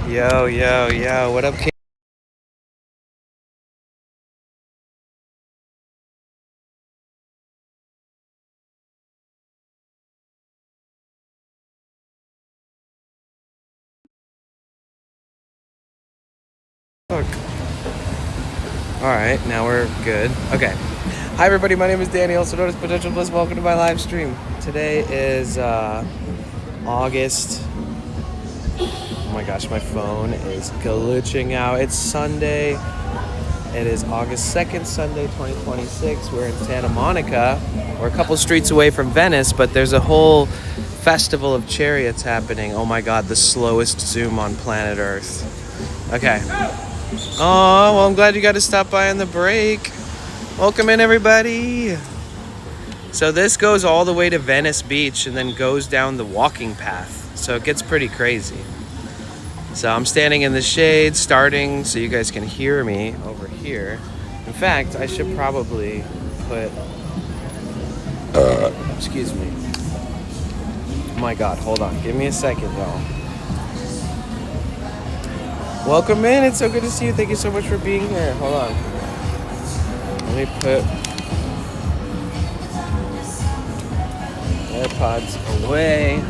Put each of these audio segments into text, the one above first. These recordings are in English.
Yo, yo, yo, what up, King? Fuck. Alright, now we're good. Okay. Hi, everybody, my name is Danny, also known as Potential Bliss. Welcome to my live stream. Today is August. Oh my gosh, my phone is glitching out. It's Sunday. It is August 2nd, Sunday, 2026. We're in Santa Monica. We're a couple streets away from Venice, but there's a whole festival of Chariots happening. Oh my god, the slowest zoom on planet Earth. Okay. Oh, well, I'm glad you got to stop by on the break. Welcome in, everybody. So this goes all the way to Venice Beach and then goes down the walking path. So it gets pretty crazy. So I'm standing in the shade, starting so you guys can hear me over here. In fact, I should probably put... excuse me. Oh my god, hold on. Give me a second, y'all. Welcome in. It's so good to see you. Thank you so much for being here. Hold on. Let me put AirPods away.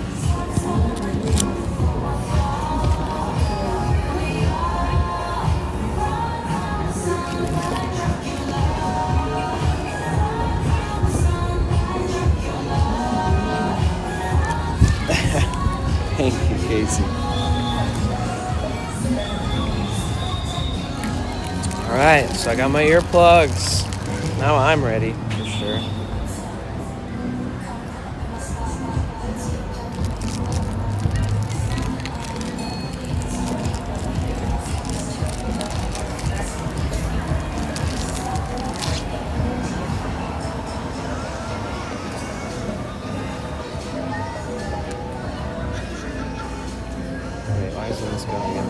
Thank you, Casey. Alright, so I got my earplugs. Now I'm ready, for sure. Wait, why isn't this going in?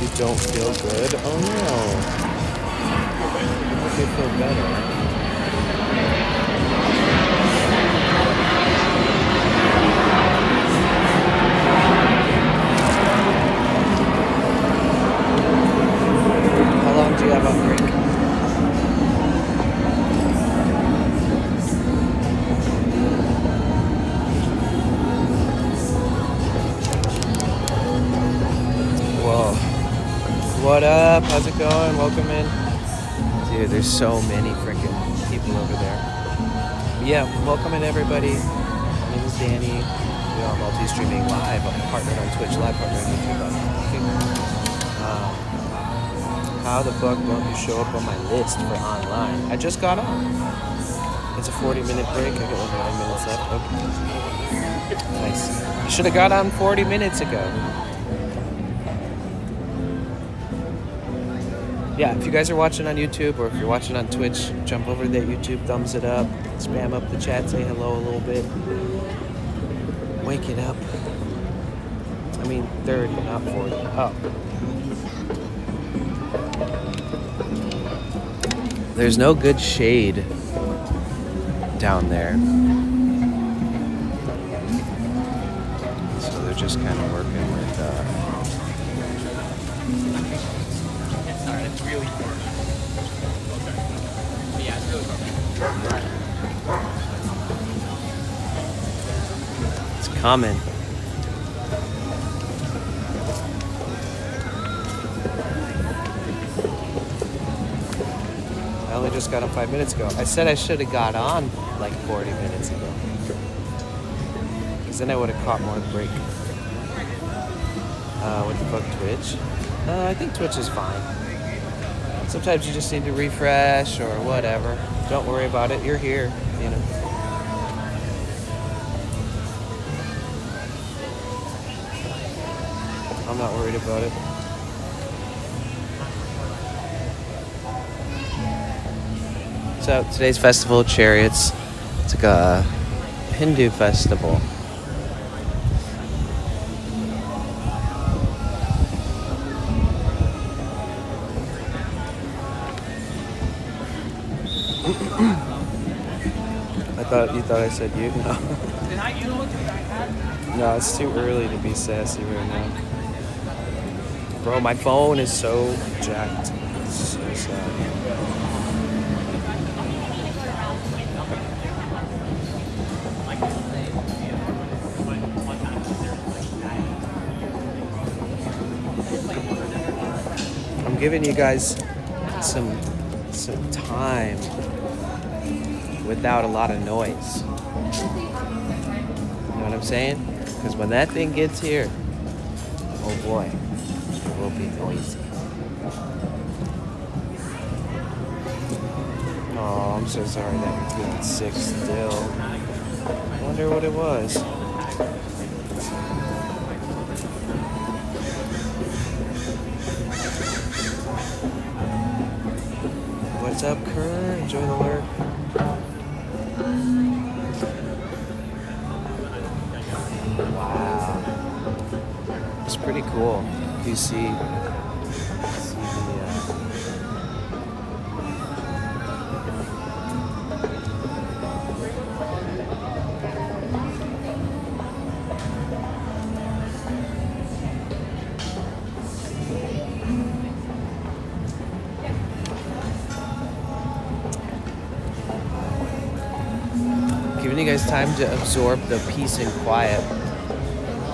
You don't feel good? Oh no. I hope you feel better. How long do you have on break? Whoa. What up? How's it going? Welcome in. Dude, there's so many freaking people over there. But yeah, welcome in, everybody. My name is Danny. We are multi-streaming live. I'm partnered on Twitch, live partnered on YouTube. How the fuck don't you show up on my list for online? I just got on. It's a 40-minute break. I got like 9 minutes left. Okay. Nice. You should have got on 40 minutes ago. Yeah, if you guys are watching on YouTube or if you're watching on Twitch, jump over to that YouTube, thumbs it up, spam up the chat, say hello a little bit. Wake it up. I mean, 30, not 40. Oh. There's no good shade down there. So they're just kind of working with... It's really hard. Okay. Yeah, it's really hard. It's coming. I only just got on 5 minutes ago. I said I should have got on like 40 minutes ago. Because then I would have caught more break. What the fuck, Twitch? I think Twitch is fine. Sometimes you just need to refresh or whatever. Don't worry about it. You're here, you know. I'm not worried about it. So today's festival of Chariots. It's like a Hindu festival. I thought you thought I said you. No. No, it's too early to be sassy right now. Bro, my phone is so jacked. It's so sad. I'm giving you guys some time without a lot of noise. You know what I'm saying? Because when that thing gets here, oh boy, it will be noisy. Oh, I'm so sorry that you're feeling sick still. I wonder what it was. What's up, Kerr? Enjoy the work. Wow. It's pretty cool. You see the giving you guys time to absorb the peace and quiet.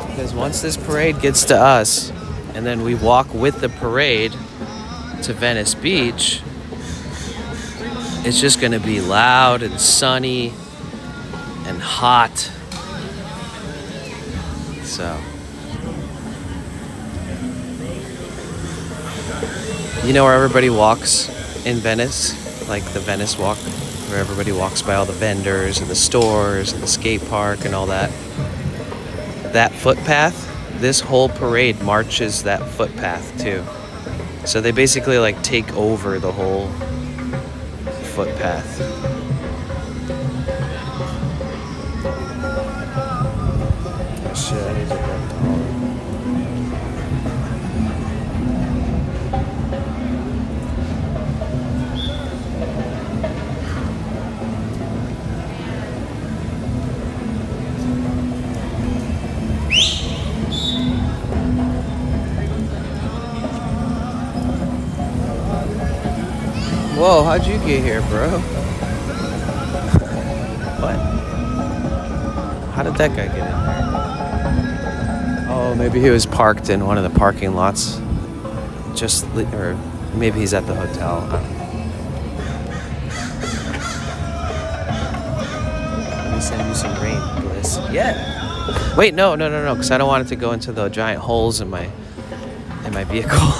Because once this parade gets to us, and then we walk with the parade to Venice Beach, it's just gonna be loud and sunny and hot. So, you know where everybody walks in Venice? Like the Venice Walk, where everybody walks by all the vendors and the stores and the skate park and all that. That footpath, this whole parade marches that footpath too. So they basically like take over the whole footpath. Oh shit, I need to grab a towel. Whoa, how'd you get here, bro? What? How did that guy get in there? Oh, maybe he was parked in one of the parking lots. Or maybe he's at the hotel. I don't know. Let me send you some rain, Bliss. Yeah. Wait, no, because I don't want it to go into the giant holes in my vehicle.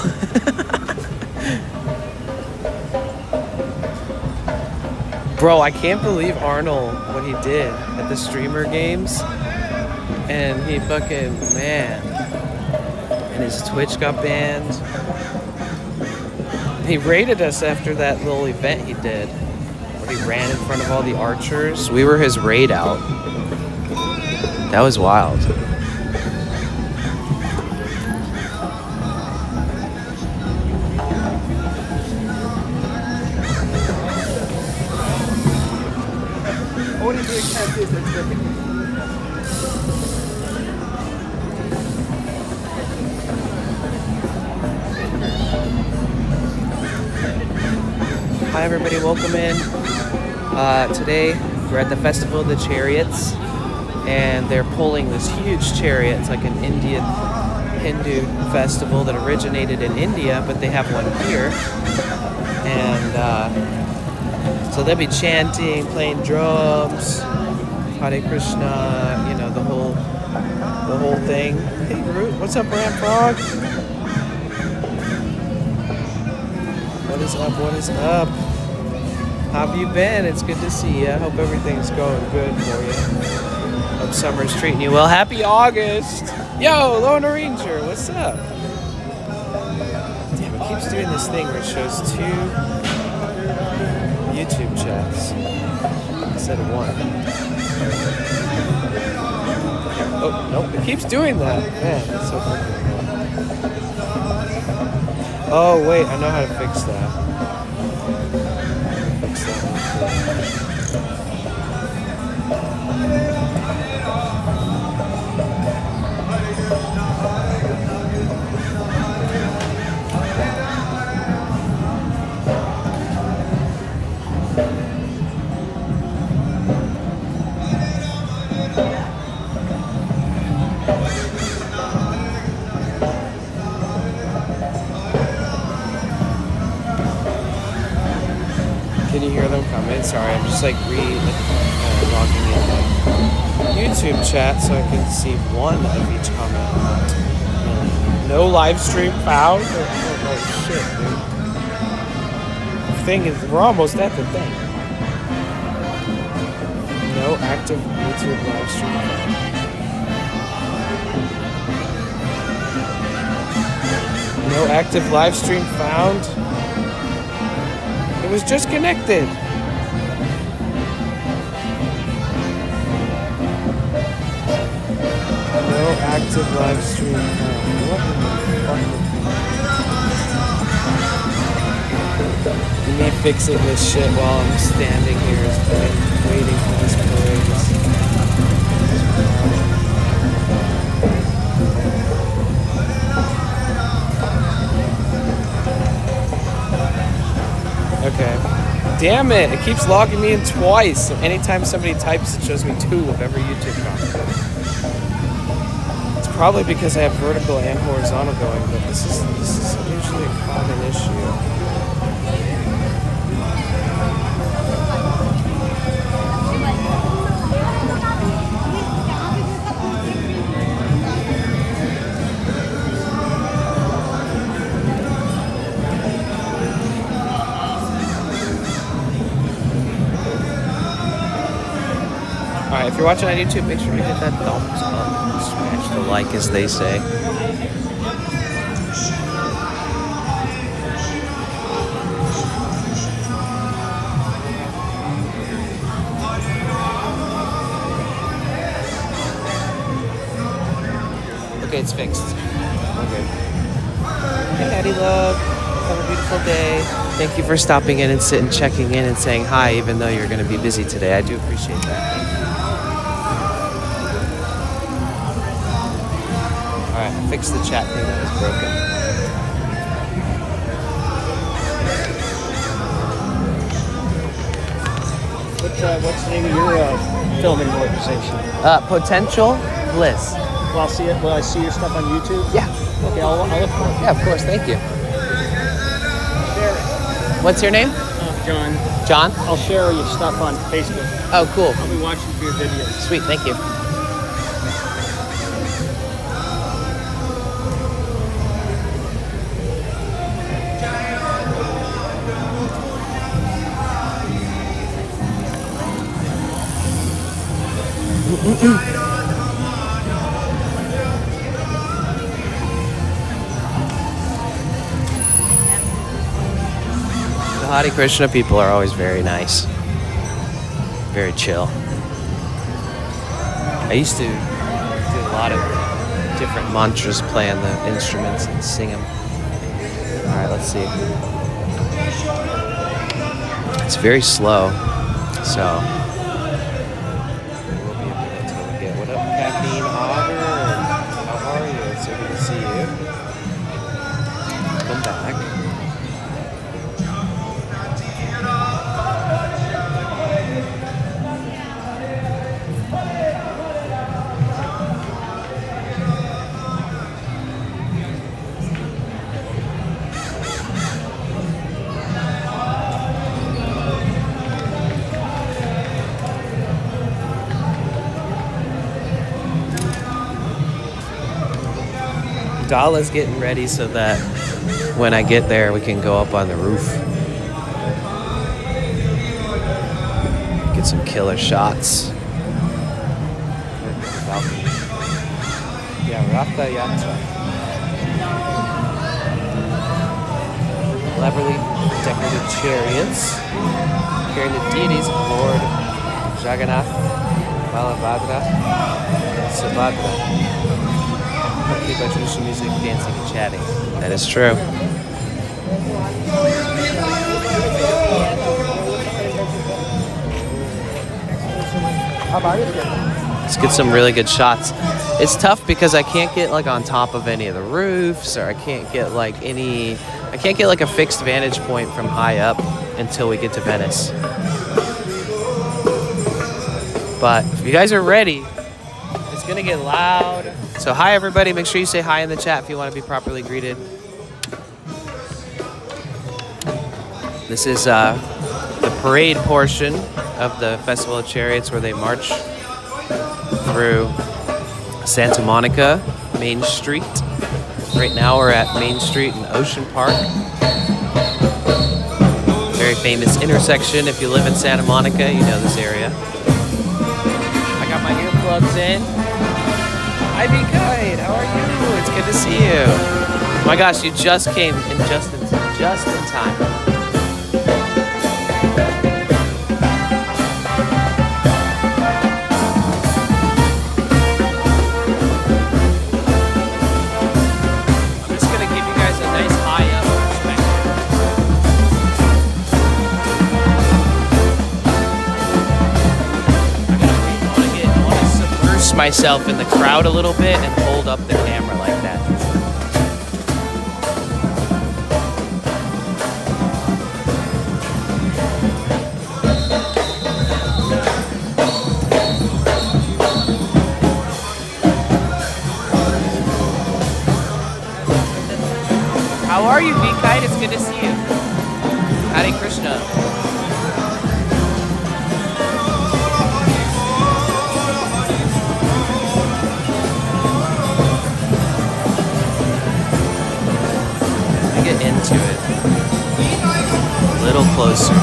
Bro, I can't believe Arnold, what he did at the streamer games. And he fucking, man. And his Twitch got banned. He raided us after that little event he did. Where he ran in front of all the archers. We were his raid out. That was wild. Hi everybody, welcome in. Today we're at the Festival of the Chariots, and they're pulling this huge chariot. It's like an Indian Hindu festival that originated in India, but they have one here. And so they'll be chanting, playing drums, Hare Krishna, you know, the whole thing. Hey Root, what's up, Ram Frog? What is up? What is up? How have you been? It's good to see you. I hope everything's going good for you. Hope summer's treating you well. Happy August! Yo, Lona Ranger, what's up? Damn, it keeps doing this thing where it shows 2 YouTube chats instead of 1. Oh, nope, it keeps doing that. Man, that's so freaking annoying. Oh, wait, I know how to fix that. like logging in my YouTube chat so I can see one of each comment. No live stream found? Oh shit, dude. The thing is, we're almost at the thing. No active YouTube live stream found. No active live stream found? It was just connected. No active live stream found. What the fuck? Me fixing this shit while I'm standing here waiting for this parade. Okay. Damn it! It keeps logging me in twice. Anytime somebody types, it shows me 2 of every YouTube comment. It's probably because I have vertical and horizontal going, but this is usually a common issue. Alright, if you're watching on YouTube, make sure you hit that thumbs up. Smash the like, as they say. Okay, it's fixed. Okay. Hey, Daddy Love. Have a beautiful day. Thank you for stopping in and checking in and saying hi, even though you're going to be busy today. I do appreciate that. Alright, fix the chat thing that was broken. What's the name of your filming organization? Potential Bliss. Will I see your stuff on YouTube? Yeah. Okay, I'll look for it. Yeah, of course. Thank you. Share it. What's your name? John. John? I'll share your stuff on Facebook. Oh, cool. I'll be watching for your videos. Sweet. Thank you. The Hare Krishna people are always very nice, very chill. I used to do a lot of different mantras, play on the instruments and sing them. All right, let's see. It's very slow, so we'll be able to get. What up, Caffeine Otter? How are you? It's so good to see you. Come back. Dala's getting ready so that when I get there, we can go up on the roof. Get some killer shots. Yeah, Ratha Yatra. Elaborately decorated chariots carrying the deities of Lord Jagannath, Balabhadra, and Subhadra. Accompanied by traditional music, dancing, and chatting. That is true. Let's get some really good shots. It's tough because I can't get like on top of any of the roofs, or I can't get like a fixed vantage point from high up until we get to Venice. But if you guys are ready, it's gonna get loud. So hi everybody, make sure you say hi in the chat if you want to be properly greeted. This is the parade portion of the Festival of Chariots where they march through Santa Monica, Main Street. Right now we're at Main Street in Ocean Park. Very famous intersection. If you live in Santa Monica, you know this area. I got my earplugs in. Hi, B Kite. How are you? It's good to see you. Oh my gosh, you just came in just in time. Myself in the crowd a little bit and hold up the camera like that. How are you, V-Kite? It's good to see you. Hare Krishna. Get into it a little closer.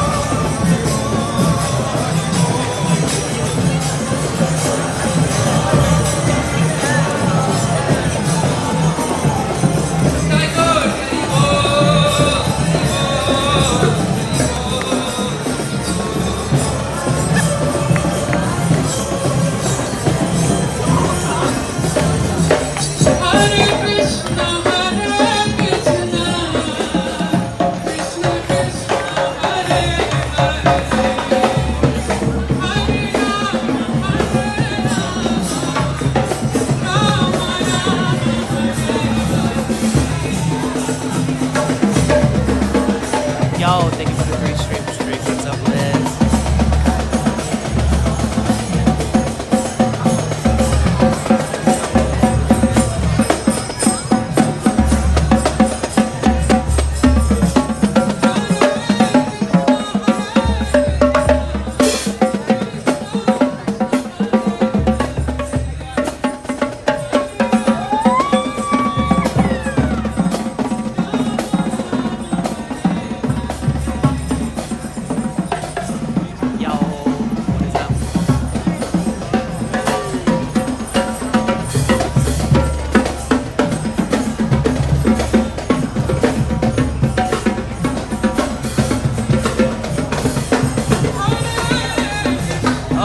Yo, thank you for the 3 stream. What's up, Liz?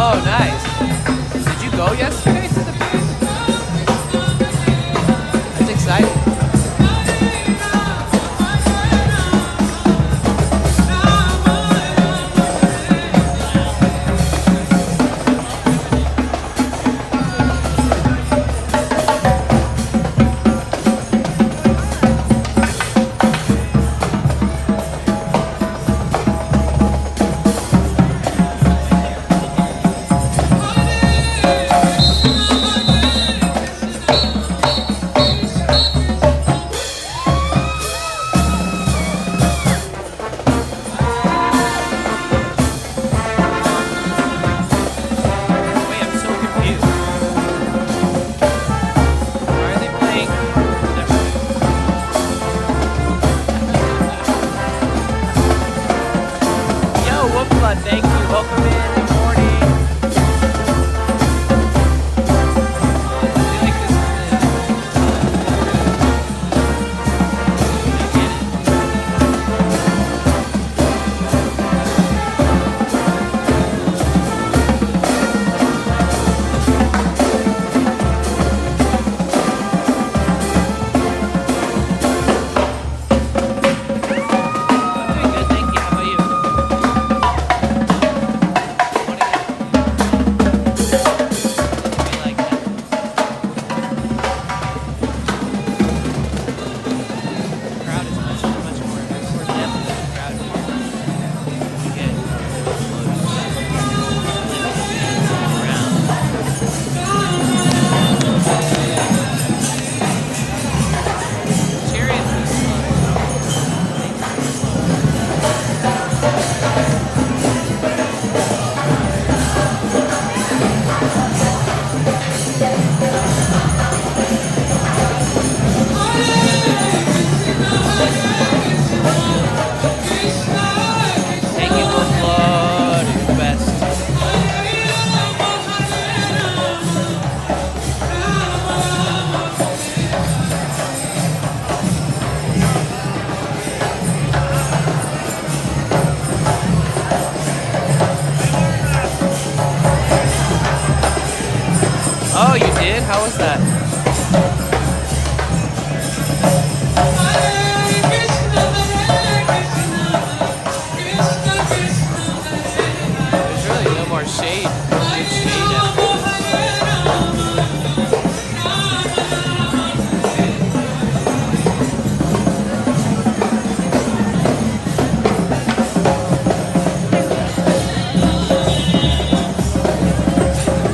Oh, nice. Did you go yesterday to the booth? That's exciting. did? How was that? There's really no more shade. Good shade out there.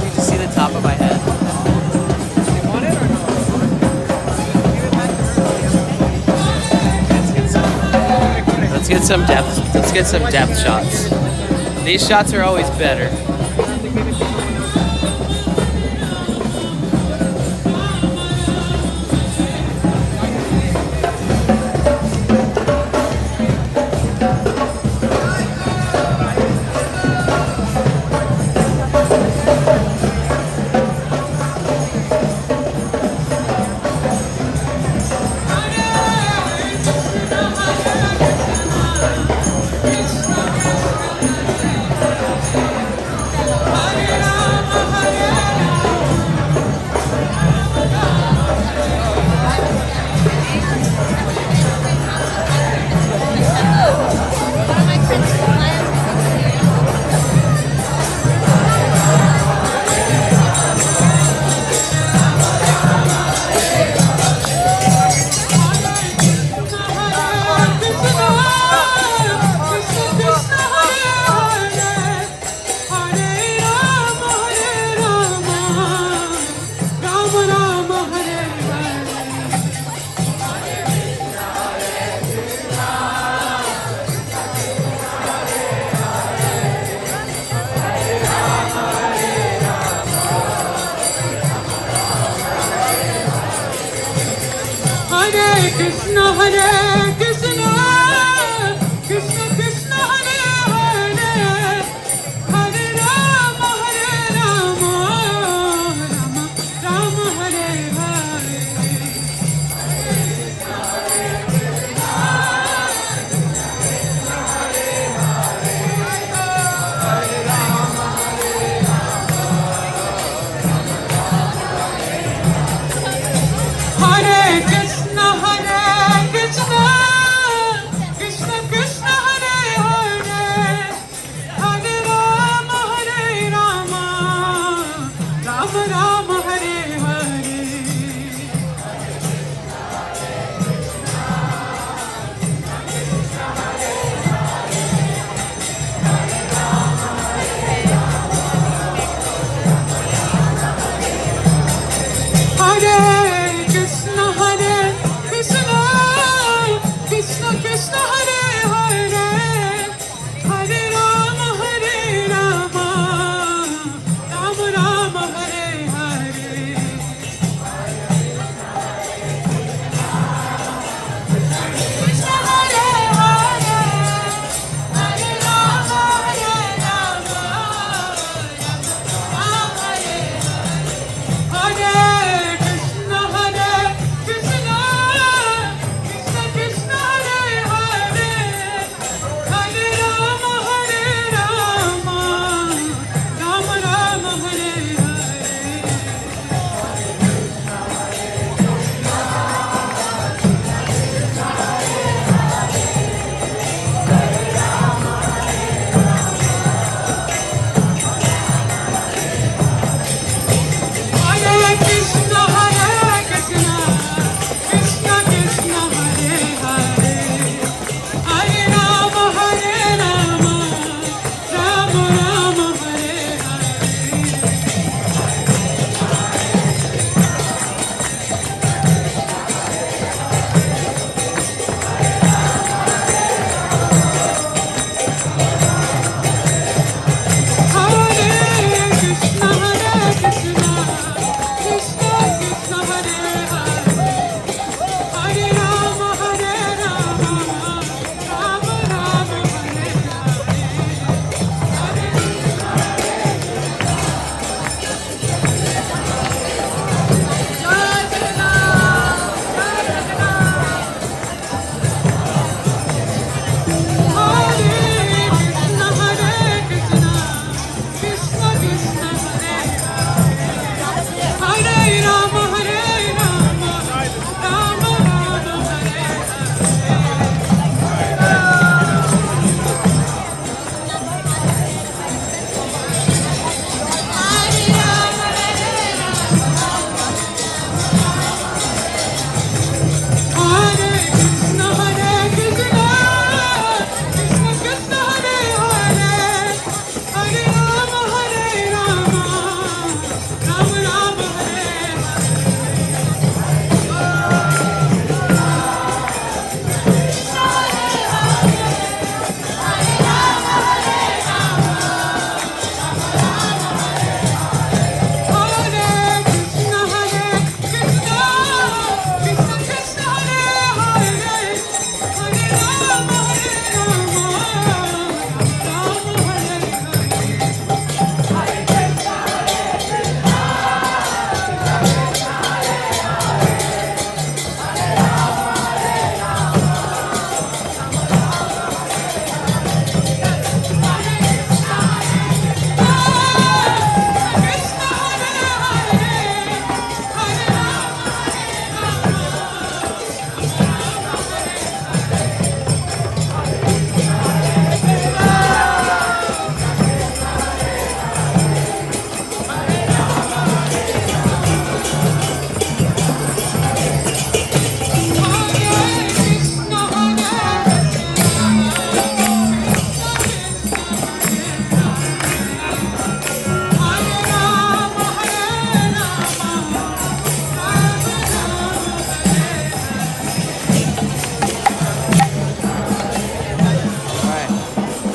You just see the top of my head. Let's get some depth. Let's get some depth shots. These shots are always better.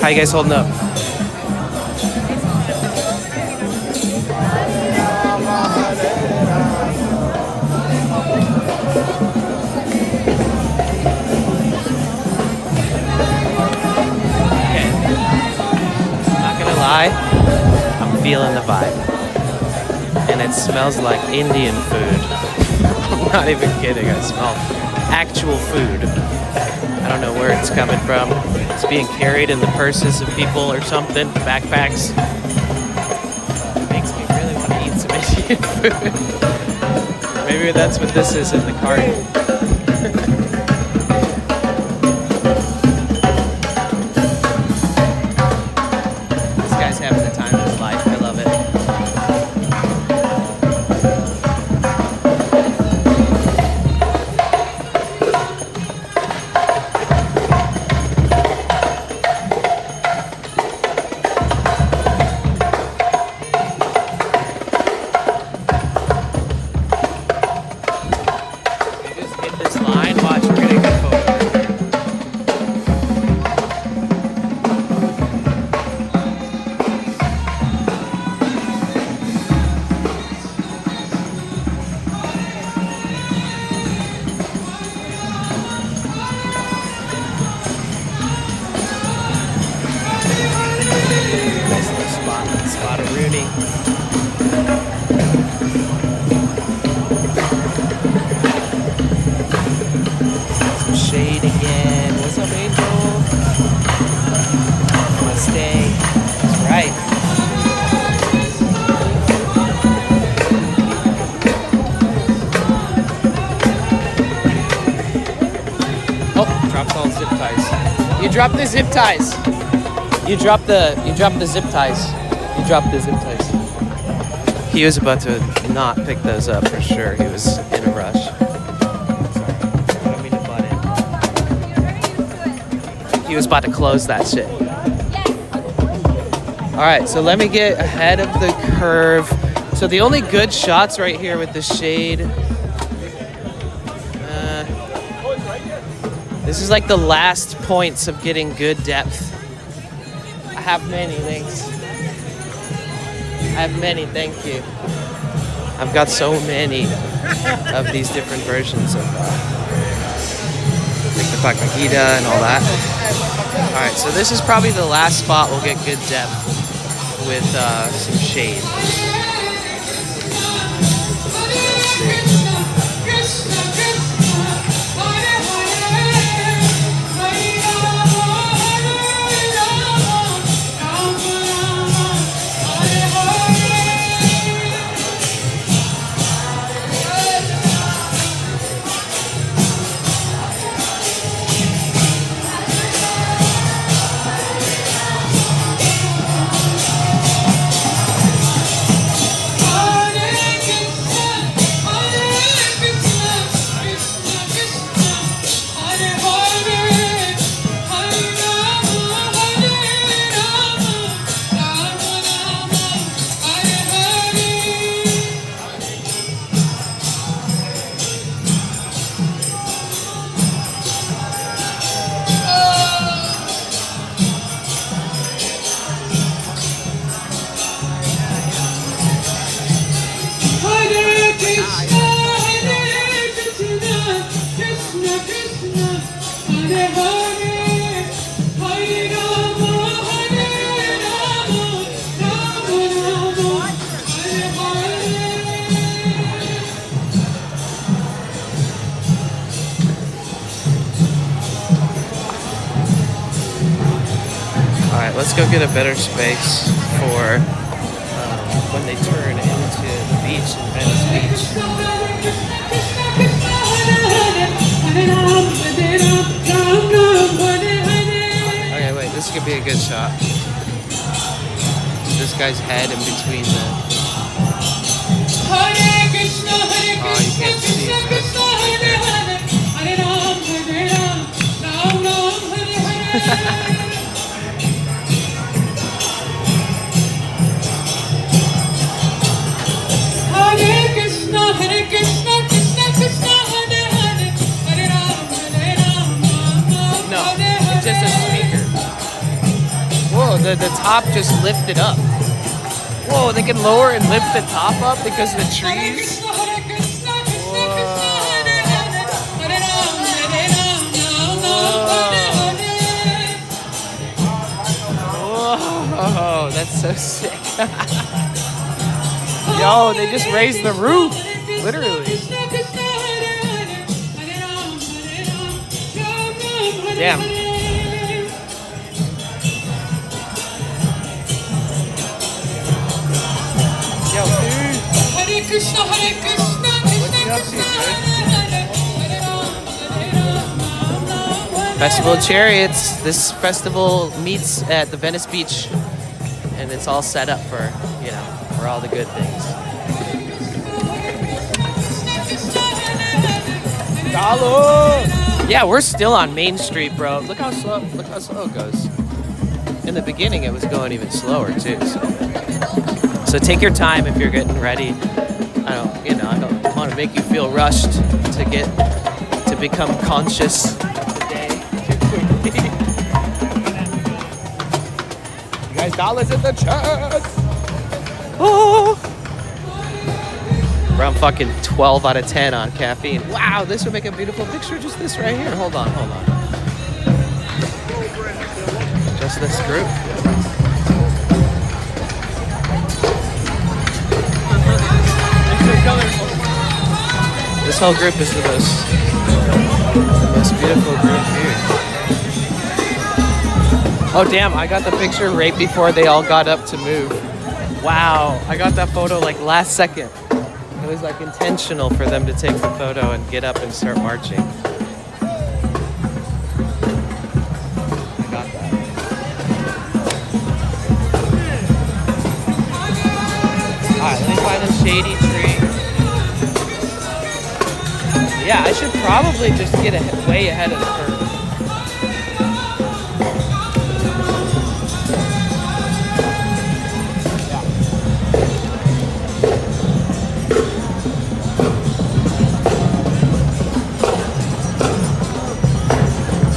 How you guys holding up? Okay. Not gonna lie, I'm feeling the vibe. And it smells like Indian food. I'm not even kidding, I smell actual food. I don't know where it's coming from. It's being carried in the purses of people or something, backpacks. It makes me really want to eat some Indian food. Maybe that's what this is in the cart. This guy's having the time of his life. I love it. Shade again. What's up, Angel? Namaste. That's right. Oh, dropped all zip ties. You dropped the zip ties. You dropped the zip ties. You dropped the zip ties. He was about to not pick those up for sure. He was in a rush. He was about to close that shit. All right, so let me get ahead of the curve. So the only good shots right here with the shade. This is like the last points of getting good depth. I have many, thanks. I have many, thank you. I've got so many of these different versions of like the Pakagita and all that. All right, so this is probably the last spot we'll get good depth with some shade. Let's go get a better space for when they turn into the beach in Venice Beach. Okay, wait, this could be a good shot. This guy's head in between the... Oh, you can't see it. Right there. No, it's just a speaker. the top just lifted up. Whoa, they can lower and lift the top up because of the trees. Whoa, that's so sick. Yo, they just raised the roof, literally. Damn. Yo, dude. What's he up to, dude? Festival of Chariots. This festival meets at the Venice Beach, and it's all set up for, you know, for all the good things. Dollar! Yeah, we're still on Main Street, bro. Look how slow it goes. In the beginning, it was going even slower too. So take your time if you're getting ready. I don't want to make you feel rushed to become conscious today too quickly. You guys, dollars in the chat. Oh. We're on fucking 12 out of 10 on caffeine. Wow, this would make a beautiful picture. Just this right here. Hold on. Just this group. This whole group is the most beautiful group here. Oh damn, I got the picture right before they all got up to move. Wow, I got that photo like last second. It was like intentional for them to take the photo and get up and start marching. I got that. Alright, let me find a shady tree. Yeah, I should probably just get way ahead of the curve.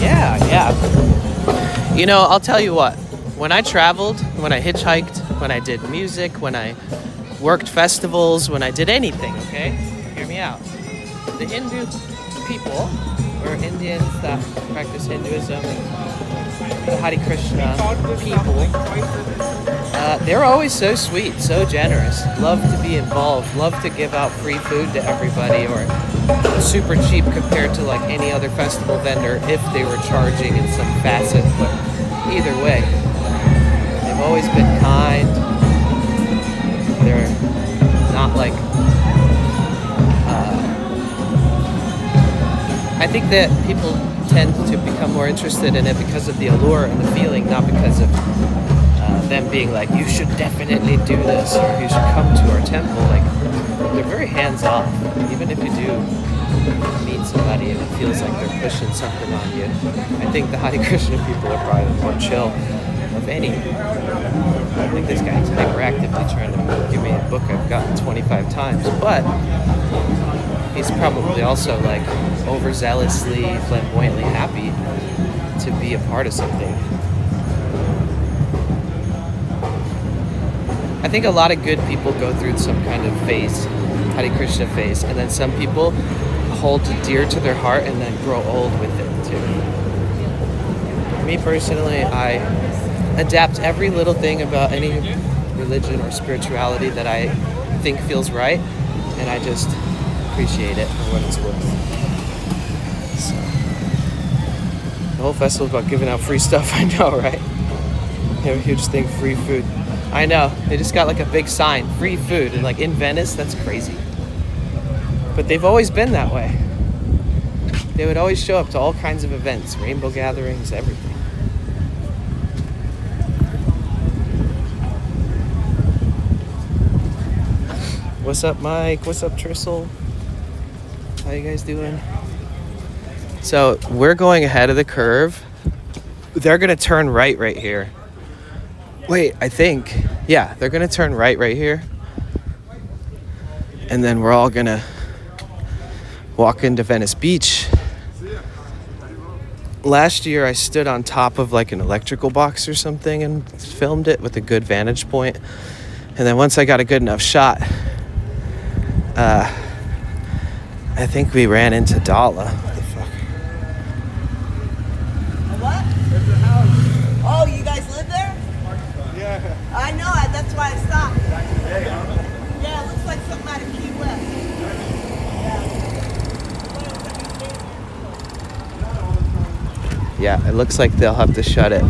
Yeah. You know, I'll tell you what. When I traveled, when I hitchhiked, when I did music, when I worked festivals, when I did anything, okay? Hear me out. The Hindu people, or Indians that practice Hinduism, the Hare Krishna people, they're always so sweet, so generous, love to be involved, love to give out free food to everybody, or super cheap compared to like any other festival vendor if they were charging in some facet, but either way, they've always been kind. They're not like I think that people tend to become more interested in it because of the allure and the feeling, not because of them being like, you should definitely do this, or you should come to our temple. Like, they're very hands-off. Even if you do meet somebody and it feels like they're pushing something on you, I think the Hare Krishna people are probably the more chill of any. I think this guy's hyperactively trying to give me a book I've gotten 25 times, but he's probably also like overzealously, flamboyantly happy to be a part of something. I think a lot of good people go through some kind of phase, Hare Krishna phase, and then some people hold it dear to their heart and then grow old with it too. Me personally, I adapt every little thing about any religion or spirituality that I think feels right, and I just appreciate it for what it's worth. So, the whole festival is about giving out free stuff, I know, right? They have a huge thing, free food. I know, they just got like a big sign, free food, and like in Venice, that's crazy. But they've always been that way. They would always show up to all kinds of events, rainbow gatherings, everything. What's up, Mike? What's up, Tristle? How you guys doing? So we're going ahead of the curve. They're gonna turn right here. Wait, I think. Yeah, they're gonna turn right here. And then we're all gonna walk into Venice Beach. last year I stood on top of like an electrical box or something and filmed it with a good vantage point. And then once I got a good enough shot, I think we ran into Dala. What the fuck? What? There's a house. Oh, you guys live there? Yeah. I know it. That's why I stopped. Yeah, it looks like something out of Key West. Yeah, it looks like they'll have to shut it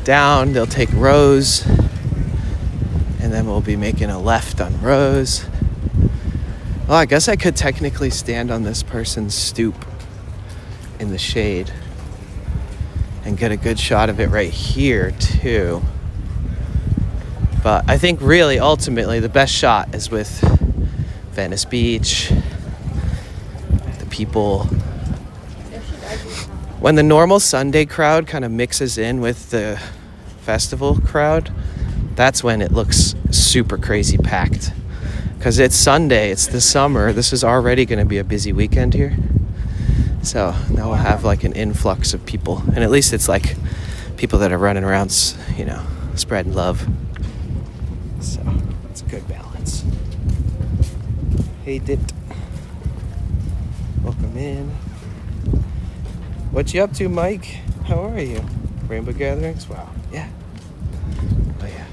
down. They'll take Rose, and then we'll be making a left on Rose. Well, I guess I could technically stand on this person's stoop in the shade and get a good shot of it right here too. But I think really ultimately the best shot is with Venice Beach, the people. When the normal Sunday crowd kind of mixes in with the festival crowd, that's when it looks super crazy packed. Because it's Sunday, it's the summer, this is already going to be a busy weekend here. So now we'll have like an influx of people. And at least it's like people that are running around, you know, spreading love. So it's a good balance. Hey, Dit. Welcome in. What you up to, Mike? How are you? Rainbow gatherings? Wow. Yeah. Oh, yeah.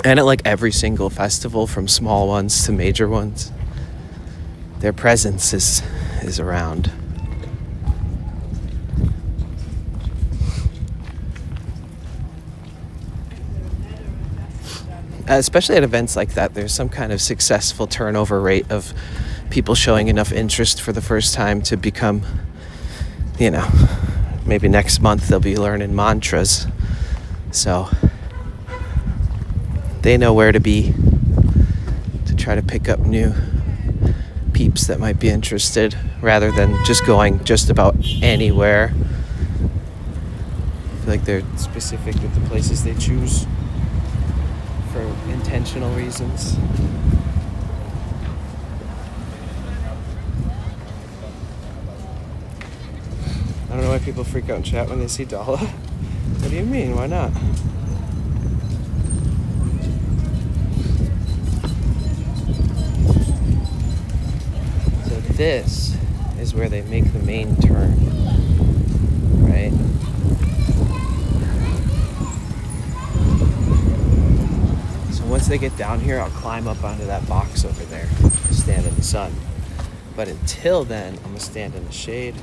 And at like every single festival, from small ones to major ones, their presence is around. Especially at events like that, there's some kind of successful turnover rate of people showing enough interest for the first time to become, you know, maybe next month they'll be learning mantras. So they know where to be to try to pick up new peeps that might be interested, rather than just going just about anywhere. I feel like they're specific with the places they choose for intentional reasons. I don't know why people freak out in chat when they see Dala. What do you mean? Why not? So this is where they make the main turn, right? So once they get down here, I'll climb up onto that box over there, stand in the sun. But until then, I'm gonna stand in the shade.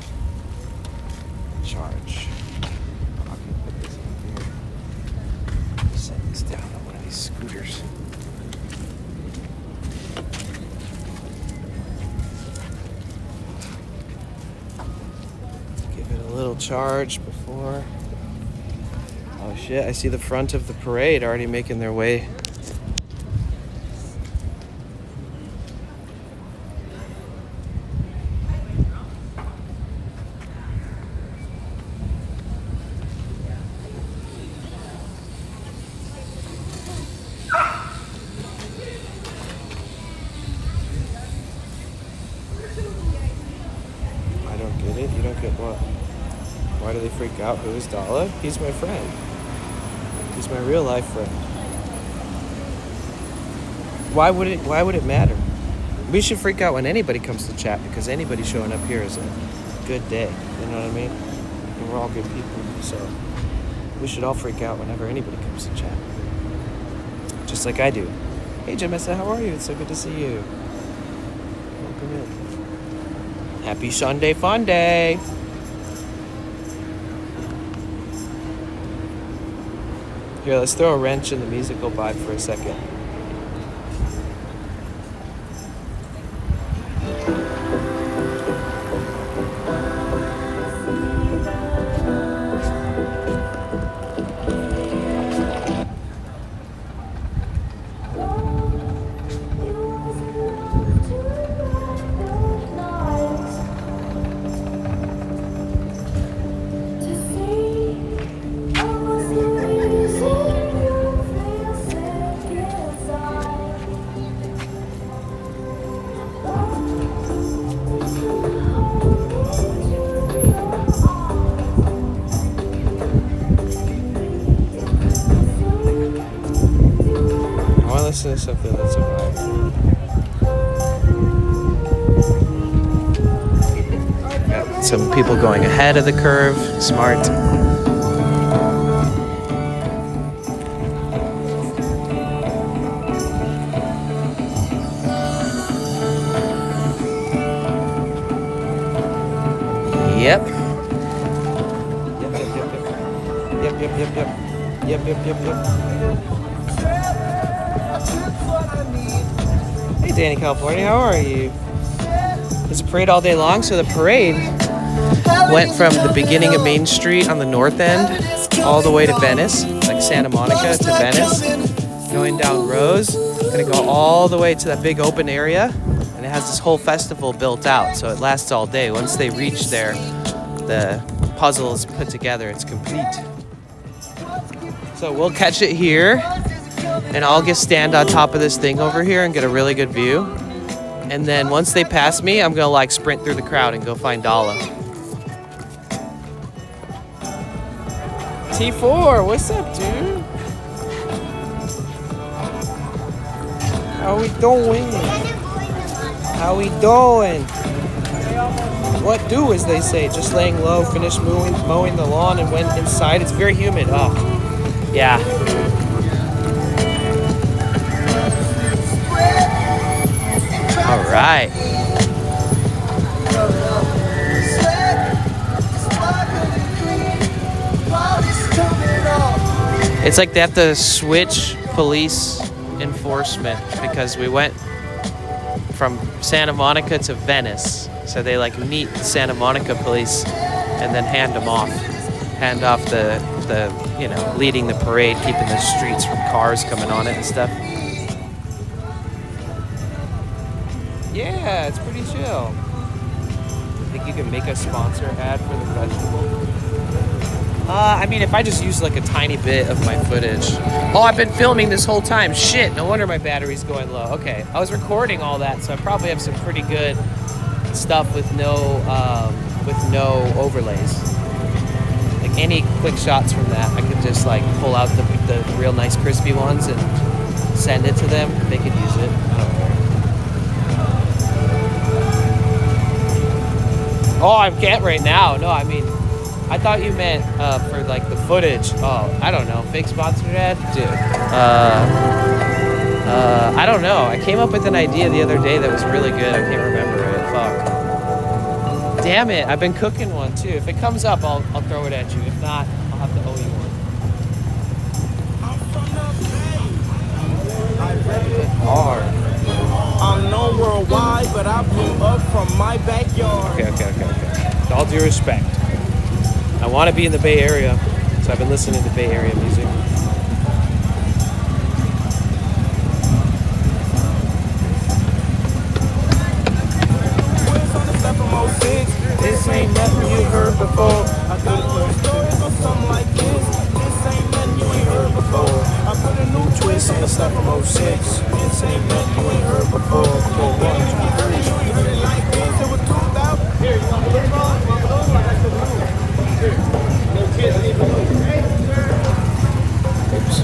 Charge. I can put this in here. Set this down on one of these scooters. Give it a little charge before. Oh shit, I see the front of the parade already making their way. You don't get what? Why do they freak out? Who is Dala? He's my friend. He's my real life friend. Why would it matter? We should freak out when anybody comes to chat, because anybody showing up here is a good day. You know what I mean? And we're all good people. So we should all freak out whenever anybody comes to chat. Just like I do. Hey Jamessa, how are you? It's so good to see you. Welcome in. Happy Sunday fun day. Here, let's throw a wrench in the musical vibe for a second. listen to something that's a vibe. Got some people going ahead of the curve. Smart. Yep. Yep. Hey, Danny, California, how are you? There's a parade all day long, so the parade went from the beginning of Main Street on the north end all the way to Venice, like Santa Monica to Venice, going down Rose, gonna go all the way to that big open area, and it has this whole festival built out, so it lasts all day. Once they reach there, the puzzle is put together, it's complete. So we'll catch it here, and I'll just stand on top of this thing over here and get a really good view. And then once they pass me, I'm gonna like sprint through the crowd and go find Dala. T4, what's up, dude? How we doing? How we doing? What do, as they say, just laying low, finished mowing the lawn and went inside. It's very humid. Oh, yeah. All right. It's like they have to switch police enforcement because we went from Santa Monica to Venice. So they like meet the Santa Monica police and then hand off the you know, leading the parade, keeping the streets from cars coming on it and stuff. Yeah, it's pretty chill. I think you can make a sponsor ad for the festival. I mean, if I just use like a tiny bit of my footage. Oh, I've been filming this whole time. Shit, no wonder my battery's going low. Okay, I was recording all that, so I probably have some pretty good stuff with no overlays. Like any quick shots from that, I could just like pull out the real nice crispy ones and send it to them. They could use it. I don't care. Oh, I can't right now. No, I mean, I thought you meant for like the footage. Oh, I don't know. Fake sponsored ad? Dude. I don't know. I came up with an idea the other day that was really good. I can't remember it. Fuck. Damn it. I've been cooking one too. If it comes up, I'll throw it at you. If not, I'll have to owe you one. Hard. I'm known worldwide, but I blew up from my backyard. Okay. With all due respect, I want to be in the Bay Area, so I've been listening to Bay Area music. This ain't nothing you heard before. I got new stories or something like this. This ain't nothing you ain't heard before. I put a new twist on the stuff from 06. This ain't nothing you ain't heard before. You heard it like this. It was 2000. Here, you want to look on? Here. No kids even know. Oops.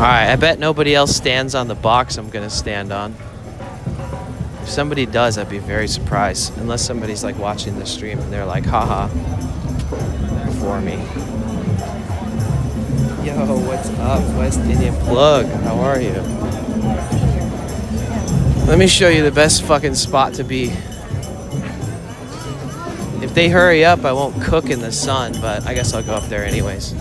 Alright, I bet nobody else stands on the box I'm gonna stand on. If somebody does, I'd be very surprised. Unless somebody's like watching the stream and they're like, haha, for me. Yo, what's up, West Indian Plug? How are you? Let me show you the best fucking spot to be. If they hurry up, I won't cook in the sun, but I guess I'll go up there anyways.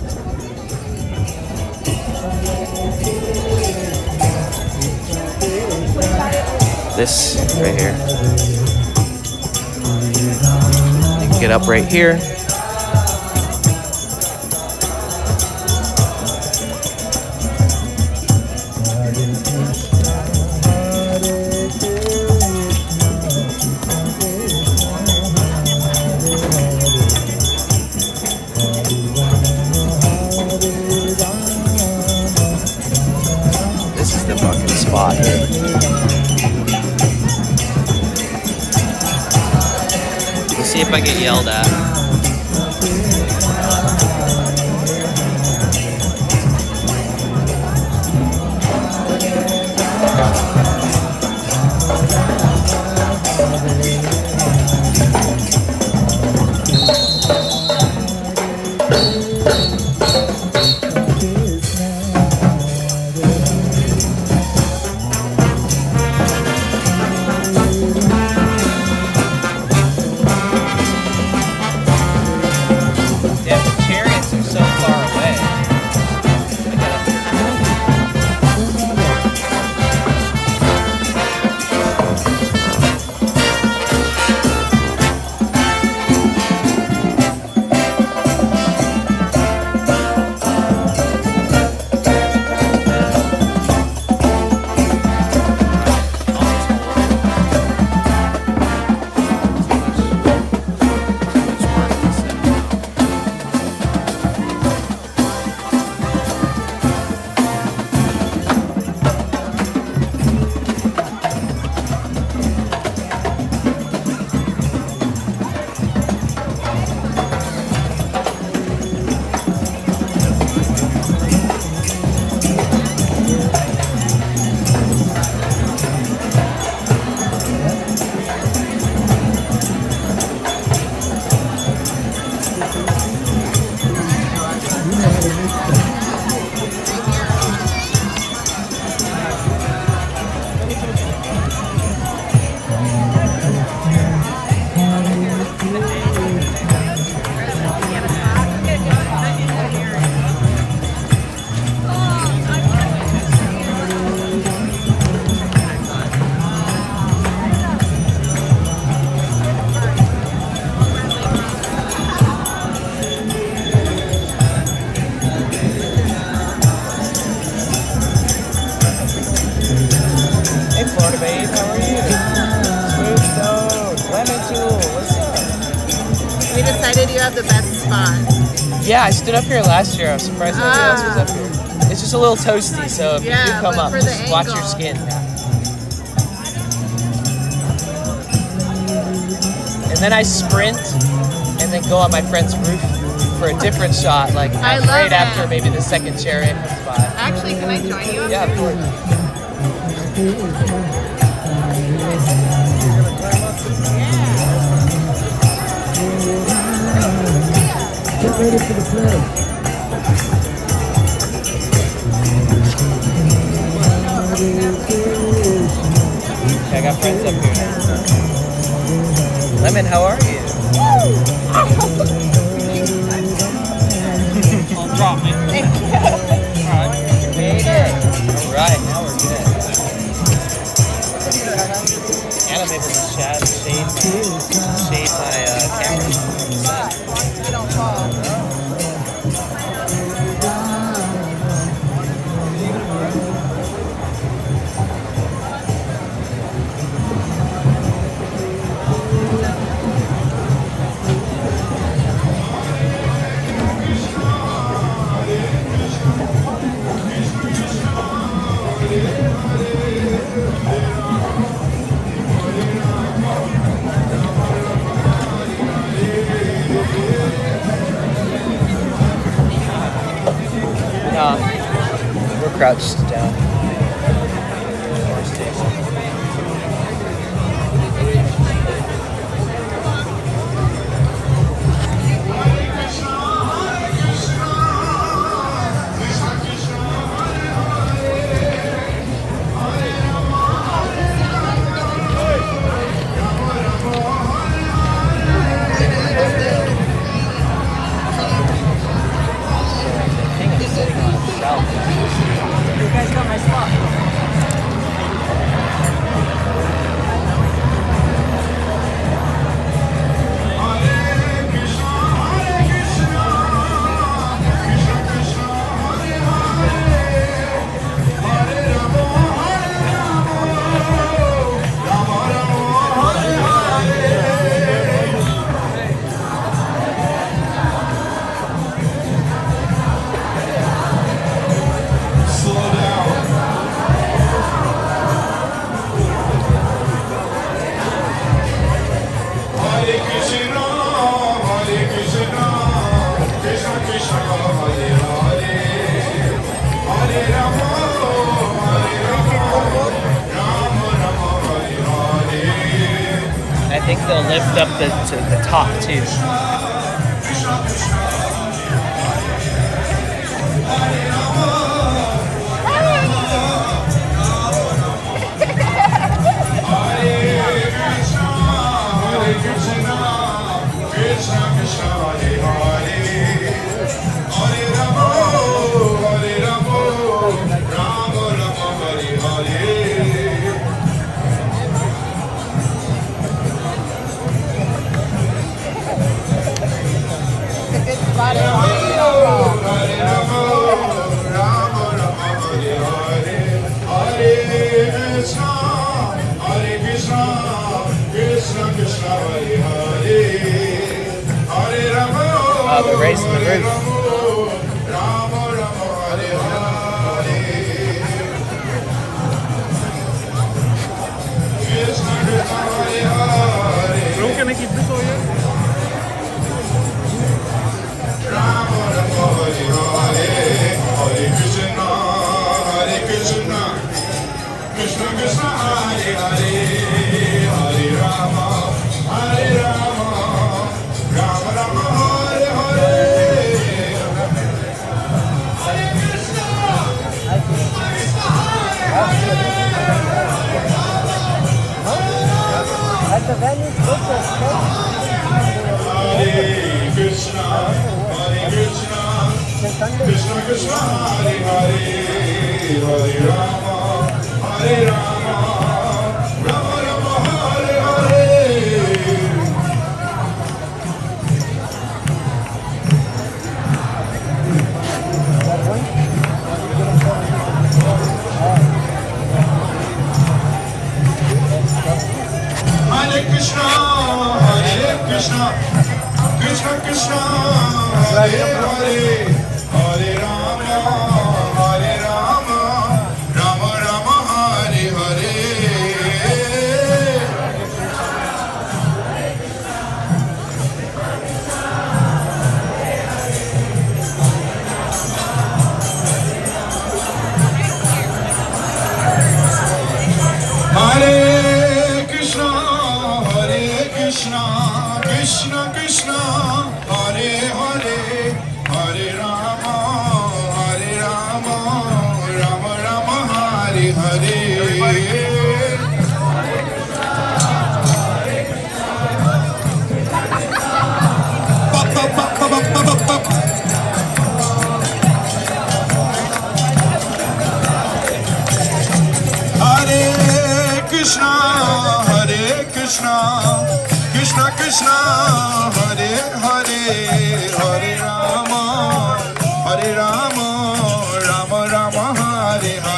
This right here. You can get up right here. This is the fucking spot here. See if I get yelled at. spot? Yeah, I stood up here last year. I was surprised nobody else was up here. It's just a little toasty, so if you do come but up, for the just watch your angle. skin. And then I sprint and then go on my friend's roof for a different shot, like I love right that. after maybe the second chariot comes by. Actually, can I join you up Yeah, of there? course. Get ready for the play. I got friends up here now. Lemon, how are you? Drop me. Thank you. Made it. All right, now we're good. Anna made this shade my camera. You don't fall. We're crouched down. I think they'll lift up to the top too. Oh, they're raising the roof. Bro, can I keep this over here? At the venue, Krishna Krishna Hare Hare Hare Rama Hare Rama Rama Rama Hare Hare. Hare Krishna Krishna Krishna Krishna, Hare Krishna, Krishna Krishna, Hare Hare, Hare Rama, Hare Rama, Rama Rama, Hare Hare.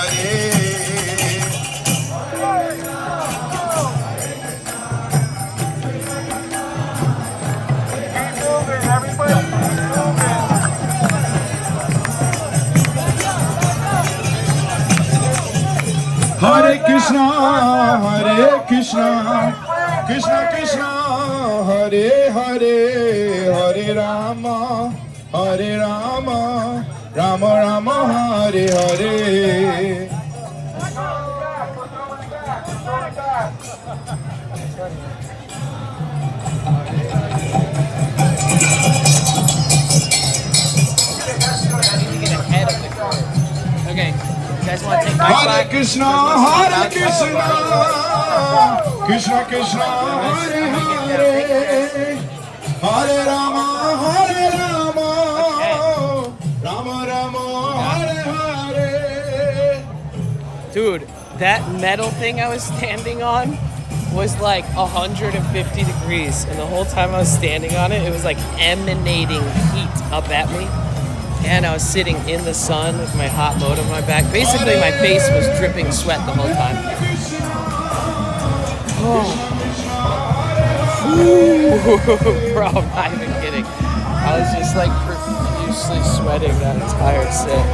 Hare Krishna, Hare Krishna, Krishna Krishna, Hare Hare, Hare Rama, Hare Rama, Rama Rama, Hare Hare. Okay, you guys want to take my Hare spot? Krishna, Hare Krishna, Krishna Krishna, Hare Hare, Hare Rama, Hare Rama, Rama Rama, Hare Hare. Dude, that metal thing I was standing on was like 150 degrees, and the whole time I was standing on it, it was like emanating heat up at me. And I was sitting in the sun with my hot moat on my back. Basically, my face was dripping sweat the whole time. Oh. Bro, I'm not even kidding. I was just like profusely sweating that entire set.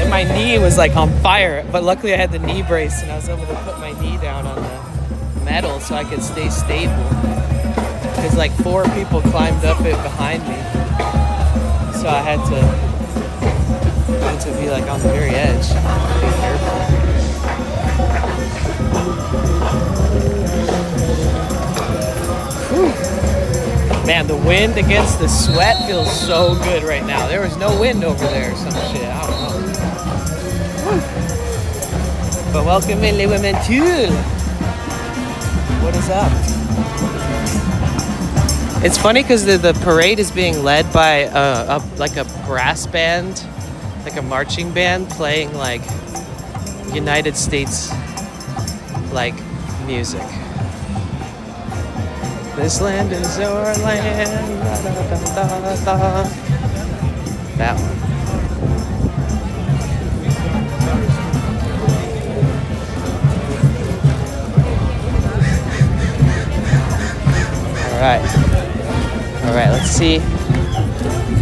And my knee was like on fire, but luckily I had the knee brace and I was able to put my knee down on the metal so I could stay stable. Because like 4 people climbed up it behind me. So I had to be like on the very edge. Be careful. Whew. Man, the wind against the sweat feels so good right now. There was no wind over there or some shit. I don't know. Whew. But welcome in, les women too. What is up? It's funny because the parade is being led by like a brass band, like a marching band playing like United States like music. This land is our land. Da, da, da, da, da. That one. All right. All right, let's see.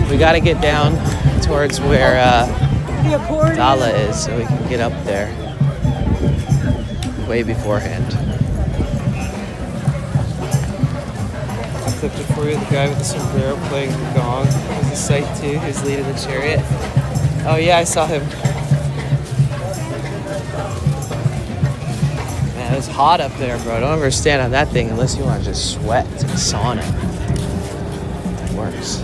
We got to get down towards where Dala is so we can get up there way beforehand. I clipped it for you, the guy with the sombrero playing the gong. There's a sight too, who's leading the chariot. Oh yeah, I saw him. Man, it's hot up there, bro. Don't ever stand on that thing unless you want to just sweat. It's like a sauna. Works.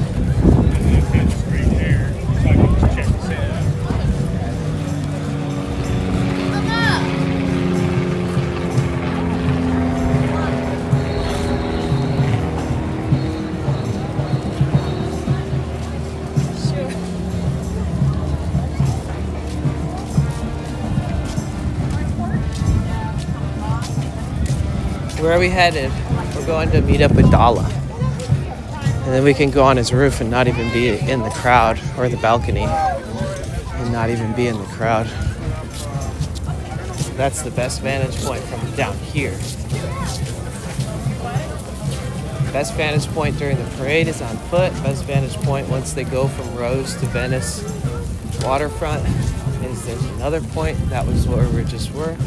Where are we headed? We're going to meet up with Dala. And then we can go on his roof and not even be in the crowd, or the balcony, and not even be in the crowd. That's the best vantage point from down here. Best vantage point during the parade is on foot. Best vantage point once they go from Rose to Venice waterfront is there's another point. That was where we just were.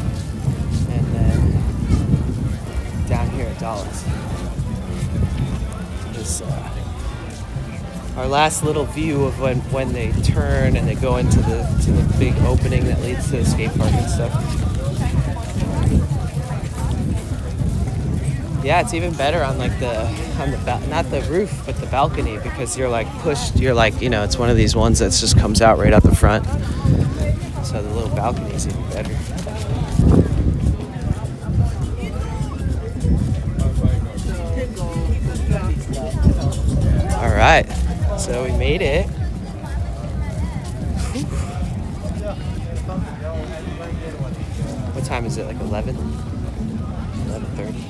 And then down here at Dallas. This our last little view of when they turn and they go into the big opening that leads to the skate park and stuff. Yeah, it's even better on like not the roof but the balcony, because you're like pushed. You're like, you know, it's one of these ones that just comes out right out the front. So the little balcony is even better. All right, so we made it. What time is it? Like 11? 11:30.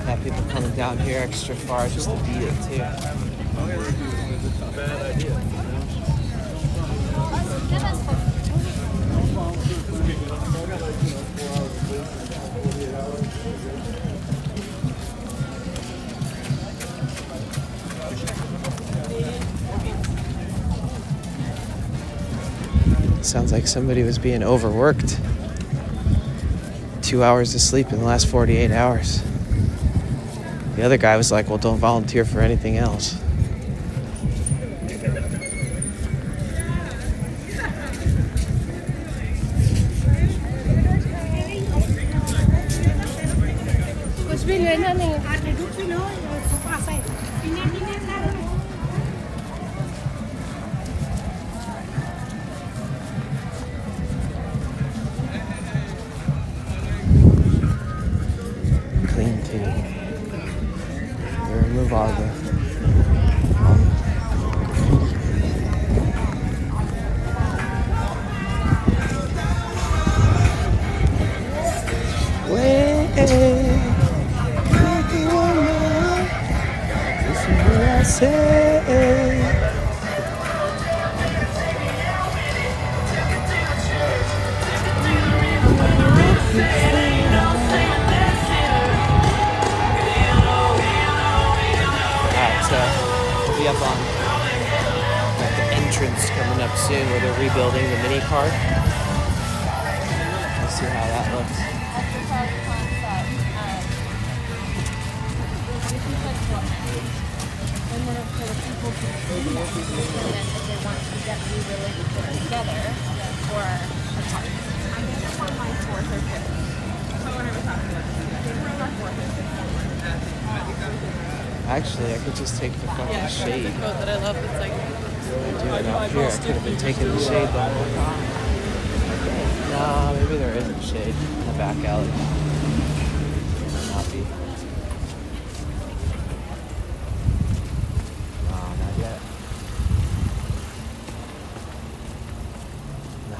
Got people coming down here extra far just to beat it too. Sounds like somebody was being overworked. 2 hours of sleep in the last 48 hours. The other guy was like, well, don't volunteer for anything else. Clean team. They remove all the we'll be up on the entrance coming up soon where they're rebuilding the mini park. Let's see how that looks. Actually, I could just take the fucking shade. That I love. It's like Do it out here. I could have been taking the shade the whole time. No, maybe there isn't shade in the back alley. Might not be. No, not yet. No.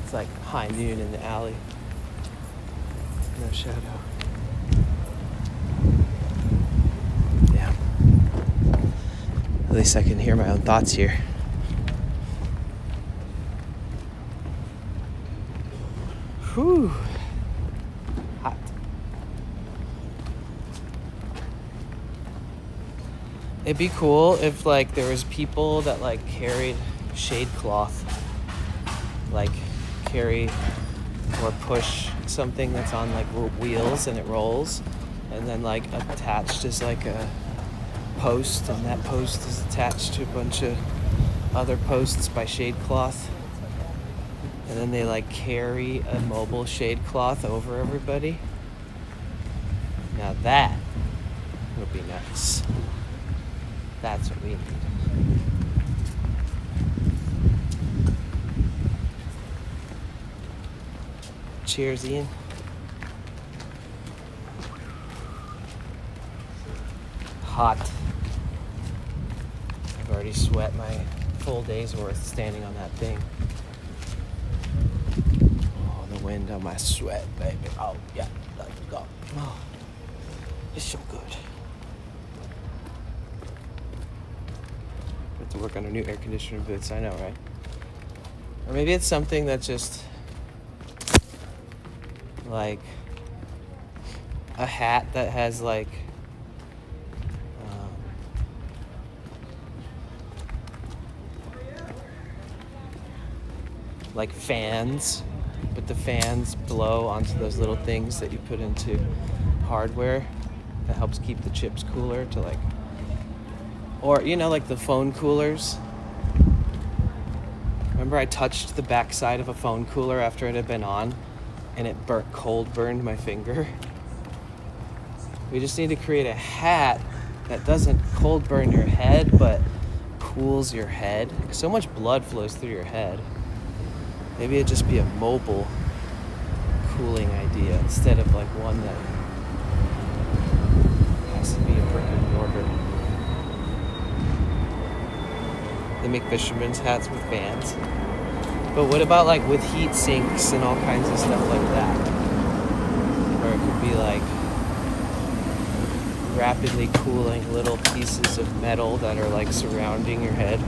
It's like high noon in the alley. No shadow. Yeah. At least I can hear my own thoughts here. Whew. Hot. It'd be cool if like there was people that like carried shade cloth, like carry or push something that's on like wheels and it rolls, and then like attached is like a post, and that post is attached to a bunch of other posts by shade cloth, and then they like carry a mobile shade cloth over everybody. Now that would be nice. That's what we need. Cheers, Ian. Hot. I've already sweat my full day's worth standing on that thing. Oh, the wind on my sweat, baby. Oh, yeah, let's go. Oh, it's so good. We have to work on our new air conditioner boots, I know, right? Or maybe it's something that just like a hat that has like fans, but the fans blow onto those little things that you put into hardware that helps keep the chips cooler to like, or you know, like the phone coolers. Remember I touched the backside of a phone cooler after it had been on and it cold burned my finger? We just need to create a hat that doesn't cold burn your head but cools your head. So much blood flows through your head. Maybe it'd just be a mobile cooling idea instead of like one that has to be a brick and mortar. They make fishermen's hats with fans. But what about like with heat sinks and all kinds of stuff like that? Or it could be like rapidly cooling little pieces of metal that are like surrounding your head.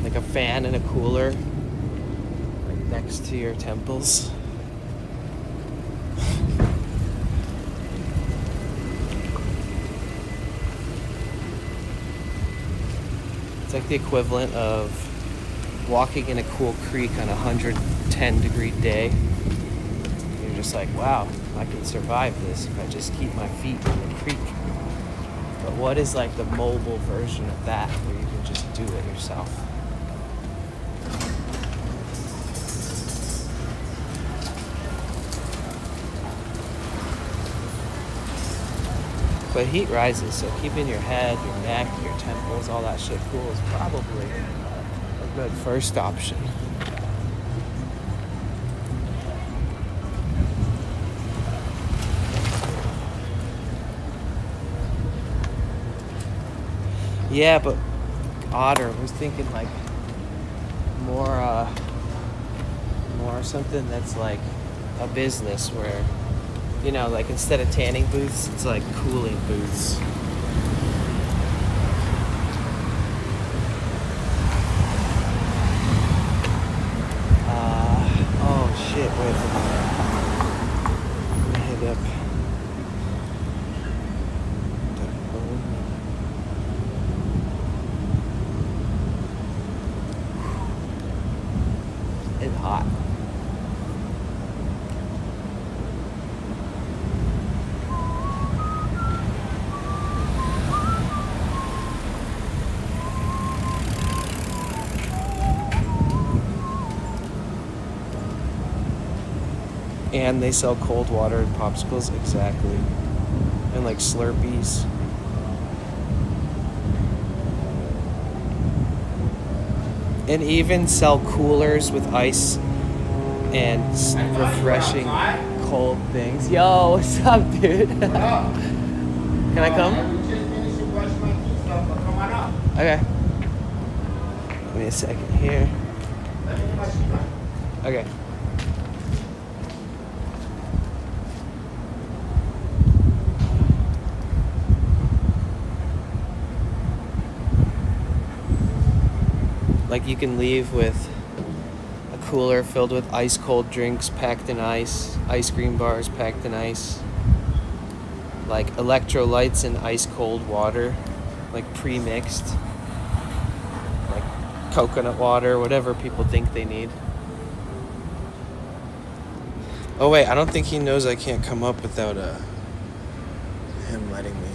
Like a fan and a cooler right next to your temples. It's like the equivalent of walking in a cool creek on a 110-degree day. You're just like, wow, I can survive this if I just keep my feet in the creek. But what is like the mobile version of that where you can just do it yourself? But heat rises, so keeping your head, your neck, your temples, all that shit cool is probably a good first option. Yeah, but Otter was thinking like more something that's like a business where, you know, like instead of tanning booths, it's like cooling booths. Oh shit, wait a minute. Let me hit up. It's hot. And they sell cold water and popsicles, exactly. And like Slurpees. And even sell coolers with ice and refreshing cold things. Yo, what's up, dude? Can I come? Okay. Give me a second here. Okay. Like you can leave with a cooler filled with ice cold drinks packed in ice cream bars packed in ice, like electrolytes and ice cold water, like pre-mixed, like coconut water, whatever people think they need. Oh wait, I don't think he knows I can't come up without him letting me in.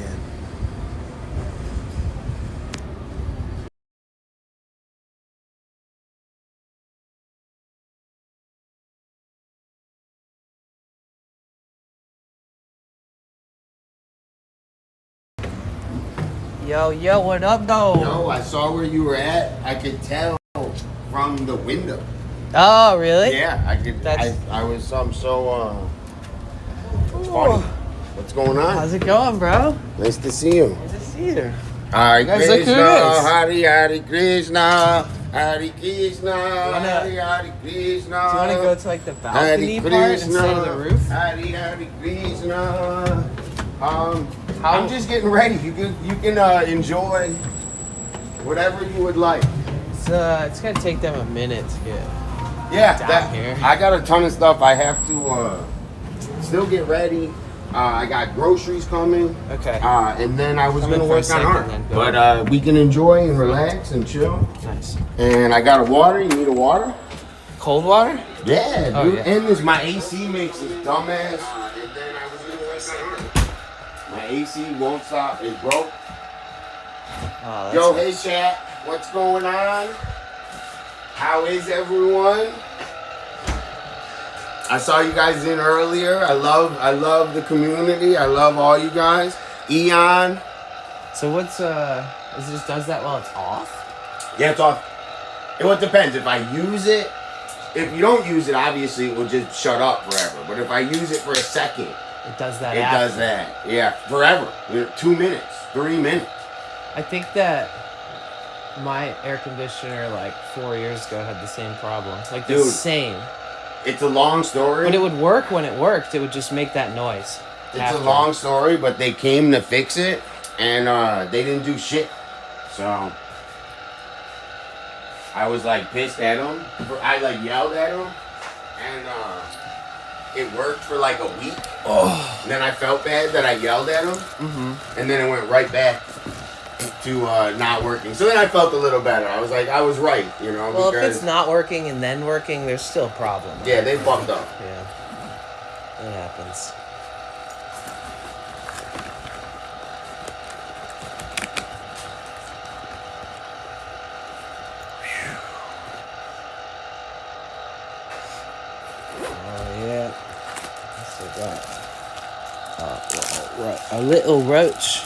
Yo, what up, though? No, I saw where you were at. I could tell from the window. Oh, really? Yeah, I could. I was. I'm so. It's funny. What's going on? How's it going, bro? Nice to see you. Good to see you. Hare Guys, look who Krishna, it is. Hare Krishna, Hare Krishna, Hare Krishna. Do you want to go to like the balcony part instead of the roof? Hare Krishna. I'm just getting ready. You can enjoy whatever you would like. It's gonna take them a minute to get Yeah, here. I got a ton of stuff I have to still get ready. I got groceries coming. Okay. And then I was Come gonna in for a work on second art. then, go. But we can enjoy and relax and chill. Nice. And I got a water. You need a water? Cold water? Yeah, Oh, dude. yeah. And this my AC makes this dumbass. And then I was gonna work on art. My AC won't stop. It's broke. Oh, Yo, nice. hey chat, what's going on? How is everyone? I saw you guys in earlier. I love the community. I love all you guys. Eon. So what's is it just does that while it's off? Yeah, it's off. It depends. If I use it, if you don't use it, obviously it will just shut up forever. But if I use it for a second, It does that. it after. does that. Yeah, forever. 2 minutes, 3 minutes. I think that my air conditioner like 4 years ago had the same problem. Like the Dude. same. It's a long story. But it would work when it worked. It would just make that noise. It's after. a long story, but they came to fix it, and they didn't do shit. So I was like pissed at them. I like yelled at them, and it worked for like a week. Oh. And then I felt bad that I yelled at them, and then it went right back to not working. So then I felt a little better. I was like, I was right, you know. Well, because, if it's not working and then working, there's still a problem. yeah, they fucked up. Yeah. It happens. Oh, yeah. What's that? Right. A little roach.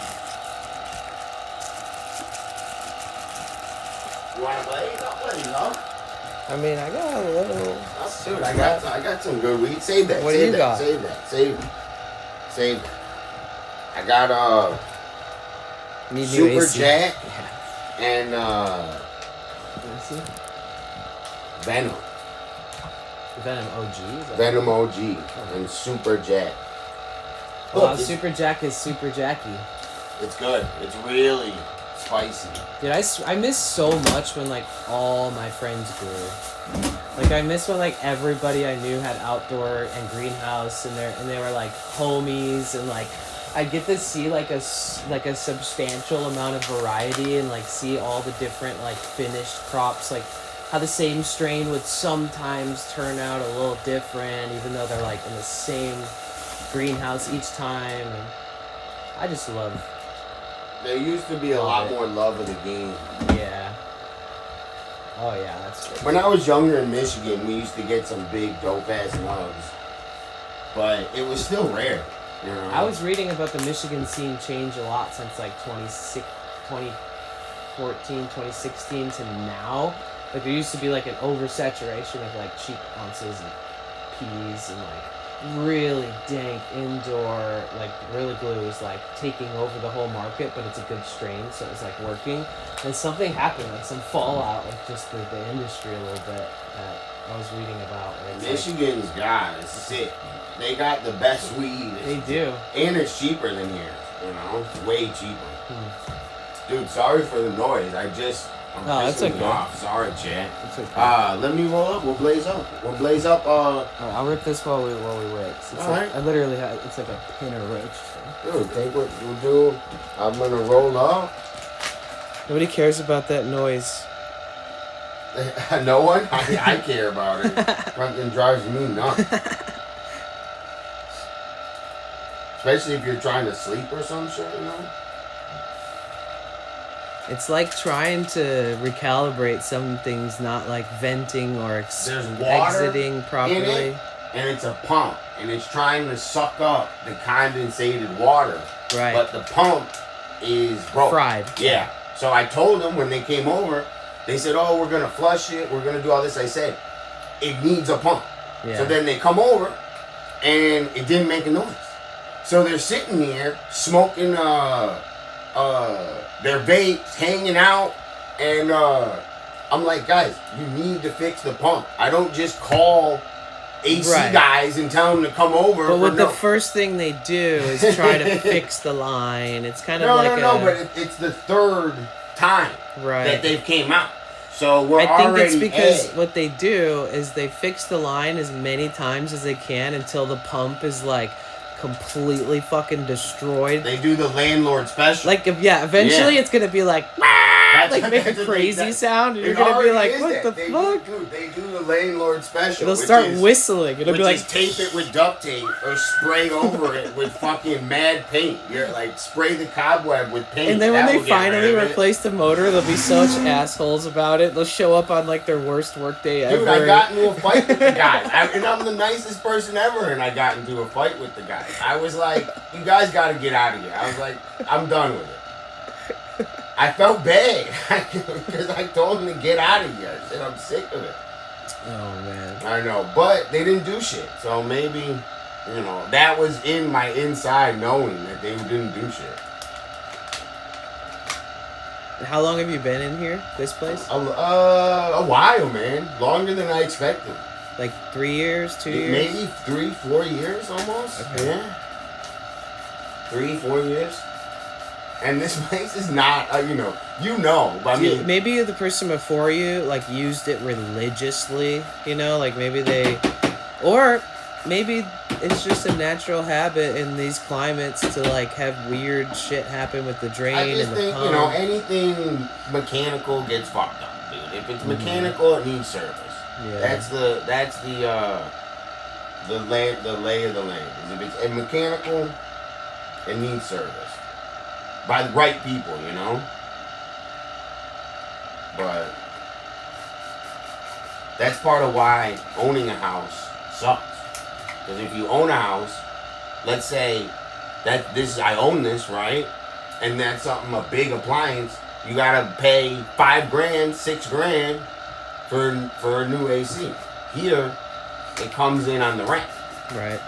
You want to play? I'll play, you know. I mean, I got a little. Dude, I got some good weed. Save that. What do save you that, got? Save that. Save that. I got Need new Super AC. Jack Yeah. and Let me see. Venom. Venom OG. Is that- Venom OG and Super Jack. Wow, Look, it's- Super Jack is Super Jackie. It's good. It's really spicy. Dude, I miss so much when like all my friends grew. Like I miss when like everybody I knew had outdoor and greenhouse and they were like homies and like I get to see like a substantial amount of variety and like see all the different like finished crops, like how the same strain would sometimes turn out a little different even though they're like in the same greenhouse each time, and I just love. There used to be a lot more love of the game. Yeah. Oh yeah, that's good. When I was younger in Michigan, we used to get some big dope ass nugs, but it was still rare. You know? I was reading about the Michigan scene change a lot since like 2014, 2016 to now. Like there used to be like an oversaturation of like cheap ounces and peas and like really dank indoor, like Gorilla Glue was like taking over the whole market, but it's a good strain, so it was like working. And something happened, like some fallout with just the industry a little bit that I was reading about. Where it's Michigan's got it's sick. They got the best weed. They do. And it's cheaper than here. You know, it's way cheaper. Dude, sorry for the noise. I'm that's pissing okay. you off. Sorry, Chad. It's okay. Let me roll up. We'll blaze up. Alright, I'll rip this while we wait. It's like, Alright. I literally have, it's like a pin or roach. So. Dude, take what you do. I'm gonna roll up. Nobody cares about that noise. No one? I care about it. Fucking drives me nuts. Especially if you're trying to sleep or some shit, you know? It's like trying to recalibrate some things, not like venting or There's water exiting properly. in it, and it's a pump, and it's trying to suck up the condensated water. Right. But the pump is broke. Fried. Yeah. So I told them when they came over, they said, "Oh, we're gonna flush it. We're gonna do all this." I said, "It needs a pump." Yeah. So then they come over, and it didn't make a noise. So they're sitting here smoking their vapes, hanging out, and I'm like, guys, you need to fix the pump. I don't just call AC guys and tell them to come over. But what the first thing they do is try to fix the line. It's kind of like but it's the third time that they've came out. So we're I think already it's because what they do is they fix the line as many times as they can until the pump is like completely fucking destroyed. They do the landlord special. Like eventually it's gonna be like That's like make a that's what crazy they- sound, and it you're gonna be already like, is "What that. the They fuck?" They do the landlord special. It'll which start is- whistling. It'll be Which like, is tape it with duct tape or spray over it with fucking mad paint. You're like spray the cobweb with paint. and then when That they will get finally rid of it. replace the motor, they'll be such assholes about it. They'll show up on like their worst work day ever. Dude, I got into a fight with the guy. And I'm the nicest person ever, and I got into a fight with the guy. I was like, you guys got to get out of here. I was like, I'm done with it. I felt bad because I told him to get out of here. I said, I'm sick of it. Oh man. I know, but they didn't do shit. So maybe, you know, that was in my inside knowing that they didn't do shit. How long have you been in here? This place? A while, man. Longer than I expected. Like 3 years, 2 years? Maybe 3-4 years almost. Okay. Yeah. 3-4 years. And this place is not, but I mean, Maybe the person before you like used it religiously, like maybe or maybe it's just a natural habit in these climates to like have weird shit happen with the drain I just and the think, pump. anything mechanical gets fucked up, dude. If it's mechanical, it needs service. Yeah. That's the lay of the land. Is if it's mechanical, it needs service. By the right people, But that's part of why owning a house sucks. Because if you own a house, let's say I own this, right? And that's something, a big appliance, you gotta pay $5,000, $6,000 for a new AC. Here, it comes in on the rent. Right.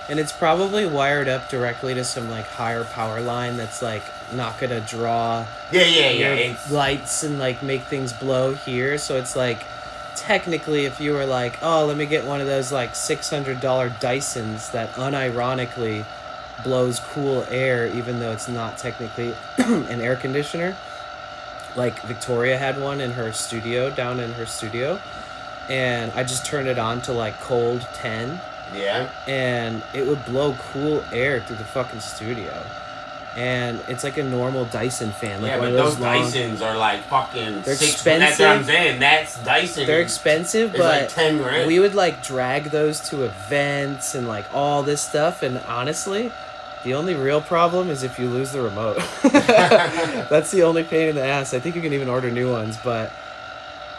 And it's probably wired up directly to some like higher power line that's like not gonna draw Yeah. your lights and like make things blow here. So it's like technically if you were like, oh, let me get one of those like $600 Dysons that unironically blows cool air even though it's not technically an air conditioner. Like Victoria had one in her studio, down in her studio, and I just turned it on to like cold 10. Yeah. And it would blow cool air through the fucking studio. And it's like a normal Dyson fan. Like Yeah, one but of those long... Dysons are like fucking They're That's expensive. what I'm saying. That's Dyson. They're expensive, It's but like $10,000. we would like drag those to events and like all this stuff. And honestly, the only real problem is if you lose the remote. That's the only pain in the ass. I think you can even order new ones, but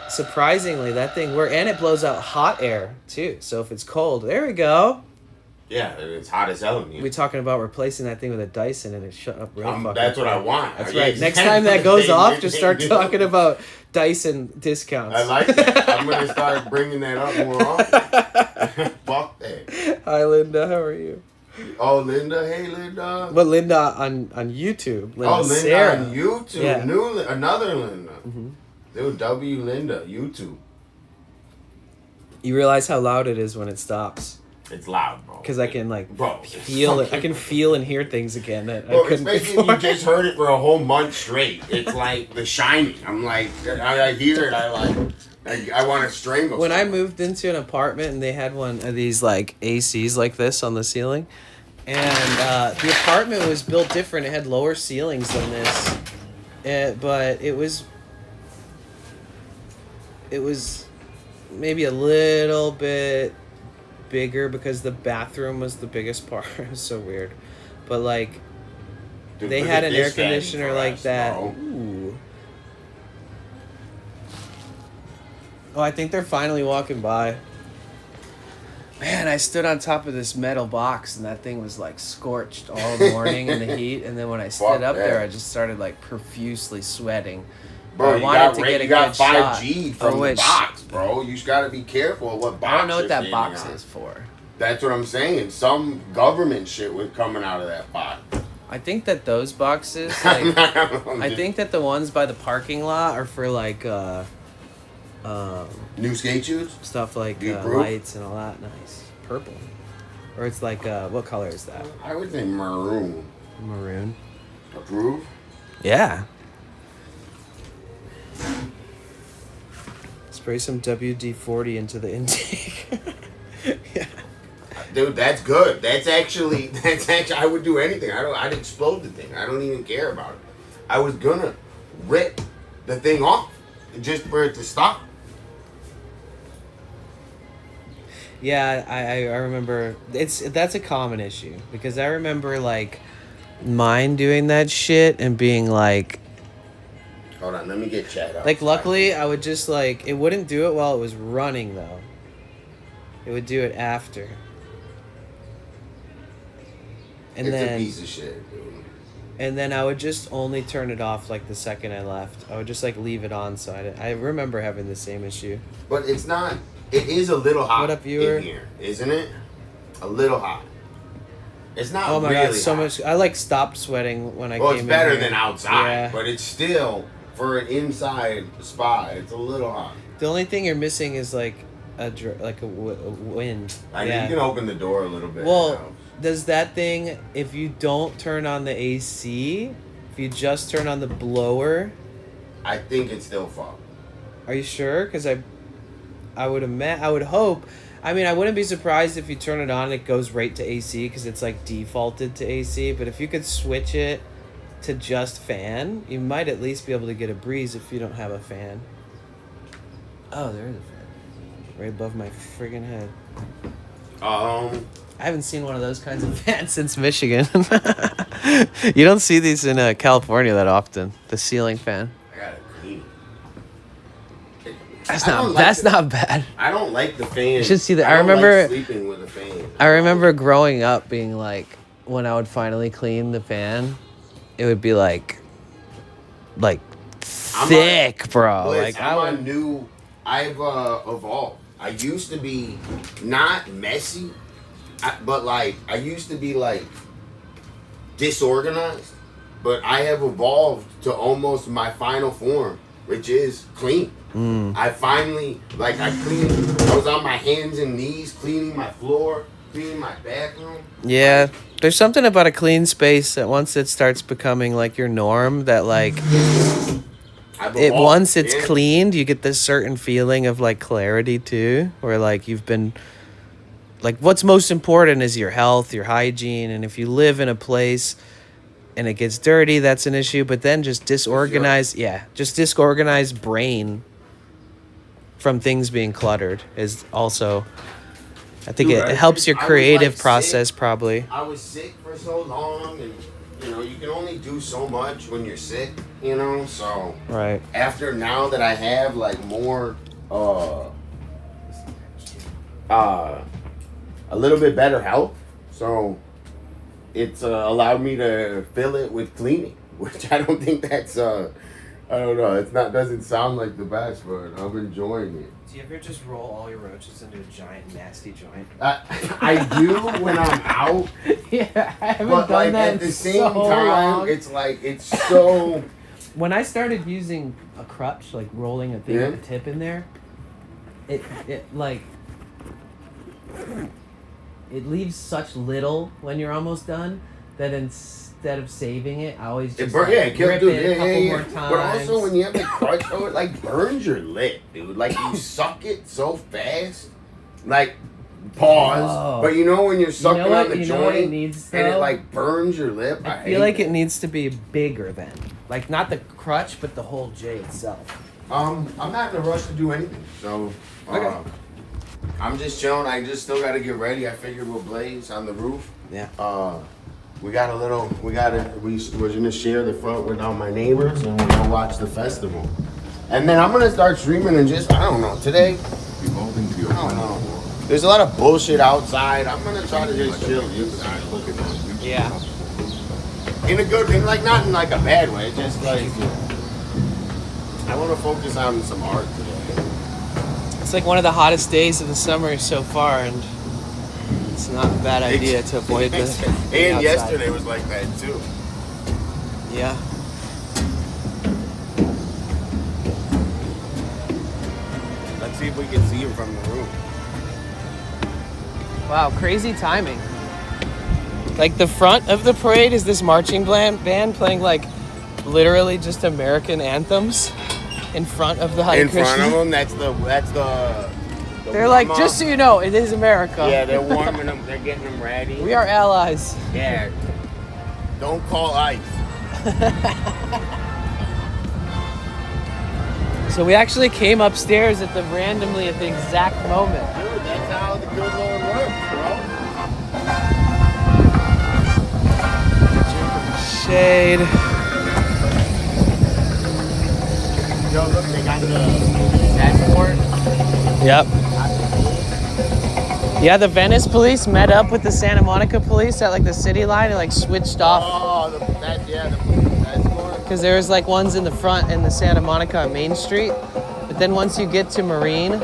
surprisingly, that thing and it blows out hot air too. So if it's cold, there we go. Yeah, it's hot as hell in here. We're talking about replacing that thing with a Dyson and it shut up real fucking That's what quick. I want. That's Yeah, right. Next exactly. time that goes They- off, they- just they start do. talking about Dyson discounts. I like that. I'm gonna start bringing that up more often. Fuck that. Hi, Linda. How are you? Oh, Linda. Hey, Linda. But Linda on YouTube. Linda Oh, Linda Sarah. on YouTube. Yeah. Another Linda. Dude, W Linda, YouTube. You realize how loud it is when it stops. It's loud, bro. Because I can like Bro, it's feel it. I fucking- can feel and hear things again that Bro, I couldn't especially before. if you just heard it for a whole month straight. It's like The Shining. I'm like, I hear it. I want to strangle. When I someone. moved into an apartment and they had one of these like ACs like this on the ceiling, and the apartment was built different. It had lower ceilings than this, but it was maybe a little bit bigger because the bathroom was the biggest part. It was so weird, but like Dude, they look had at an air this thing conditioner for like us, that. bro. Ooh. Oh, I think they're finally walking by. Man, I stood on top of this metal box and that thing was like scorched all morning in the heat. And then when I stood Fuck up there, that. I just started like profusely sweating. Bro, I you wanted got, to get a you got good shot. 5G from the wait, box, bro. You just got to be careful of what box I don't know what you're that sitting box on. is for. That's what I'm saying. Some government shit was coming out of that box. I think that those boxes, like, I I think that the ones by the parking lot are for like new skate shoes. stuff like Deep roof? lights and all that. Nice. Purple. Or it's like, what color is that? I would say maroon. Maroon. Approve? Yeah. Spray some WD-40 into the intake. Yeah. Dude, that's good. That's actually. I would do anything. I'd explode the thing. I don't even care about it. I was gonna rip the thing off just for it to stop. Yeah, I remember that's a common issue because I remember like mine doing that shit and being like, hold on, let me get chat up. like luckily I would just like it wouldn't do it while it was running though. It would do it after. And it's then a piece of shit, dude. And then I would just only turn it off like the second I left. I would just like leave it on so I remember having the same issue. But it's not. It is a little hot. What up, viewer? In here, isn't it? A little hot. It's not. Oh my really god, so hot. much. I like stopped sweating when I Well, came it's in better here. than outside, Yeah. but it's still for an inside spot. It's a little hot. The only thing you're missing is like a wind. I know you can open the door a little bit. Well, does that thing, if you don't turn on the AC, if you just turn on the blower, I think it's still fucked. are you sure? Because I would hope. I mean, I wouldn't be surprised if you turn it on and it goes right to AC because it's like defaulted to AC. But if you could switch it to just fan, you might at least be able to get a breeze if you don't have a fan. Oh, there is a fan. Right above my friggin' head. I haven't seen one of those kinds of fans since Michigan. You don't see these in California that often. The ceiling fan. I gotta clean it. That's not bad. I don't like the fan. You should see that. I I don't remember like sleeping with a fan. I remember growing up being like, when I would finally clean the fan, it would be like thick, bro. Bliss, Like I've evolved. I used to be not messy, but like I used to be like disorganized. But I have evolved to almost my final form, which is clean. I finally I was on my hands and knees cleaning my floor, cleaning my bathroom. Yeah, there's something about a clean space that once it starts becoming like your norm, that like once it's cleaned, you get this certain feeling of like clarity too, where like you've been like, what's most important is your health, your hygiene, and if you live in a place and it gets dirty, that's an issue. But then just disorganized brain from things being cluttered is also, I think it helps your creative process probably. I was sick for so long, and you can only do so much when you're sick, so Right. after now that I have like more a little bit better health, so it's allowed me to fill it with cleaning, which I don't think that's I don't know, doesn't sound like the best, but I'm enjoying it. Do you ever just roll all your roaches into a giant nasty joint? I do when I'm out. Yeah, I haven't But done like that at the in same so time, long. it's like it's so. When I started using a crutch, like rolling a thing with a tip in there, it like it leaves such little when you're almost done that instead of saving it, I always just rip it a couple more times. But also when you have the crutch, though, it like burns your lip, dude. Like you suck it so fast, like. Pause. Oh. But when you're sucking on the joint it needs, and it like burns your lip. I feel like it needs to be bigger then. Like not the crutch, but the whole J itself. I'm not in a rush to do anything. So I'm just chilling. I just still gotta get ready. I figured we'll blaze on the roof. Yeah. We're gonna share the front with all my neighbors and we're gonna watch the festival. And then I'm gonna start streaming and just I don't know, today. I don't know. There's a lot of bullshit outside. I'm gonna try to just chill inside. Yeah. In a good, like not in like a bad way. Just like I want to focus on some art today. It's like one of the hottest days of the summer so far, and it's not a bad idea to avoid the. And yesterday was like that too. Yeah. Let's see if we can see him from the roof. Wow, crazy timing. Like the front of the parade is this marching band playing like literally just American anthems in front of the Hare In front Krishna. of them, They're like, warm-up. just so you know, it is America. Yeah, they're warming them. They're getting them ready. We are allies. Yeah. Don't call ICE. So we actually came upstairs randomly at the exact moment. Dude, that's how the good Lord works, bro. Shade. Yo, look, they got the dashboard. Yep. Yeah, the Venice police met up with the Santa Monica police at like the city line and like switched off. Oh, the dashboard. Because there's like ones in the front in the Santa Monica on Main Street. But then once you get to Marine,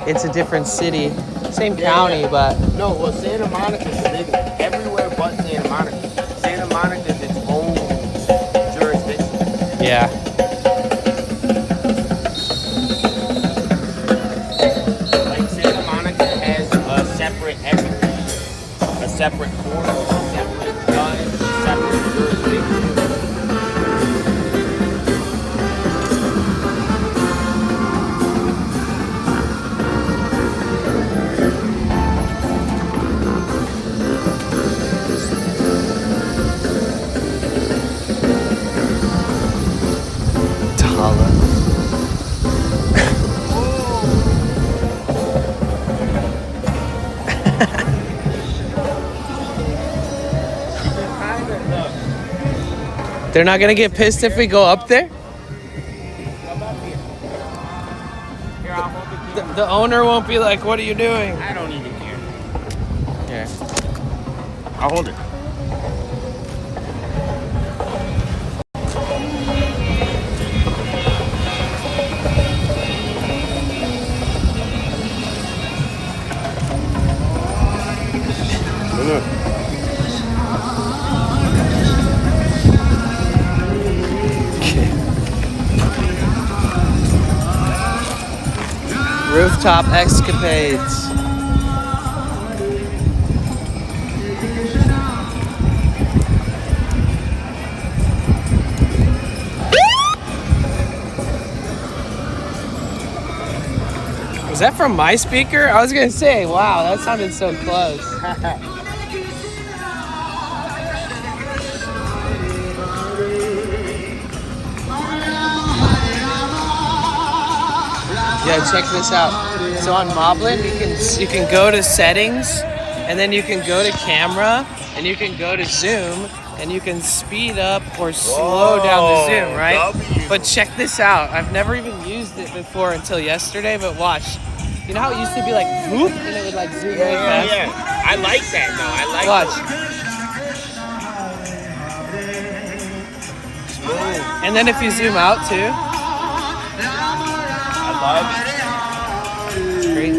it's a different city. Same county, but... No, well, Santa Monica is big everywhere but Santa Monica. Santa Monica is its own jurisdiction. Yeah. Like Santa Monica has a separate everything. A separate court, a separate judge, a separate jurisdiction. They're not gonna get pissed if we go up there? The owner won't be like, what are you doing? I don't even care. Here. I'll hold it. Look. Rooftop escapades. Was that from my speaker? I was gonna say, wow, that sounded so close. Yeah, check this out. So on Moblin, you can go to settings, and then you can go to camera, and you can go to zoom, and you can speed up or slow down the zoom, right? But check this out. I've never even used it before until yesterday, but watch. You know how it used to be like whoop, and it would like zoom really fast? Yeah. I like that though. I like Watch. And then if you zoom out too. I love it. It's great.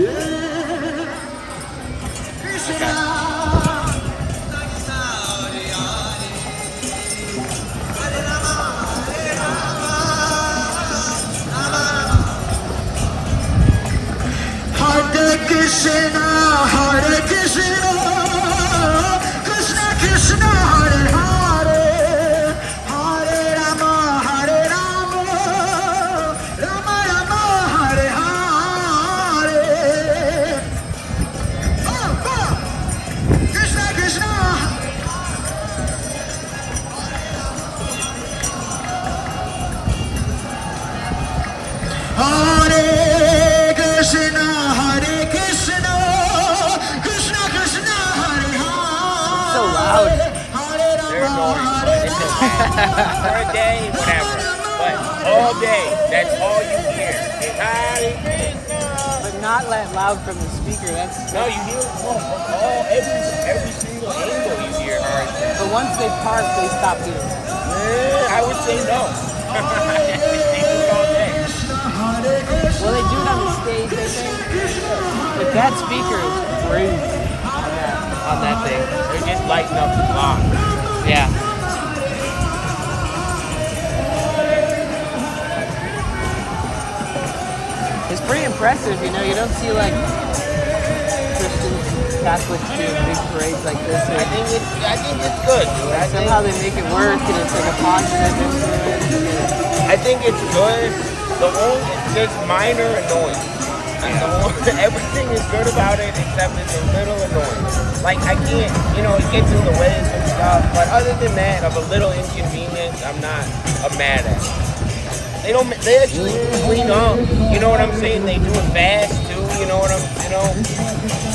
Hare Krishna, Hare Krishna, Krishna Krishna, Hare Hare, Hare Rama, Hare Rama, Rama Rama, Hare Hare. Krishna Krishna. Hare Krishna, Hare Krishna, Krishna Krishna, Hare Hare. So loud. They're annoying, but it's okay. For a day, whatever. But all day, that's all you hear. Is Hare Krishna. But not that loud from the speaker. That's No, you hear it from all every single angle you hear Hare Krishna. but once they park, they stop doing it. I would say no. They do it all day. Well, they do it on the stage, I think. But that speaker is crazy on that thing. They're just lighting up the block. Yeah. It's pretty impressive, you know. You don't see like Christians, Catholics doing big parades like this. I think it's good, dude. Somehow they make it work, and it's like a positive influence. I think it's good. There's minor annoyance. Everything is good about it except it's a little annoying. Like I can't, it gets in the way and stuff. But other than that, of a little inconvenience, I'm mad at it. They actually clean up. You know what I'm saying? They do it fast too.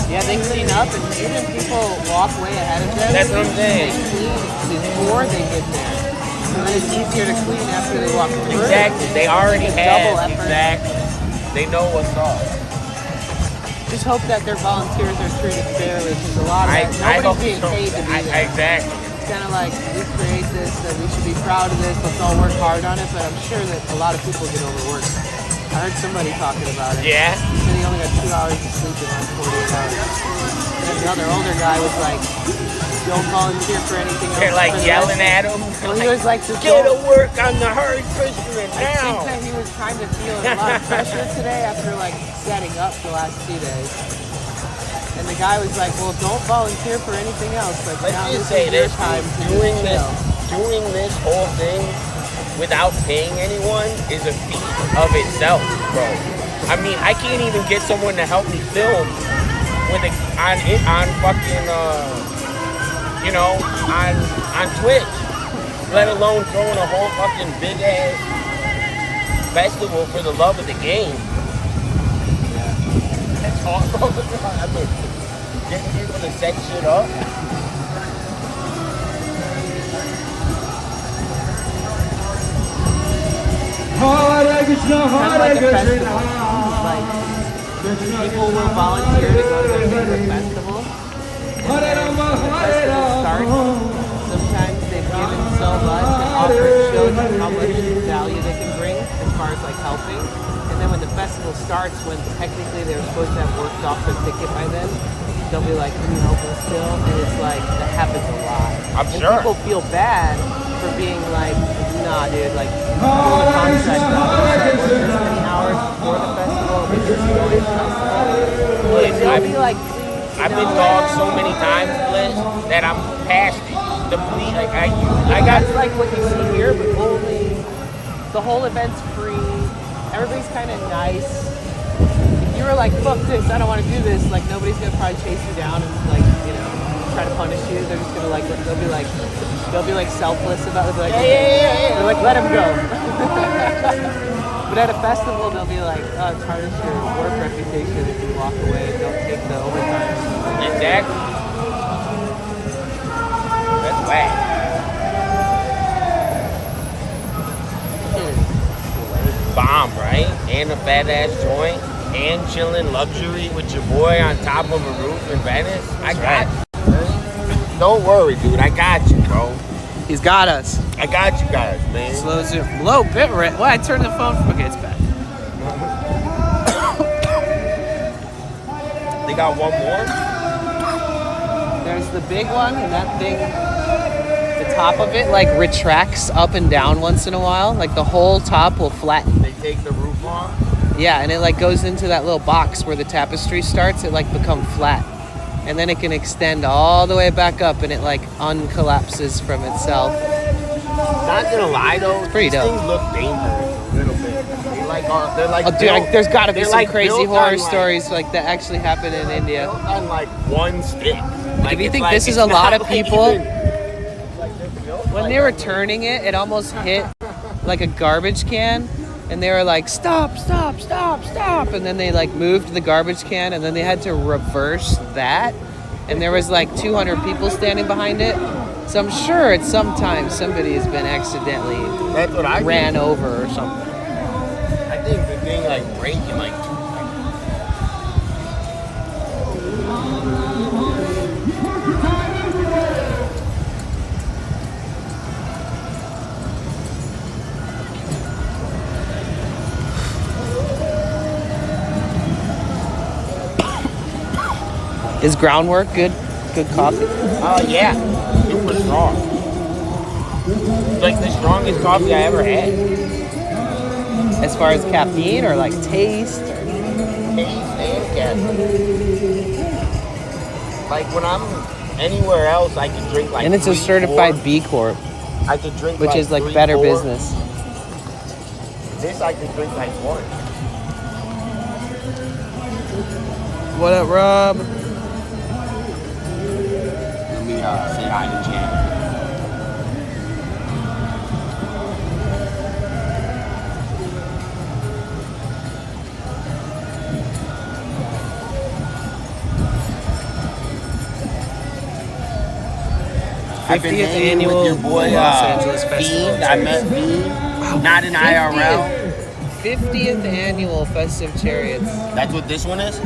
Yeah, they clean up, and even people walk way ahead of them. That's what I'm saying. They clean before they get there. So then it's easier to clean after they walk through. Exactly. They already have. Double effort. Exactly. They know what's up. Just hope that their volunteers are treated fairly, because a lot of nobody's being paid to be there. Exactly. It's kind of like, we create this, and we should be proud of this, let's all work hard on it, but I'm sure that a lot of people get overworked. I heard somebody talking about it. Yeah? He said he only got 2 hours of sleep in like 48 hours. And another older guy was like, don't volunteer for anything else. They're like yelling at him. And he was like, just get to work on the hard fisherman I think now. that he was kind of feeling a lot of pressure today after like setting up the last 2 days. And the guy was like, well, don't volunteer for anything else. Like, Let's now just this say is your this, time to doing chill. this whole thing without paying anyone is a feat of itself, bro. I mean, I can't even get someone to help me film on fucking on Twitch, let alone throwing a whole fucking big ass festival for the love of the game. That's all. I mean, getting people to set shit up. Kind of like a festival. Like, people will volunteer to go to their favorite festival. And then when the festival starts, sometimes they've given so much and showed you how much value they can bring as far as like helping. And then when the festival starts, when technically they're supposed to have worked off their ticket by then, they'll be like, can you help us still? And it's like, that happens a lot. I'm and sure. People feel bad for being like, nah, dude, like, pull the contract up. Work this many hours before the festival, but you're still in the festival. I've been dogged so many times, Bliss, that I'm past it. I got it's like what you see here, but only the whole event's free. Everybody's kind of nice. If you were like, fuck this, I don't want to do this, like nobody's gonna probably chase you down and like, try to punish you. They're just gonna like, they'll be like selfless about it. They're like, they're like, let him go. But at a festival, they'll be like, oh, tarnish your work reputation if you walk away and don't take the overtime. exactly. That's whack. Bomb, right? And a fat ass joint, and chilling luxury with your boy on top of a roof in Venice. I got you. Don't worry, dude. I got you, bro. He's got us. I got you guys, man. Slow zoom. Low bit rate. Well, I turned the phone from. Okay, it's back. They got one more? There's the big one, and that thing, the top of it, like, retracts up and down once in a while. Like, the whole top will flatten. They take the roof off? Yeah, and it, like, goes into that little box where the tapestry starts. It, like, becomes flat. And then it can extend all the way back up, and it, like, uncollapses from itself. Not gonna lie, though. Pretty these dope. things look dangerous a little bit. They're like Oh, dude, built, there's got to be they're some like crazy built horror on, stories like that actually happen in India. built on like one stick. Like, If you it's think like- this is it's a lot not of like people, even- like they're built when like- they were turning it, it almost hit like a garbage can, and they were like, stop, stop, stop, stop, and then they like moved the garbage can, and then they had to reverse that, and there was like 200 people standing behind it. So I'm sure at some time somebody has been accidentally That's what I ran think. over or something. I think the thing like breaking like two. Is groundwork good? Good coffee? Oh yeah, super strong. It's like the strongest coffee I ever had. As far as caffeine or like taste? Or... Taste and caffeine. Like when I'm anywhere else, I can drink like. And it's a 3, certified 4. B Corp, I could drink which like is like 3, better 4. business. This I could drink like 1. What up, Rob? Let me say hi to Jan. I've been 50th hanging annual with your boy, Los Angeles Festival. Fiend. I met Fiend. Not in IRL. 50th annual Festive Chariots. That's what this one is?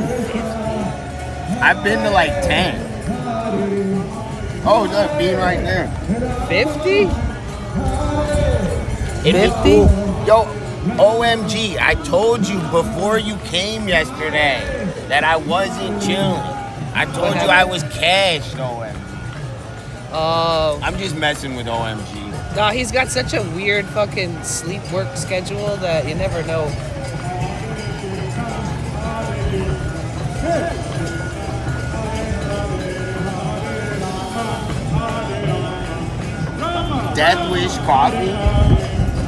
I've been to like 10. Oh, look, Fiend right there. 50? 50? Yo, OMG, I told you before you came yesterday that I wasn't chilling. I told you I was cashed, OMG. Oh. I'm just messing with OMG. No, he's got such a weird fucking sleep work schedule that you never know. Death Wish coffee?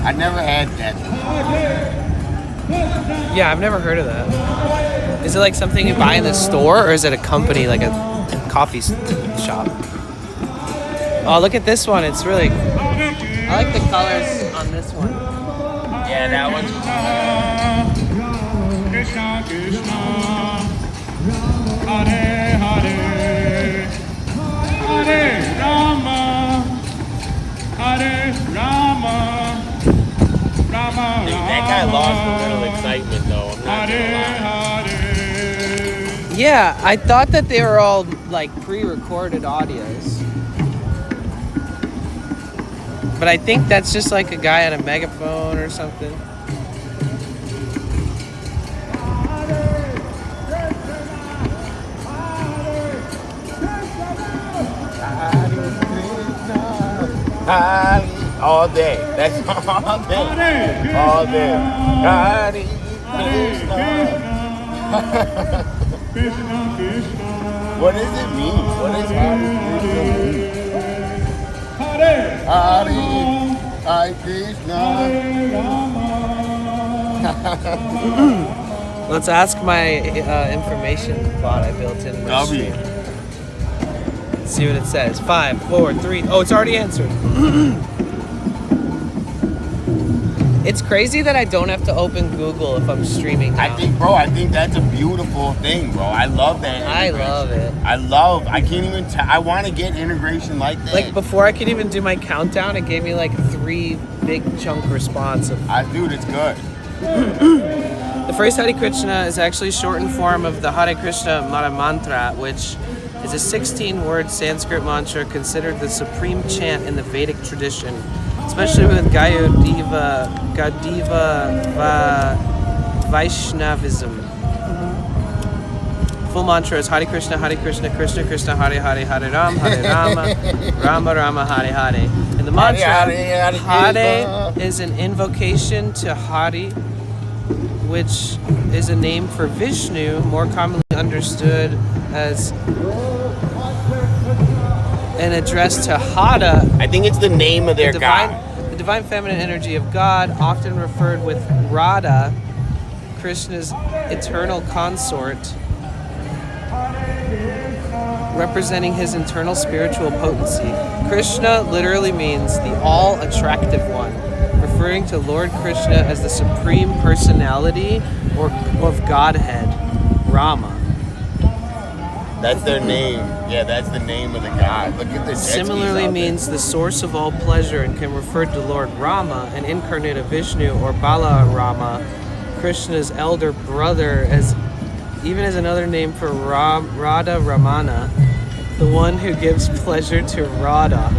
I never had Death Wish. Yeah, I've never heard of that. Is it like something you buy in the store, or is it a company, like a coffee shop? Oh, look at this one. It's really... I like the colors on this one. Yeah, that one's... Krishna Krishna Hare Hare Hare Rama Hare Rama Rama That guy lost a little excitement, though. I'm not gonna lie. Yeah, I thought that they were all like pre-recorded audios. But I think that's just like a guy at a megaphone or something. All day. That's all day. All day. Hare Krishna. What does it mean? What does Hare Krishna mean? Hare Krishna. Let's ask my information bot I built in my stream. Let's see what it says. 5, 4, 3. Oh, it's already answered. It's crazy that I don't have to open Google if I'm streaming now. I think that's a beautiful thing, bro. I love that. I love it. I can't even tell. I want to get integration like that. Like, before I could even do my countdown, it gave me like 3 big chunk response of... Dude, it's good. The phrase Hare Krishna is actually shortened form of the Hare Krishna Mara Mantra, which is a 16-word Sanskrit mantra considered the supreme chant in the Vedic tradition, especially with Gaudiya Vaishnavism. Full mantra is Hare Krishna, Krishna Krishna, Hare Hare, Hare Rama, Rama Rama, Hare Hare. In the mantra, Hare is an invocation to Hari, which is a name for Vishnu, more commonly understood as an address to Hara. I think it's the name of their god. The divine feminine energy of God, often referred with Radha, Krishna's eternal consort, representing his internal spiritual potency. Krishna literally means the all-attractive one, referring to Lord Krishna as the supreme personality of Godhead, Rama. That's their name. Yeah, that's the name of the god. Look at this. Similarly means the source of all pleasure and can refer to Lord Rama, an incarnate of Vishnu, or Bala Rama, Krishna's elder brother, even as another name for Radha Ramana, the one who gives pleasure to Radha.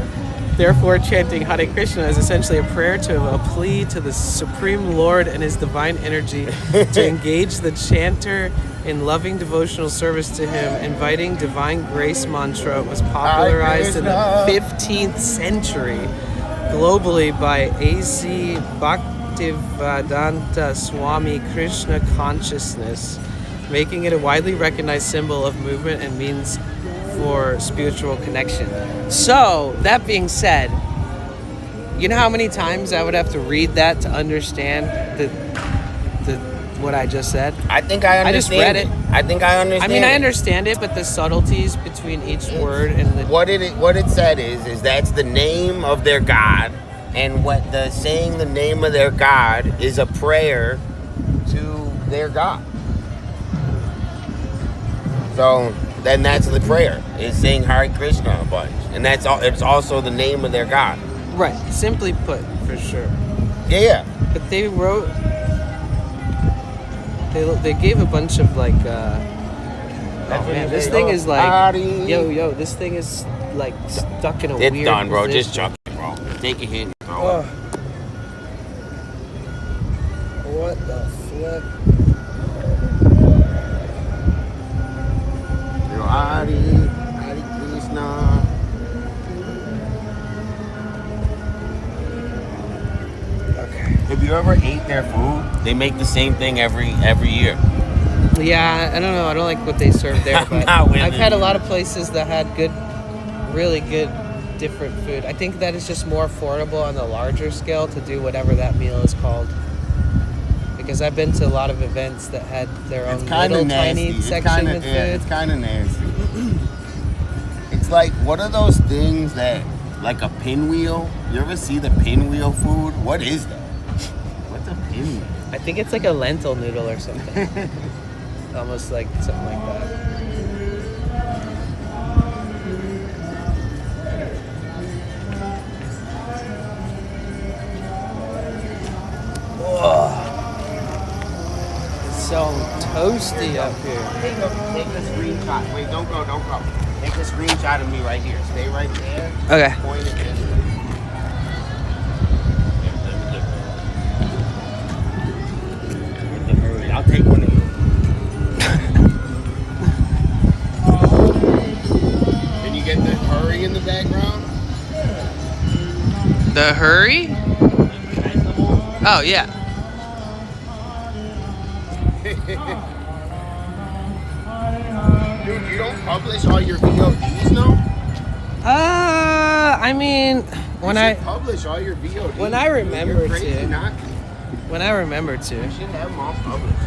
Therefore, chanting Hare Krishna is essentially a prayer a plea to the Supreme Lord and his divine energy to engage the chanter in loving devotional service to him. Inviting divine grace mantra was popularized in the 15th century globally by A.C. Bhaktivedanta Swami Krishna consciousness, making it a widely recognized symbol of movement and means for spiritual connection. So, that being said, you know how many times I would have to read that to understand the what I just said. I think I I just understand read it. I think I understand. I mean, I it. understand it, but the subtleties between each word and the What it said is that's the name of their God, and what the saying the name of their God is a prayer to their God. So then that's the prayer, is saying Hare Krishna a bunch, and that's all. It's also the name of their God. right. Simply put, for sure. Yeah. But they wrote. They gave a bunch of like. Oh what man, you this say. thing Oh, is like. Adi. Yo, this thing is like stuck in a It's weird done, bro. position. Just chuck it, bro. Take a hit and throw it. What the flip? Yo, Adi Krishna. Okay. Have you ever ate their food? They make the same thing every year. Yeah, I don't know. I don't like what they serve there, I'm but not with I've it. had a lot of places that had good, really good, different food. I think that is just more affordable on the larger scale to do whatever that meal is called. Because I've been to a lot of events that had their own little tiny section with food. It's kind of nasty. It's like, what are those things that, like a pinwheel? You ever see the pinwheel food? What is that? What's a pinwheel? I think it's like a lentil noodle or something. Almost like something like that. It's so toasty up here. Take a screenshot. Wait, don't go. Take a screenshot of me right here. Stay right there. Okay. Point it this way. Hurry. I'll take one of you. Can you get the hurry in the background? The hurry? Oh, yeah. Dude, you don't publish all your VODs, no? I mean, when You I should publish all your VODs. when I remember You're crazy to. not when I remember to. You should have them all published.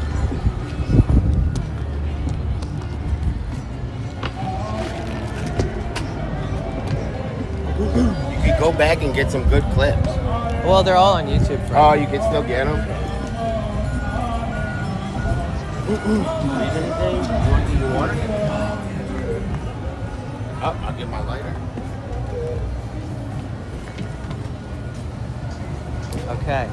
You could go back and get some good clips. Well, they're all on YouTube. Oh, you can still get them? Need anything? You want to eat water? Oh, I'll get my lighter. Okay.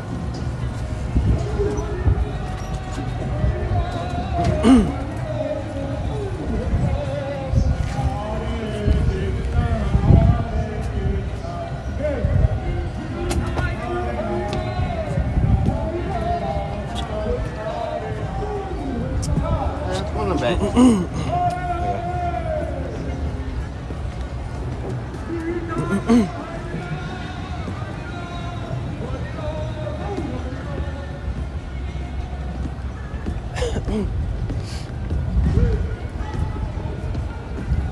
That's one of the best.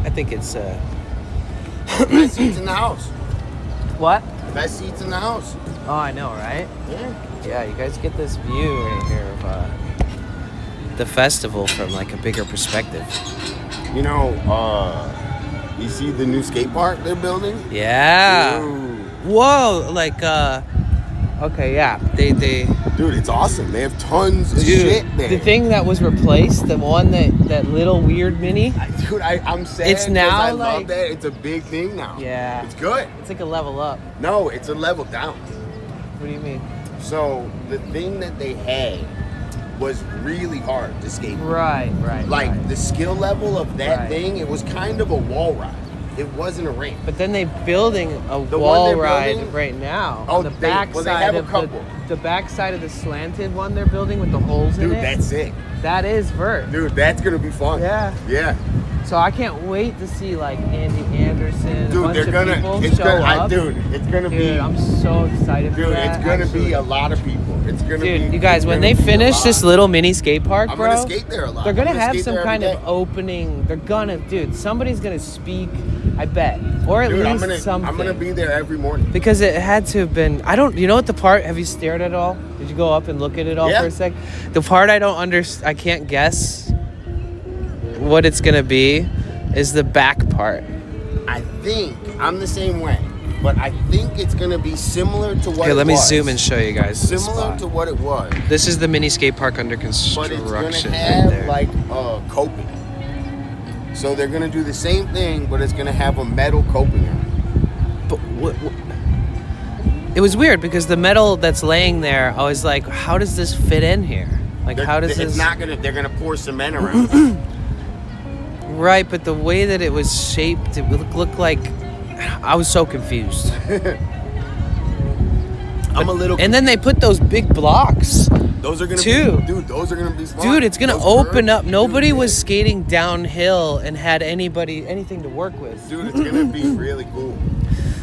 I think it's Best seats in the house. what? Best seats in the house. Oh, I know, right? Yeah. Yeah, you guys get this view right here of the festival from like a bigger perspective. You know, you see the new skate park they're building? Yeah. Ooh. Whoa, like okay, yeah. They Dude, it's awesome. They have tons of dude, shit there. the thing that was replaced, the one that little weird mini. Dude, I'm sad. It's 'cause now, I like- love that. It's a big thing now. Yeah. It's good. It's like a level up. No, it's a level down. What do you mean? So the thing that they had was really hard to skate. Right. Like right. the skill level of that Right. thing, it was kind of a wall ride. It wasn't a ramp. But then they're building a The one wall they're ride building? right now. Oh, on the they- back well, they side have a of couple. the back side of the slanted one they're building with the holes Dude, in it. that's sick. That is vert. Dude, that's gonna be fun. Yeah. Yeah. So I can't wait to see like Andy Anderson, a Dude, bunch they're of gonna. people It's show gonna. up. It's gonna Dude, be. I'm so excited for Dude, that. it's gonna actually. be a lot of people. It's gonna be. Dude, you guys, it's when gonna they be a finish lot. this little mini skate park, I'm bro, gonna skate there a lot. they're gonna I'm have skate some there kind every of day. opening. They're gonna, dude, somebody's gonna speak, I bet, or at Dude, least something. I'm gonna be there every morning. Because it had to have been, you know what the part, have you stared at it all? Did you go up and look at it all Yeah. for a sec? The part I don't understand, I can't guess what it's gonna be, is the back part. I think I'm the same way, but I think it's gonna be similar to what. Okay, it let me was. zoom and show you guys. the Similar spot. to what it was, This is the mini skate park under but construction it's gonna right have there. like coping. So they're gonna do the same thing, but it's gonna have a metal coping on it. But it was weird because the metal that's laying there, I was like, how does this fit in here? Like, how does It's this? not gonna. They're gonna pour cement around it. Right, but the way that it was shaped, it looked like I was so confused. I'm a little. And then they put those big blocks. Those are gonna Two. be, dude. Those are gonna be fun. Dude, it's gonna Those open curves, up. Nobody dude, was skating downhill and had anything to work with. Dude, it's gonna be really cool.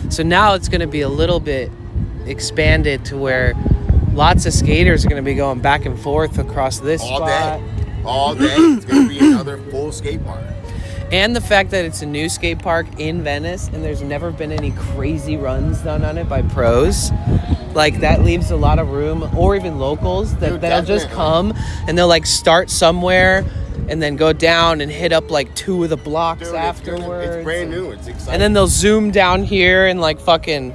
So now it's gonna be a little bit expanded to where lots of skaters are gonna be going back and forth across this All spot. day, all day. It's gonna be another full skate park. And the fact that it's a new skate park in Venice and there's never been any crazy runs done on it by pros, like that leaves a lot of room, or even locals Dude, that'll just definitely. come and they'll like start somewhere and then go down and hit up like 2 of the blocks Dude, afterwards. it's brand new. It's exciting. And then they'll zoom down here and like fucking,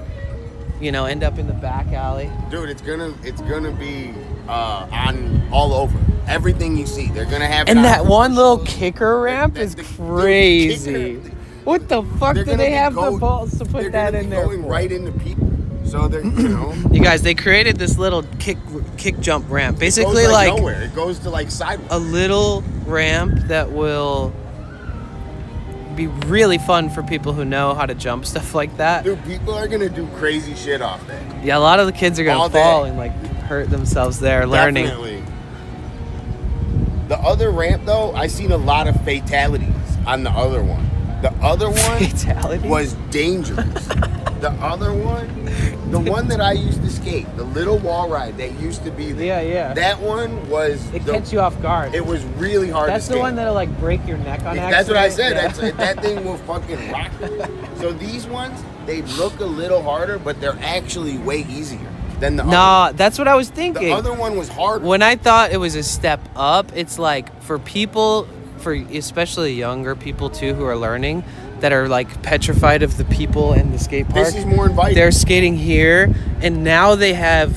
end up in the back alley. Dude, it's gonna be on all over. Everything you see, they're gonna have. it And on that one little commercials. kicker ramp That- is the- dude, the crazy. kicker- What the fuck They're do gonna they be have the going- balls to they're put that gonna in be there going for? right into people. So they're, You guys, they created this little kick jump ramp. it Basically goes like nowhere. It goes to like sidewalk. a little ramp that will be really fun for people who know how to jump stuff like that. Dude, people are gonna do crazy shit off that. Yeah, a lot of the kids are All gonna day. fall and like hurt themselves there learning. Definitely. The other ramp though, I seen a lot of fatalities on the other one. The other one Fatalities? was dangerous. The other one, the one that I used to skate, the little wall ride that used to be there. Yeah. That one was. It catches you off guard. It was really hard That's to the skate. one that'll like break your neck on accident. That's what I said. Yeah. That thing will fucking rock you. So these ones, they look a little harder, but they're actually way easier than the other. Nah, that's what I was thinking. The other one was hard. When I thought it was a step up, it's like for people, for especially younger people too who are learning, that are like petrified of the people in the skate park. This is more inviting. They're skating here, and now they have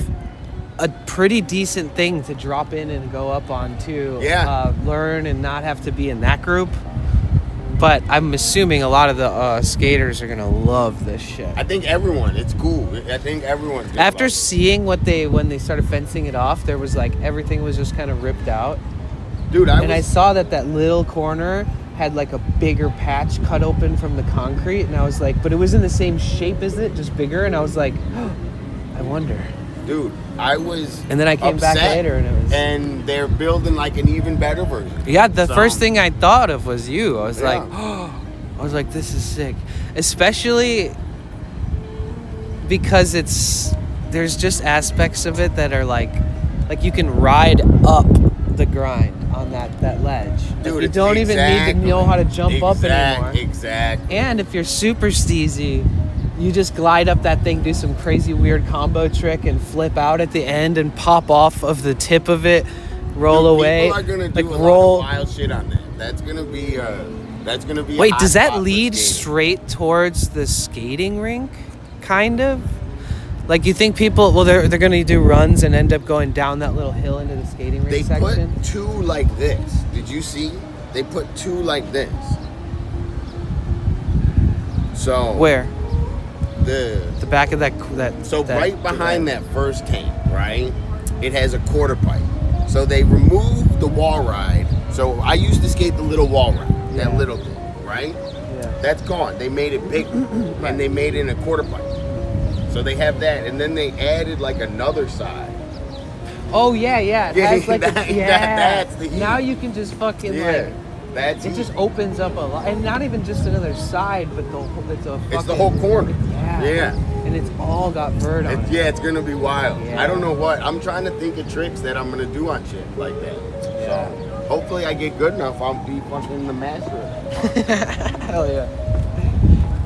a pretty decent thing to drop in and go up on too. Yeah. Learn and not have to be in that group. But I'm assuming a lot of the skaters are gonna love this shit. I think everyone. It's cool. I think everyone's gonna After love it. seeing when they started fencing it off, there was like everything was just kind of ripped out. Dude, I saw that little corner had like a bigger patch cut open from the concrete, and I was like, but it was in the same shape as it, just bigger, and I was like, oh, I wonder. Dude, I was. And then I came back upset, later, and it was. And they're building like an even better version. Yeah, the So- first thing I thought of was you. I was Yeah. like, oh, I was like, this is sick, especially because there's just aspects of it that are like you can ride up the grind on that ledge. Dude, Like, you it's don't even need to know how to jump up anymore. Exactly. And if you're super steezy, you just glide up that thing, do some crazy weird combo trick, and flip out at the end and pop off of the tip of it, roll Dude, away, People are gonna do like a roll. lot of wild shit on that. That's gonna be. a Wait, hot does that spot for lead skating. straight towards the skating rink? Kind of. Like, you think people? Well, they're gonna do runs and end up going down that little hill into the skating rink They section. put two like this. Did you see? They put two like this. So Where? the The back of that. So that right behind that first tank, right, it has a quarter pipe. So they removed the wall ride. So I used to skate the little wall ride, that Yeah. little thing, right? Yeah. That's gone. They made it bigger, and they made it in a quarter pipe. So they have that, and then they added like another side. Oh yeah. It Yeah, has like that's the heat. now you can just fucking Yeah. bad It seat. just opens up a lot, and not even just another side, but the whole, it's a It's the fucking- whole corner. Yeah. And it's all got vert on it. Yeah, it's gonna be wild. Yeah. I don't know what. I'm trying to think of tricks that I'm gonna do on shit like that. Yeah. So hopefully I get good enough. I'll be fucking the master. Hell yeah.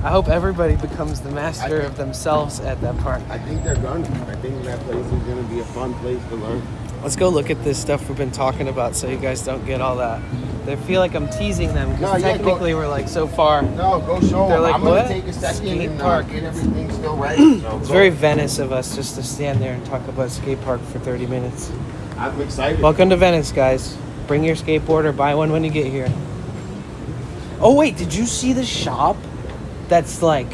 I hope everybody becomes the master of themselves at that park. I think they're gonna. I think that place is gonna be a fun place to learn. Let's go look at this stuff we've been talking about so you guys don't get all that. They feel like I'm teasing them because No, yeah, technically we're like so far. No, go show They're them. like, I'm gonna what? take a second Skate and park. get everything still ready. So It's go. very Venice of us just to stand there and talk about skate park for 30 minutes. I'm excited. Welcome to Venice, guys. Bring your skateboard or buy one when you get here. Oh wait, did you see the shop that's like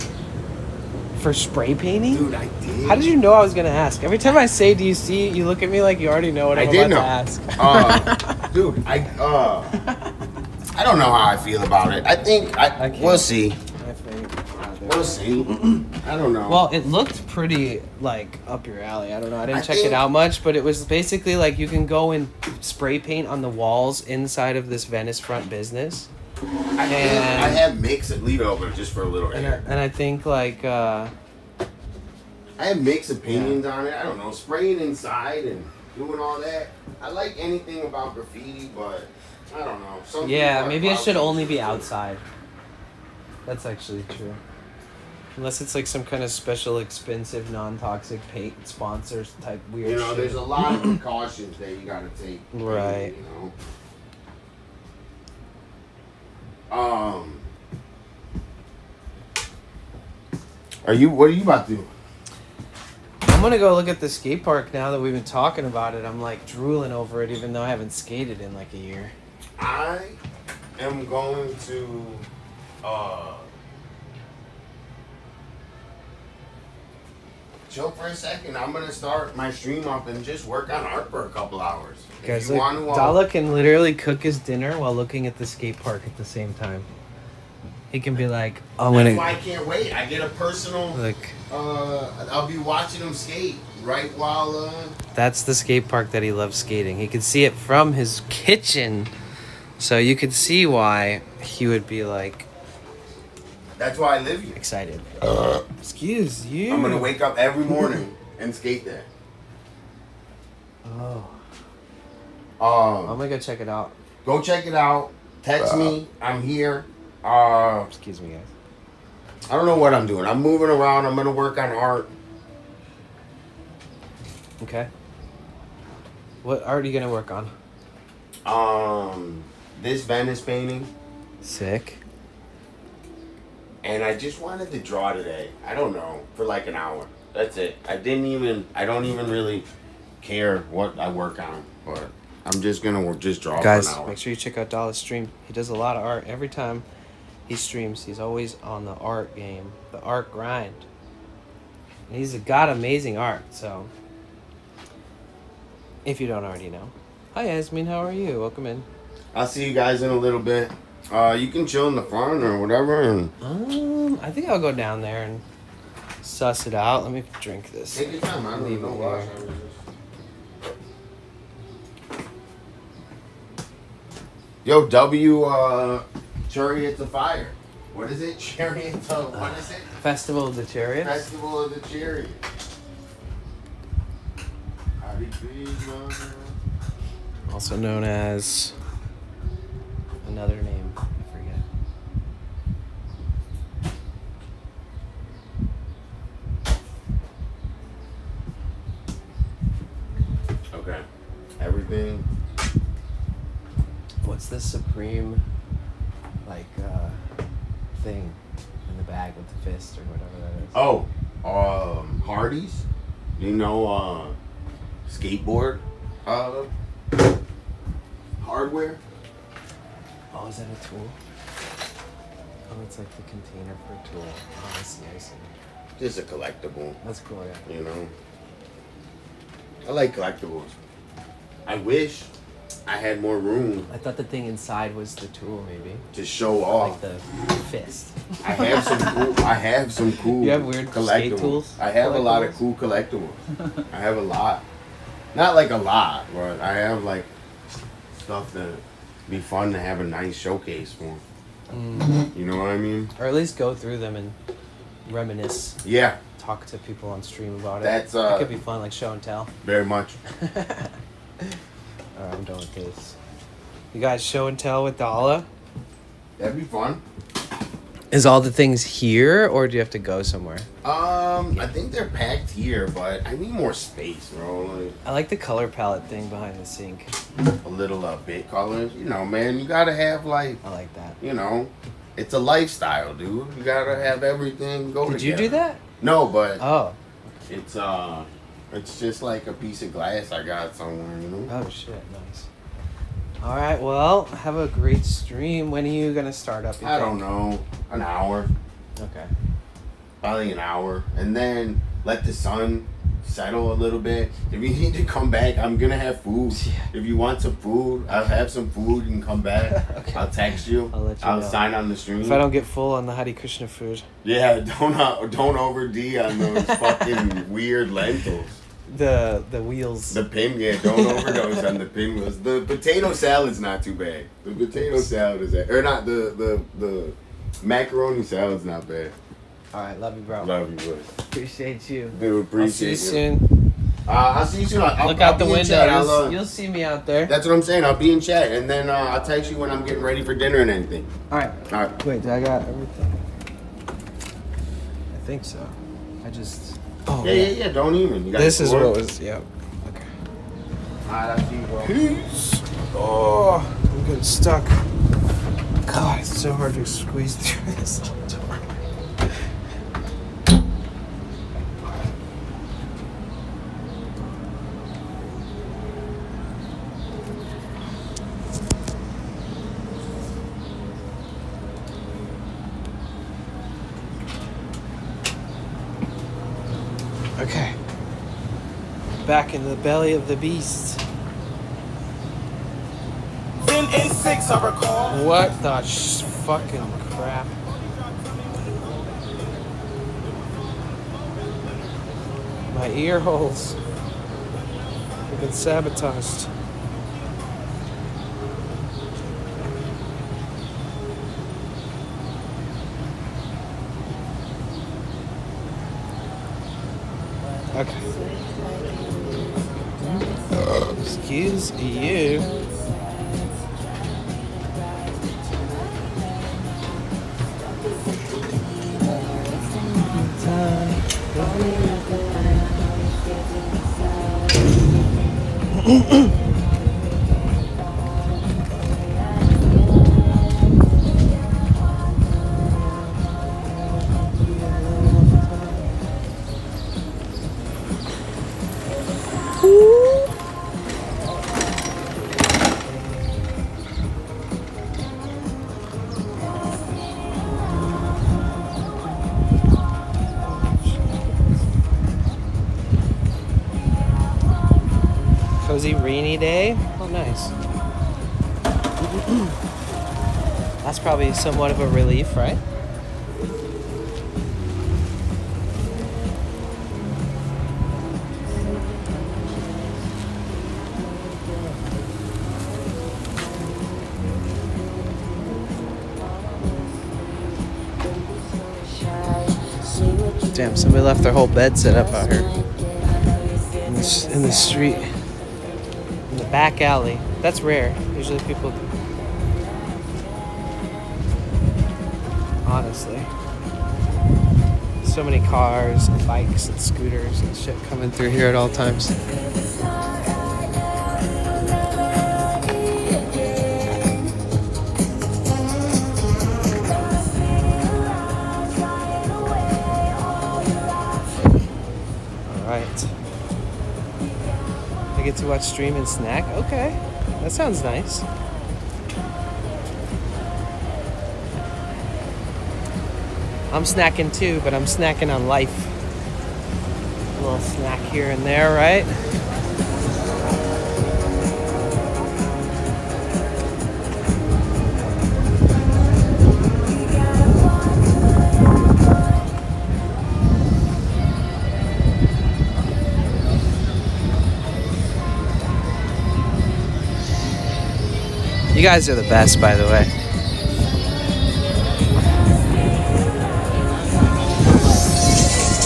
for spray painting? Dude, I did. How did you know I was gonna ask? Every time I say, "Do you see?" you look at me like you already know what I'm I did about know. to ask. Dude, I don't know how I feel about it. I think can't. we'll see. I think. We'll see. I don't know. Well, it looked pretty like up your alley. I don't know. I didn't I check think- it out much, but it was basically like you can go and spray paint on the walls inside of this Venice front business. I think I have mixed lead over just for a little air. And I think like I have mixed opinions on it. I don't know, spraying inside and doing all that. I like anything about graffiti, but I don't know. Some yeah, people are maybe it should probably- only be outside. That's actually true. Unless it's like some kind of special expensive non-toxic paint sponsors type weird You know, shit. there's a lot of precautions that you gotta take. Right. You know. What are you about to do? I'm gonna go look at the skate park now that we've been talking about it. I'm like drooling over it, even though I haven't skated in like a year. I am going to chill for a second. I'm gonna start my stream up and just work on art for a couple hours. Guys, If you look, want to, Dala can literally cook his dinner while looking at the skate park at the same time. He can be like, "I'm that's why gonna I can't wait. I get a personal. look." I'll be watching him skate right while. That's the skate park that he loves skating. He could see it from his kitchen, so you could see why he would be like That's why I live here. excited. Excuse you. I'm gonna wake up every morning and skate there. Oh, I'm Um, gonna go check it out. go check it out. Text me. I'm here. Excuse me, guys. I don't know what I'm doing. I'm moving around. I'm gonna work on art. Okay. What art are you gonna work on? This Venice painting, Sick. and I just wanted to draw today. I don't know, for like an hour. That's it. I don't even really care what I work on, but I'm just gonna just draw Guys, for an hour. make sure you check out Dala's stream. He does a lot of art. Every time he streams, he's always on the art game, the art grind. And he's got amazing art, so if you don't already know. Hi Yasmin, how are you? Welcome in. I'll see you guys in a little bit. You can chill in the front or whatever, and I think I'll go down there and suss it out. Let me drink this. take your time. I don't Leave even it know there. why. Yo, Chariots of Fire. What is it? Chariots of, what is it? Festival of the Chariots. Festival of the Chariots. Hare Krishna. Also known as another name. I forget. Okay. Everything. What's the supreme like thing in the bag with the fist or whatever that is? Oh, Hardee's. You know, skateboard. Hardware. Oh, is that a tool? Oh, it's like the container for a tool. Oh, I see. Just a collectible. That's cool, yeah. You know. I like collectibles. I wish I had more room I thought the thing inside was the tool, maybe. to show Like off. the fist. I have some cool. You have weird skate collectibles. tools? I have a lot of Collectibles? cool collectibles. I have a lot. Not like a lot, but I have like stuff that Be fun to have a nice showcase for them. You know what I mean? Or at least go through them and reminisce. Yeah, Talk to people on stream about it. That's, that could be fun, like show and tell. very much. Alright, I'm done with this. You guys show and tell with Dala? That'd be fun. Is all the things here, or do you have to go somewhere? I think they're packed here, but I need more space, bro. Like, I like the color palette thing behind the sink. a little bit colors. You know, man, you gotta have like, I like that. you know, it's a lifestyle, dude. You gotta have everything go Did together. you do that? No, but Oh. it's just like a piece of glass I got somewhere, you know. Oh shit, nice. Alright, well, have a great stream. When are you gonna start up? I don't know, an hour, Okay. probably an hour, and then let the sun settle a little bit. If you need to come back, I'm gonna have food. Yeah. If you want some food, I'll have some food. You can come back. Okay. I'll text you. I'll let you know. sign on the stream. If I don't get full on the Hare Krishna food. Yeah, don't over-D on those fucking weird lentils. The wheels. The pinwheels, don't overdose on the pinwheels. The potato salad's not too bad. The potato salad is or not the macaroni salad's not bad. Alright, love you, bro. Love you, boys. Appreciate you. Dude, I'll see appreciate you you. soon. I'll see you soon. Look out the be in window. chat. You'll see me out there. That's what I'm saying. I'll be in chat, and then I'll text you when I'm getting ready for dinner and anything. Alright. All right. Wait, did I got everything? I think so. I just. Oh, Yeah. Don't even. You got This is your what sword? was. Yep. Okay. All right, I'll see you, bro. Peace. Oh, I'm getting stuck. God, it's so hard to squeeze through this little door. Okay. Back in the belly of the beast. Then in 6, I recall. What the fucking crap? My ear holes have been sabotaged. Okay. Excuse you. Cozy rainy day. Oh, nice. That's probably somewhat of a relief, right? Damn, somebody left their whole bed set up out here in the street, in the back alley. That's rare. Usually people, honestly, so many cars and bikes and scooters and shit coming through here at all times. Alright. I get to watch stream and snack? Okay. That sounds nice. I'm snacking too, but I'm snacking on life. A little snack here and there, right? You guys are the best, by the way.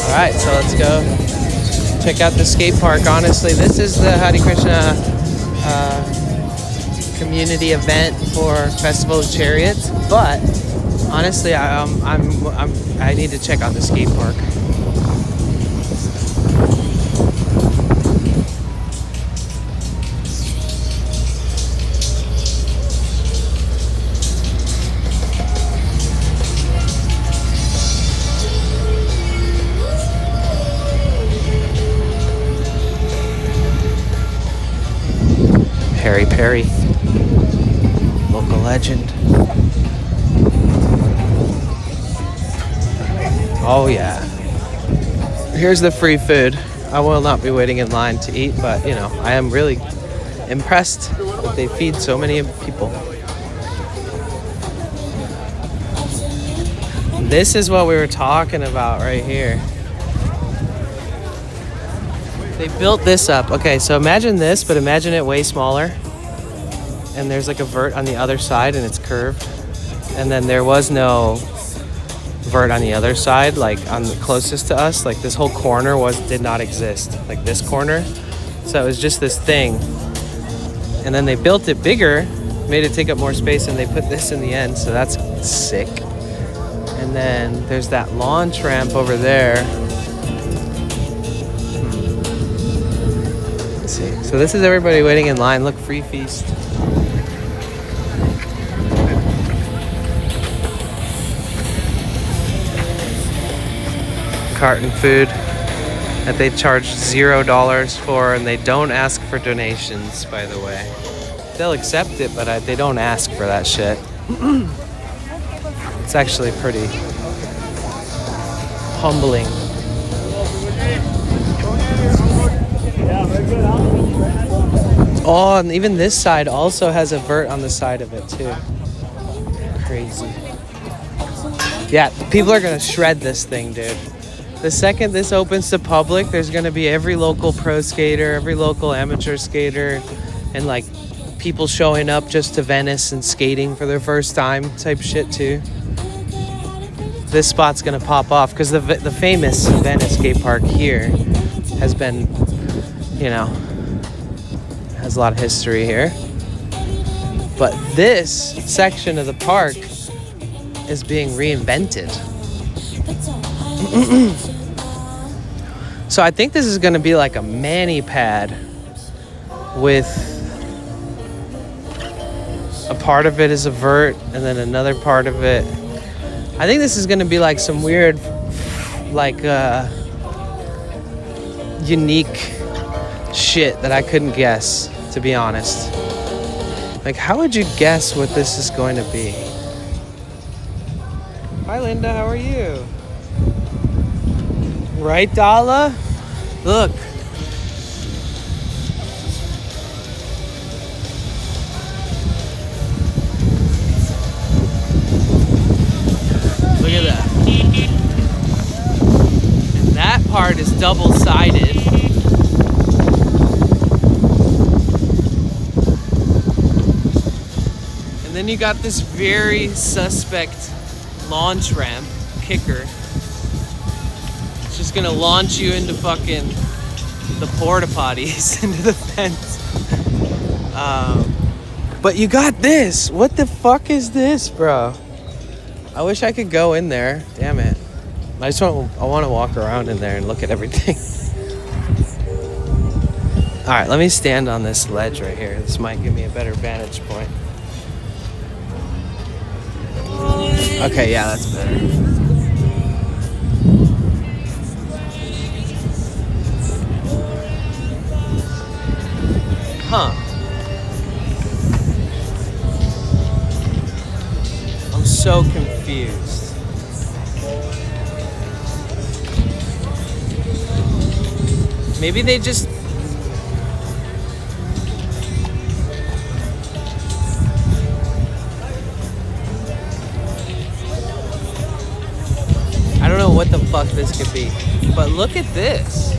All right, so let's go check out the skate park. Honestly, this is the Hare Krishna community event for Festival of Chariots, but honestly, I need to check out the skate park. Harry Perry, local legend. Oh yeah. Here's the free food. I will not be waiting in line to eat, but you know, I am really impressed that they feed so many people. This is what we were talking about right here. They built this up. Okay, so imagine this, but imagine it way smaller. And there's like a vert on the other side and it's curved. And then there was no vert on the other side, like on the closest to us. Like this whole corner did not exist, like this corner. So it was just this thing. And then they built it bigger, made it take up more space, and they put this in the end, so that's sick. And then there's that launch ramp over there. So this is everybody waiting in line. Look, free feast. Carton food that they charge $0 for, and they don't ask for donations, by the way. They'll accept it, but they don't ask for that shit. It's actually pretty humbling. Oh, and even this side also has a vert on the side of it too. Crazy. Yeah, people are gonna shred this thing, dude. The second this opens to public, there's gonna be every local pro skater, every local amateur skater, and like people showing up just to Venice and skating for their first time type shit too. This spot's gonna pop off because the famous Venice skate park here has been, you know, has a lot of history here. But this section of the park is being reinvented. So I think this is going to be like a mani pad with a part of it is a vert and then another part of it. I think this is going to be like some weird, like unique shit that I couldn't guess, to be honest. Like, how would you guess what this is going to be? Hi, Linda, how are you? Right, Dala? Look. Look at that. And that part is double-sided. And then you got this very suspect launch ramp, kicker. It's just gonna launch you into fucking the porta potties, into the fence. But you got this. What the fuck is this, bro? I wish I could go in there. Damn it. I want to walk around in there and look at everything. All right, let me stand on this ledge right here. This might give me a better vantage point. Okay, yeah, that's better. Huh. I'm so confused. Maybe they just... I don't know what the fuck this could be, but look at this.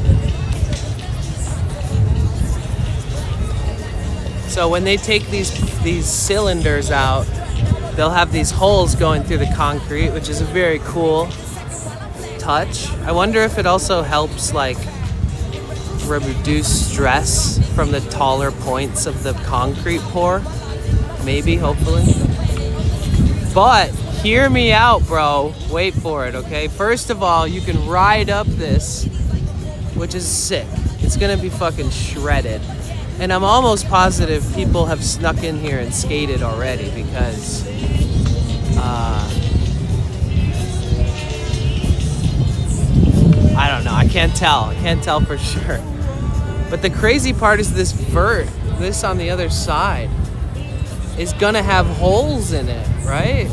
So So when they take these cylinders out, they'll have these holes going through the concrete, which is a very cool touch. I wonder if it also helps like reduce stress from the taller points of the concrete pour. Maybe, hopefully. But hear me out, bro. Wait for it, okay? First of all, you can ride up this, which is sick. It's gonna be fucking shredded. And I'm almost positive people have snuck in here and skated already because I don't know. I can't tell for sure. But the crazy part is this on the other side is gonna have holes in it, right?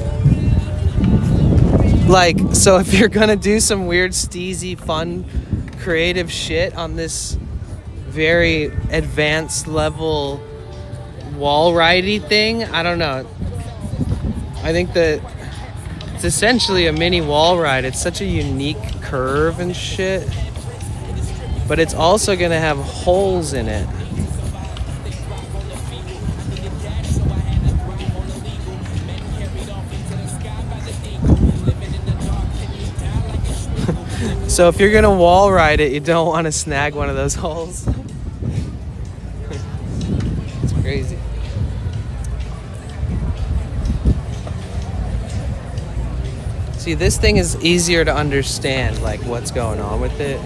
Like, so if you're gonna do some weird, steezy, fun, creative shit on this very advanced level wall ridey thing, I don't know. I think that it's essentially a mini wall ride. It's such a unique curve and shit, but it's also gonna have holes in it. So if you're gonna wall ride it, you don't want to snag one of those holes. It's crazy. See, this thing is easier to understand, like what's going on with it.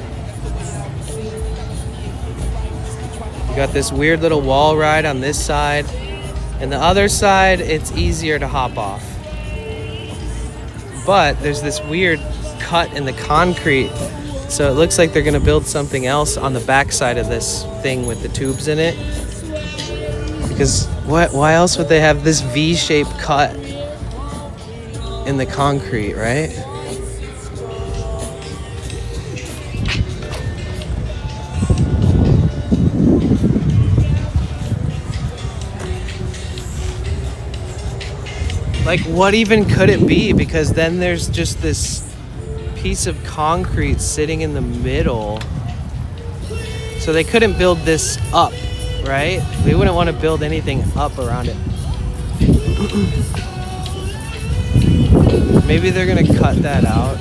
You got this weird little wall ride on this side, and the other side, it's easier to hop off. But there's this weird cut in the concrete, so it looks like they're gonna build something else on the back side of this thing with the tubes in it. Because why else would they have this V-shaped cut in the concrete, right? Like, what even could it be? Because then there's just this piece of concrete sitting in the middle. So they couldn't build this up, right? They wouldn't want to build anything up around it. Maybe they're gonna cut that out.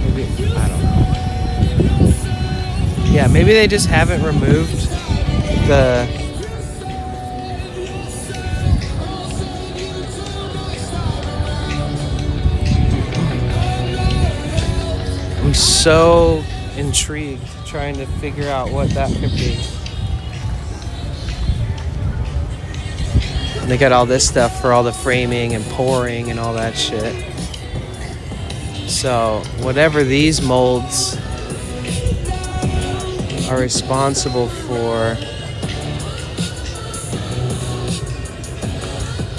Maybe, I don't know. Yeah, maybe they just haven't removed the I'm so intrigued trying to figure out what that could be. And they got all this stuff for all the framing and pouring and all that shit. So whatever these molds are responsible for,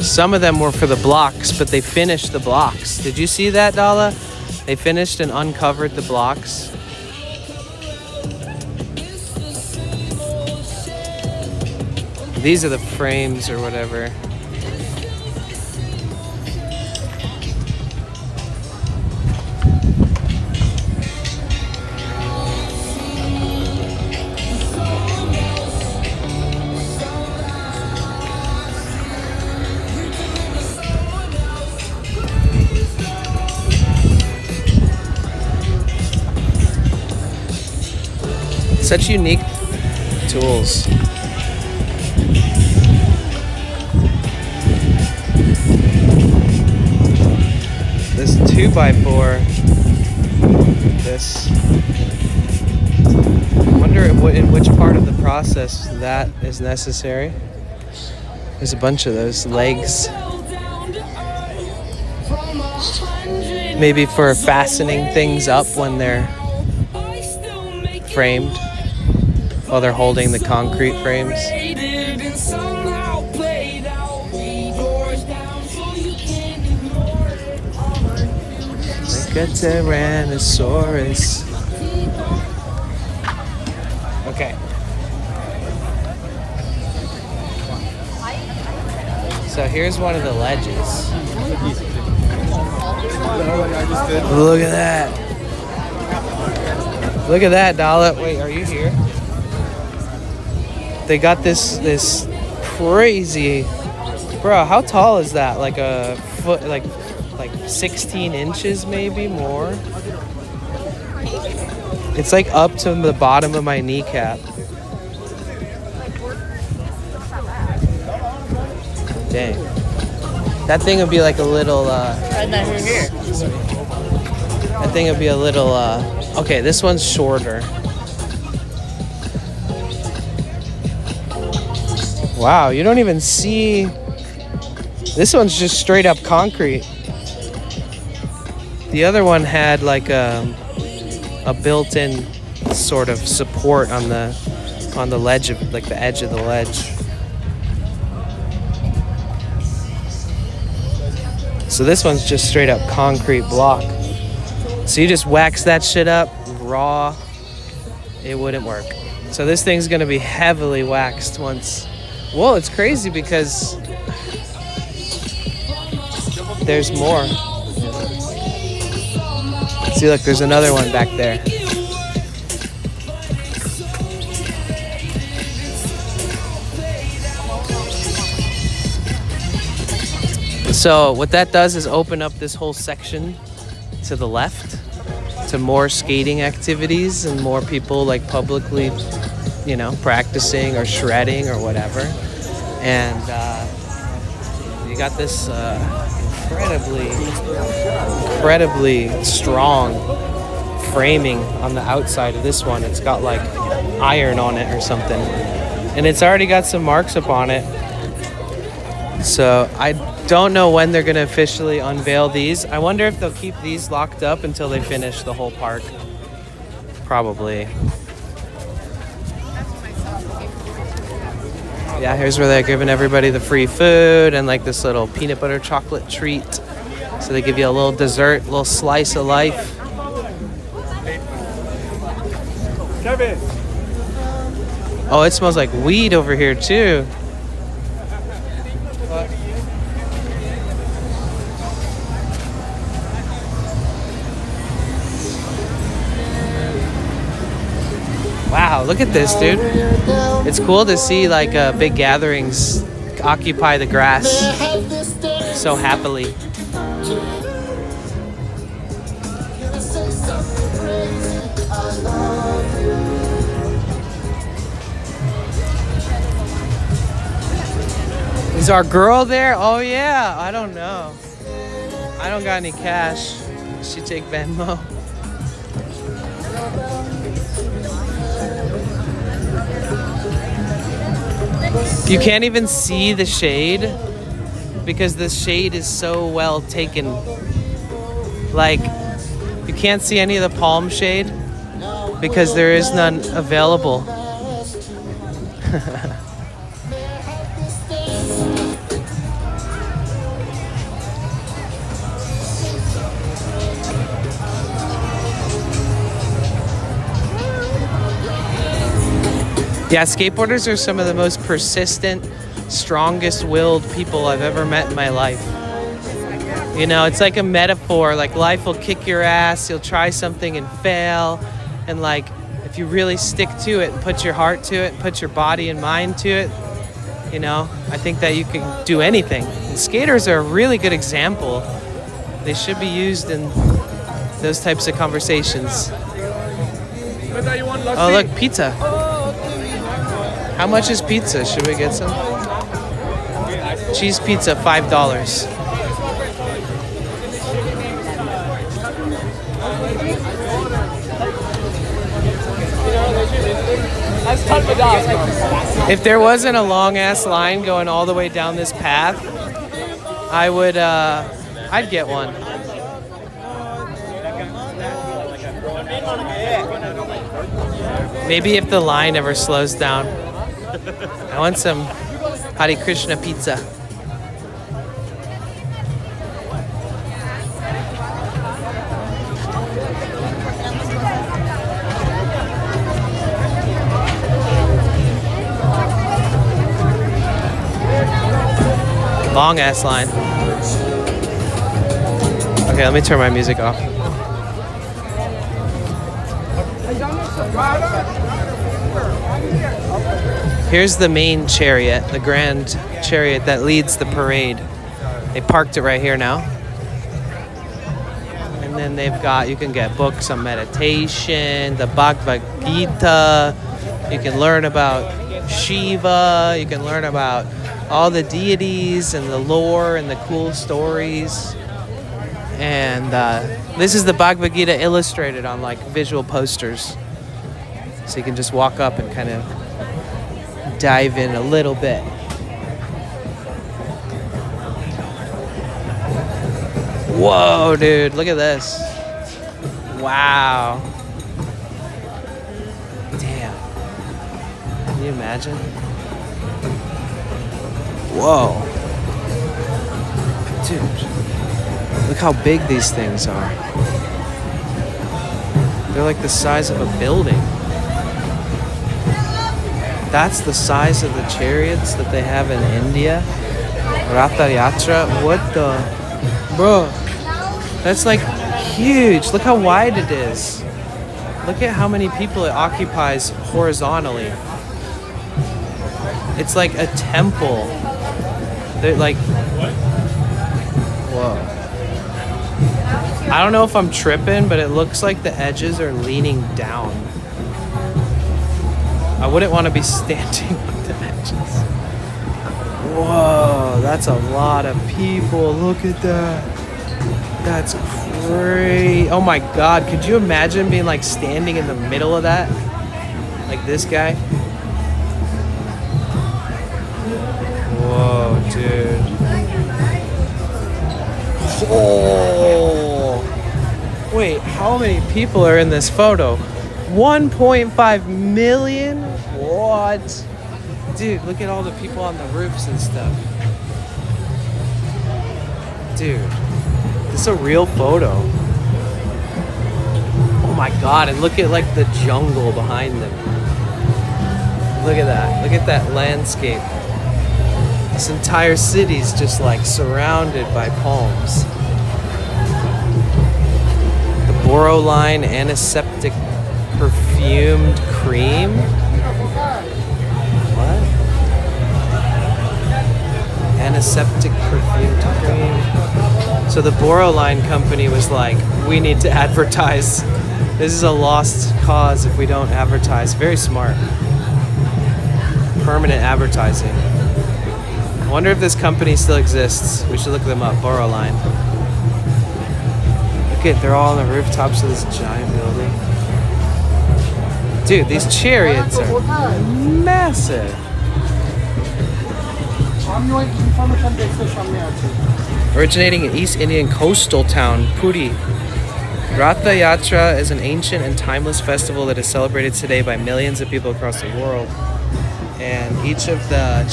some of them were for the blocks, but they finished the blocks. Did you see that, Dala? They finished and uncovered the blocks. These are the frames or whatever. Such unique tools. This 2x4, this, I wonder in which part of the process that is necessary. There's a bunch of those legs. Maybe for fastening things up when they're framed, while they're holding the concrete frames. Like a Tyrannosaurus. Okay. So here's one of the ledges. Look at that. Look at that, Dala. Wait, are you here? they got this crazy, bro. How tall is that? Like a foot, like 16 inches, maybe more. It's like up to the bottom of my kneecap. Dang. That thing would be like a little. That thing would be a little. Okay, this one's shorter. Wow, you don't even see. This one's just straight up concrete. The other one had like a built-in sort of support on the ledge of like the edge of the ledge. So this one's just straight up concrete block. So you just wax that shit up raw, it wouldn't work. So this thing's gonna be heavily waxed once. Well, it's crazy because there's more. See, look, there's another one back there. So what that does is open up this whole section to the left to more skating activities and more people like publicly, you know, practicing or shredding or whatever. And you got this incredibly strong framing on the outside of this one. It's got like iron on it or something, and it's already got some marks up on it. So I don't know when they're gonna officially unveil these. I wonder if they'll keep these locked up until they finish the whole park. Probably. Yeah, here's where they're giving everybody the free food and like this little peanut butter chocolate treat. So they give you a little dessert, a little slice of life. Kevin. Oh, it smells like weed over here too. Wow, look at this, dude. It's cool to see like big gatherings occupy the grass so happily. Is our girl there? Oh yeah, I don't know. I don't got any cash. She take Venmo. You can't even see the shade because the shade is so well taken. Like, you can't see any of the palm shade because there is none available. Yeah, skateboarders are some of the most persistent, strongest-willed people I've ever met in my life. You know, it's like a metaphor. Like, life will kick your ass, you'll try something and fail. And, like, if you really stick to it and put your heart to it, put your body and mind to it, you know, I think that you can do anything. And skaters are a really good example. They should be used in those types of conversations. Oh, look, pizza. How much is pizza? Should we get some? Cheese pizza, $5. If there wasn't a long ass line going all the way down this path, I would, I'd get one. Maybe if the line ever slows down. I want some Hare Krishna pizza. Long ass line. Okay, let me turn my music off. Here's the main chariot, the grand chariot that leads the parade. They parked it right here now. And then they've got, you can get books on meditation, the Bhagavad Gita. You can learn about Shiva. You can learn about all the deities and the lore and the cool stories. And this is the Bhagavad Gita illustrated on like visual posters. So you can just walk up and kind of dive in a little bit. Whoa, dude, look at this. Wow. Damn. Can you imagine? Whoa. Dude, look how big these things are. They're like the size of a building. That's the size of the chariots that they have in India. Ratha Yatra. What the? Bro, that's like huge. Look how wide it is. Look at how many people it occupies horizontally. It's like a temple. They're like, whoa. I don't know if I'm tripping, but it looks like the edges are leaning down. I wouldn't want to be standing on the edges. Whoa, that's a lot of people. Look at that. That's crazy. Oh my God, could you imagine being like standing in the middle of that? Like this guy? Whoa, dude. Oh. Wait, how many people are in this photo? 1.5 million? What? Dude, look at all the people on the roofs and stuff. Dude, this is a real photo. Oh my God, and look at like the jungle behind them. Look at that. Look at that landscape. This entire city's just like surrounded by palms. The Boroline antiseptic perfumed cream? What? Antiseptic perfumed cream. So the Boroline company was like, we need to advertise. This is a lost cause if we don't advertise. Very smart. Permanent advertising. I wonder if this company still exists. We should look them up. Boroline. Look at, they're all on the rooftops of this giant building. Dude, these chariots are massive. Originating in East Indian coastal town, Puri, Ratha Yatra is an ancient and timeless festival that is celebrated today by millions of people across the world. And each of the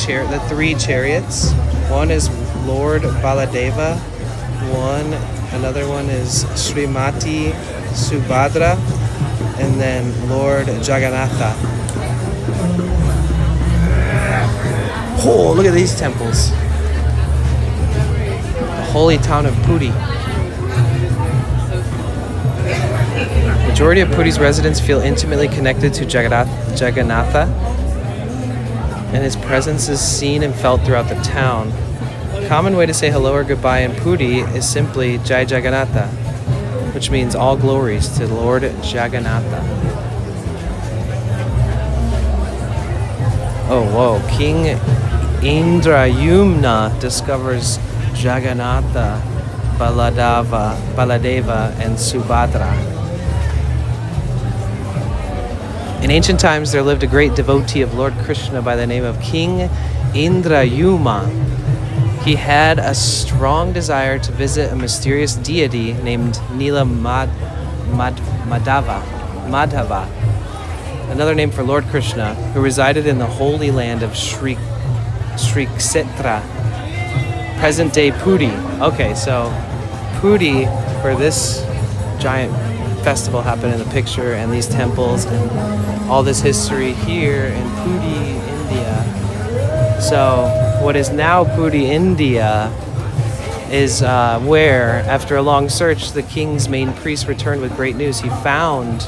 three chariots, one is Lord Baladeva, another one is Srimati Subhadra, and then Lord Jagannatha. Oh, look at these temples. The holy town of Puri. Majority of Puri's residents feel intimately connected to Jagannatha, and his presence is seen and felt throughout the town. A common way to say hello or goodbye in Puri is simply Jai Jagannatha, which means all glories to Lord Jagannatha. Oh, whoa. King Indrayumna discovers Jagannatha, Baladeva, and Subhadra. In ancient times, there lived a great devotee of Lord Krishna by the name of King Indrayuma. He had a strong desire to visit a mysterious deity named Nila Madhava, another name for Lord Krishna, who resided in the holy land of Sri Kshetra, present-day Puri. Okay, so Puri, where this giant festival happened in the picture, and these temples and all this history here in Puri, India. So what is now Puri, India, is where, after a long search, the king's main priest returned with great news. He found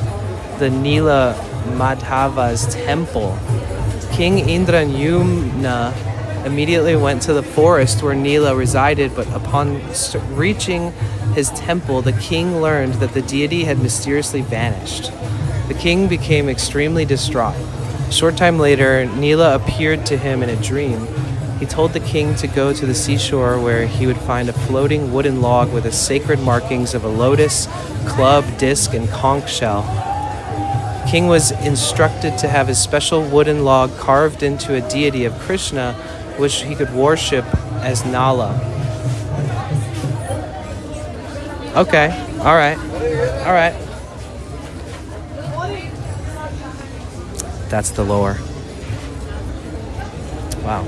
the Nila Madhava's temple. King Indranyumna immediately went to the forest where Nila resided, but upon reaching his temple, the king learned that the deity had mysteriously vanished. The king became extremely distraught. A short time later, Nila appeared to him in a dream. He told the king to go to the seashore where he would find a floating wooden log with the sacred markings of a lotus, club, disc, and conch shell. The king was instructed to have a special wooden log carved into a deity of Krishna, which he could worship as Nala. Okay, all right. That's the lore. Wow.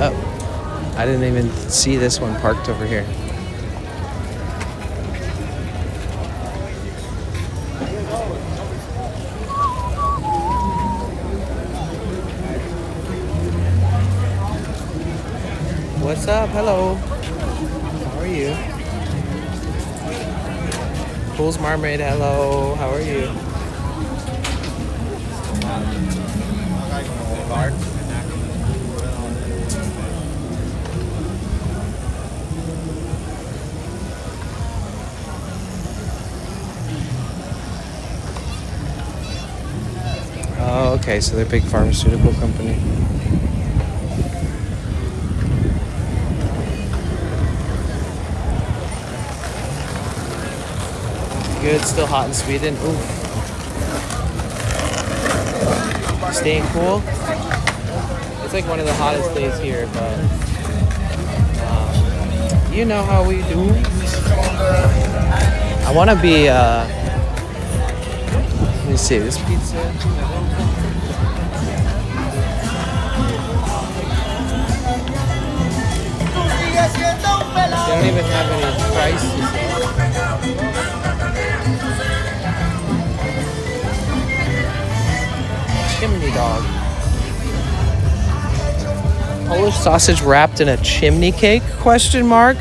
Oh, I didn't even see this one parked over here. What's up? Hello. How are you? Fool's Marmaid, hello. How are you? Oh, okay, so they're a big pharmaceutical company. Good, still hot in Sweden. Ooh. Staying cool. It's like one of the hottest days here, but you know how we do. I want to be, let me see, this pizza. They don't even have any prices. Chimney dog. Polish sausage wrapped in a chimney cake? Question mark.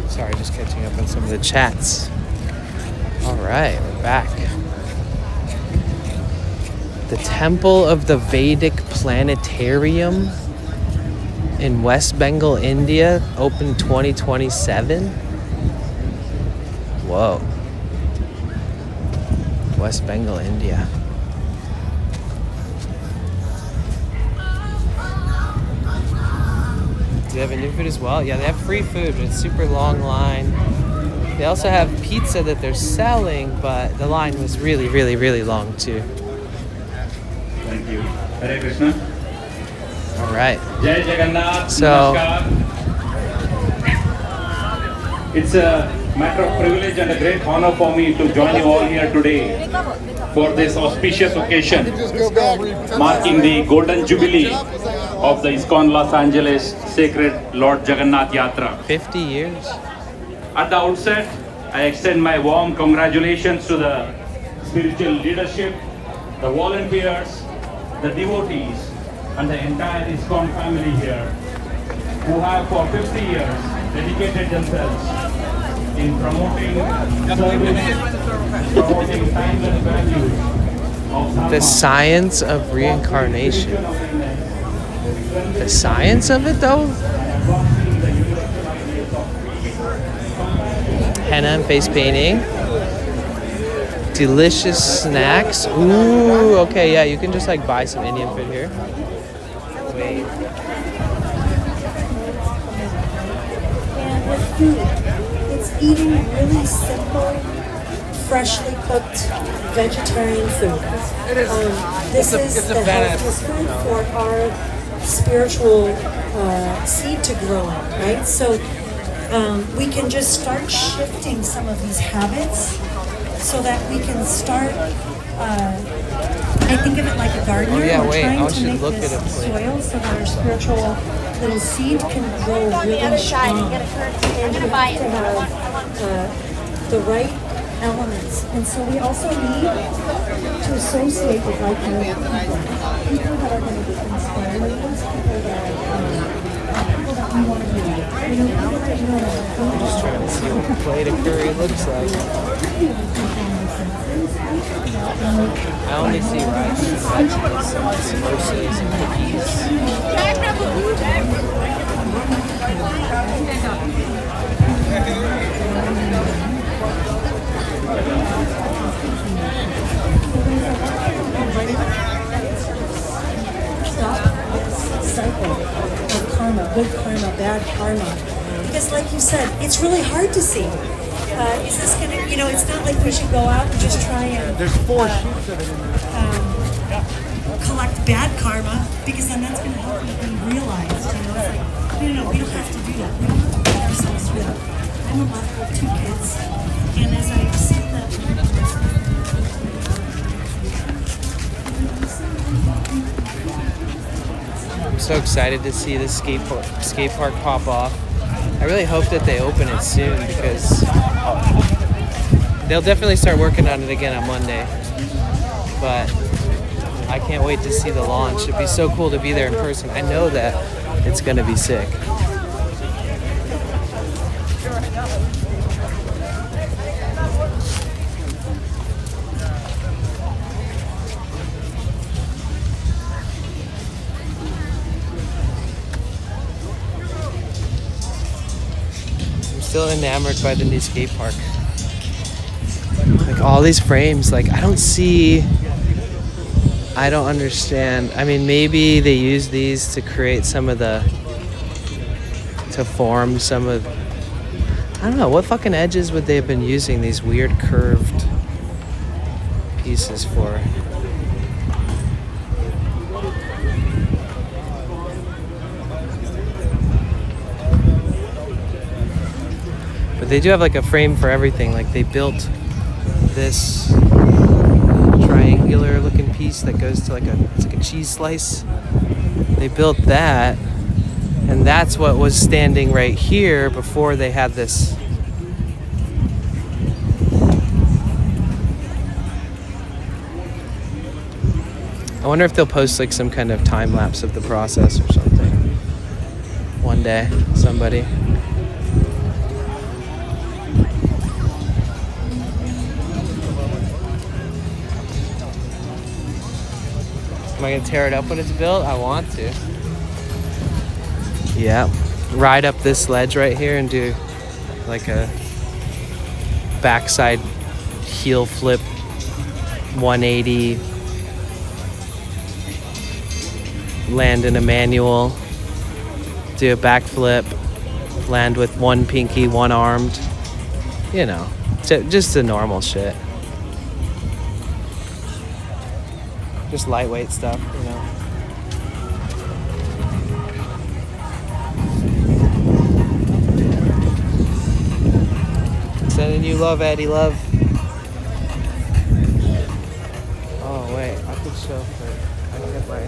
Sorry, just catching up on some of the chats. All right, we're back. The Temple of the Vedic Planetarium in West Bengal, India, open 2027. Whoa. West Bengal, India. Do they have Indian food as well? Yeah, they have free food, but it's super long line. They also have pizza that they're selling, but the line was really, really, really long too. Thank you. Hare Krishna. All right. Jai Jagannath. So, Namaskar. It's a matter of privilege and a great honor for me to join you all here today for this auspicious occasion marking the Golden Jubilee of the ISKCON Los Angeles Sacred Lord Jagannath Yatra. 50 years. At the outset, I extend my warm congratulations to the spiritual leadership, the volunteers, the devotees, and the entire ISKCON family here, who have for 50 years dedicated themselves in promoting service, promoting timeless values of Dharma. The science of reincarnation. The science of it, though? Henna and face painting. Delicious snacks. Ooh, okay, yeah, you can just like buy some Indian food here. Wait. And with food, it's eating really simple, freshly cooked vegetarian food. This is the healthiest food for our spiritual seed to grow in, right? So we can just start shifting some of these habits so that we can start. I think of it like a gardener. Oh, yeah, We're wait, trying I to should make look this at a plate. soil so that our spiritual little seed can grow really strong. And we have to have the right elements. And so we also need to associate with like-minded people that are going to be inspiring us, people that we want to be like. You know, people that know Just trying to see what a plate of curry looks like. I only see rice, veggies, samosas, and cookies. cycle of karma, good karma, bad karma. Because like you said, it's really hard to see. Is this gonna, you know, it's not like we should go out and just try and There's 4 sheets of it in there. collect bad karma, because then that's gonna help you be realized, you know, it's like, no, we don't have to do that. We don't have to put ourselves through that. I'm a mother of 2 kids, and as I've seen that, I'm so excited to see this skate park pop off. I really hope that they open it soon because they'll definitely start working on it again on Monday. But I can't wait to see the launch. It'd be so cool to be there in person. I know that it's gonna be sick. Still enamored by the new skate park. Like all these frames, like I don't understand. I mean, maybe they use these to create some of the, to form some of, I don't know, what fucking edges would they have been using these weird curved pieces for? They do have like a frame for everything. Like they built this triangular looking piece that goes to it's like a cheese slice. They built that, and that's what was standing right here before they had this. I wonder if they'll post like some kind of time lapse of the process or something. One day, somebody. Am I gonna tear it up when it's built? I want to. Yeah. Ride up this ledge right here and do like a backside heel flip 180. Land in a manual. Do a backflip. Land with one pinky, one armed. You know, just the normal shit. Just lightweight stuff, you know. Sending you love, Eddie, love. Oh wait, I could show for. I can get my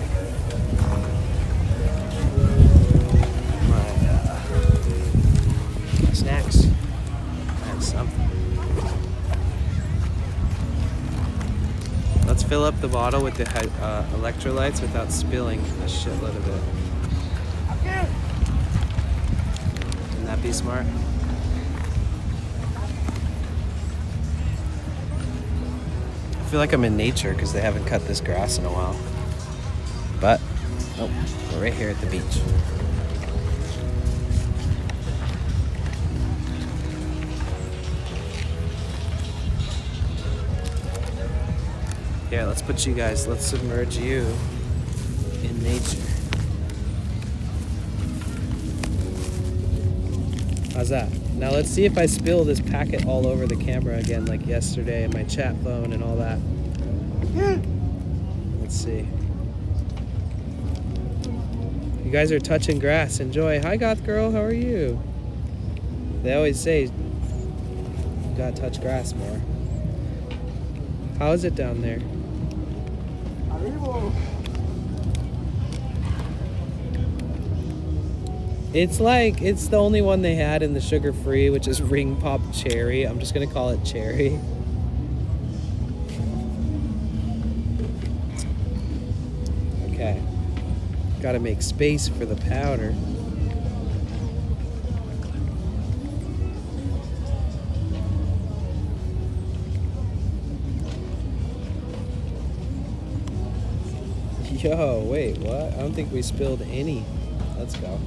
snacks. I have some. Let's fill up the bottle with the electrolytes without spilling a shitload of it. Wouldn't that be smart? I feel like I'm in nature because they haven't cut this grass in a while. But, oh, we're right here at the beach. Yeah, let's submerge you in nature. How's that? Now let's see if I spill this packet all over the camera again like yesterday and my chat phone and all that. Let's see. You guys are touching grass. Enjoy. Hi, Goth Girl. How are you? They always say you gotta touch grass more. How is it down there? It's like, it's the only one they had in the sugar-free, which is Ring Pop Cherry. I'm just gonna call it Cherry. Okay. Gotta make space for the powder. Yo, wait, what? I don't think we spilled any. Let's go.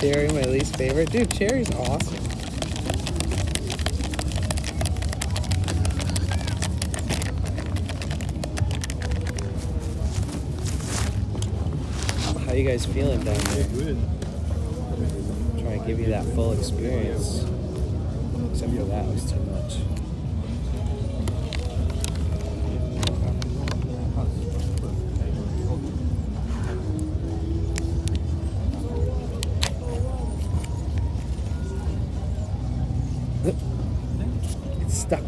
Cherry, my least favorite. Dude, cherry's awesome. How you guys feeling down there? Good. Try and give you that full experience. Except for that was too much. It's stuck.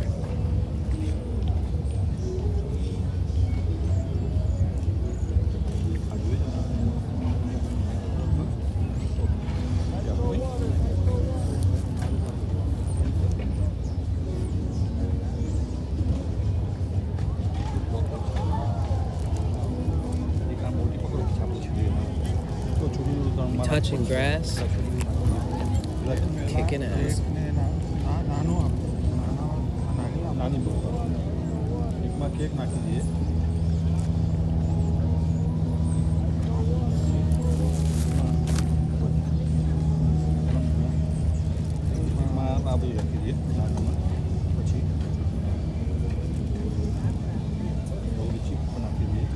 Touching grass, kicking ass. Cake નાખી દઈએ આ બધી રાખી દઈએ પછી chip પણ નાખી દઈએ.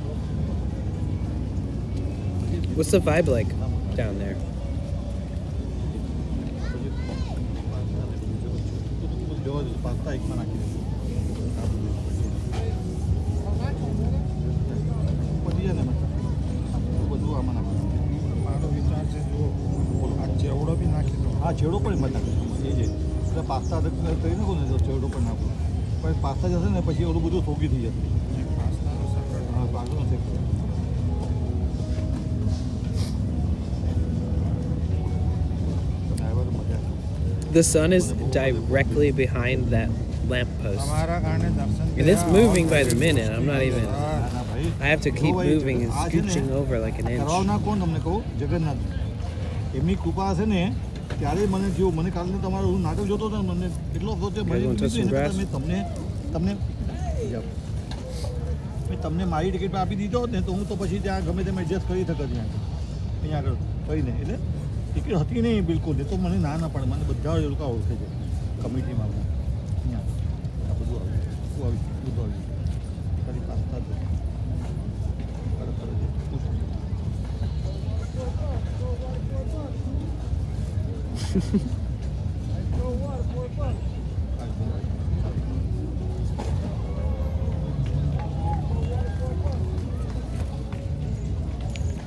What's the vibe like down there? Pasta એકમાં નાખી દઈએ બધું આમાં નાખી મારો વિચાર છે જો આ ચેવડો બી નાખી દો હા ચેવડો પણ એમાં નાખી એ જ એટલે પાસ્તા કરી નાખો ને તો ચેવડો પણ નાખો પણ પાસ્તા જશે ને પછી ઓલું બધું સોગી થઈ જશે હા પાસ્તો નથી. The sun is directly behind that lamppost. And it's moving by the minute. I'm not even... I have to keep moving and scooching over like an inch. કરાવના કોણ તમને કહું જગન્નાથ એમની કૃપા હશે ને ત્યારે મને જો મને કાલનું તમારું નાટક જોતો હતો ને મને એટલો અફસોસ છે મેં તમને મારી ટિકિટ આપી દીધો હોત ને તો હું તો પછી ત્યાં ગમે તેમ એડજસ્ટ કરી શકત ત્યાં અહીંયા આગળ કહીને એટલે ટિકિટ હતી નહીં બિલકુલ એ તો મને ના પડે મને બધા એ લોકો ઓળખે છે કમિટીમાં અહીંયા આ બધું આવ્યું શું આવ્યું બધું આવ્યું ખાલી પાસ્તા જ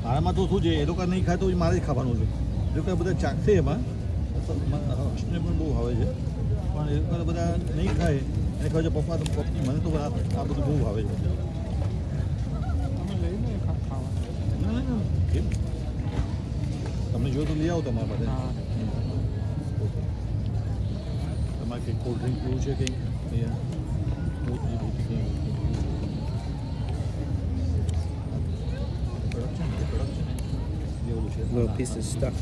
આમાં તો શું છે એ લોકો નહીં ખાય તો મારે જ ખાવાનું છે એ લોકો બધા ચાખશે એમાં હર્ષને પણ બહુ ભાવે છે પણ એ લોકો બધા નહીં ખાય એને કહે છે પપ્પા પપ્પી મને તો આ બધું બહુ ભાવે છે તમને જો તો લઈ આવો તમારા માટે તમારે કંઈક કોલ્ડ ડ્રિંક પીવું છે કંઈક Little piece of stuff.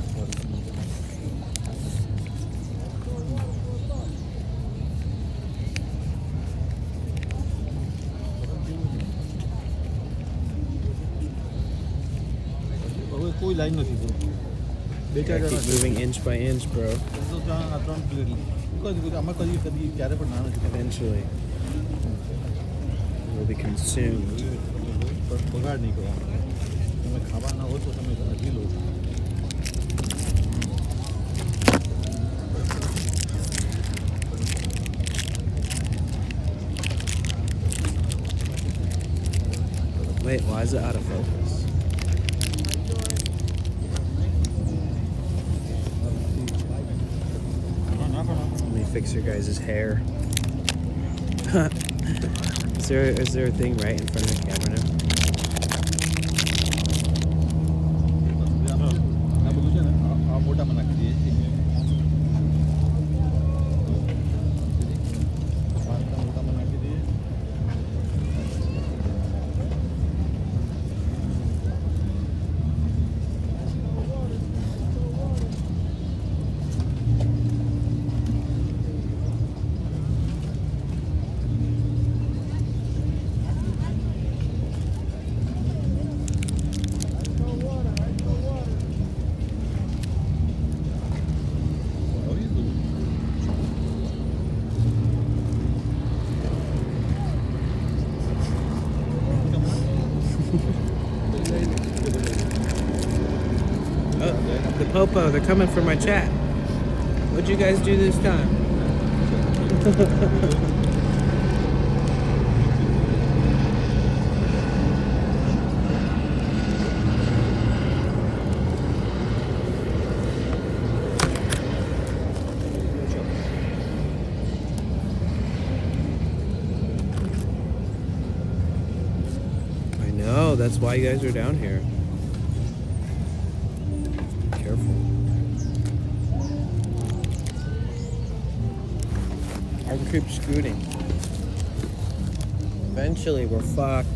કોઈ લાઈન નથી બ્રો બે ચાર Keep moving inch by inch, bro. તો ત્યાં આ 3 પ્લેટ આમાં કદી ક્યારે પણ ના નથી Eventually. will be consumed. Wait, why is it out of focus? Let me fix your guys' hair. Is there a thing right in front of the camera now? The Popo, they're coming for my chat. What'd you guys do this time? I know, that's why you guys are down here. I can keep scooting. Eventually, we're fucked.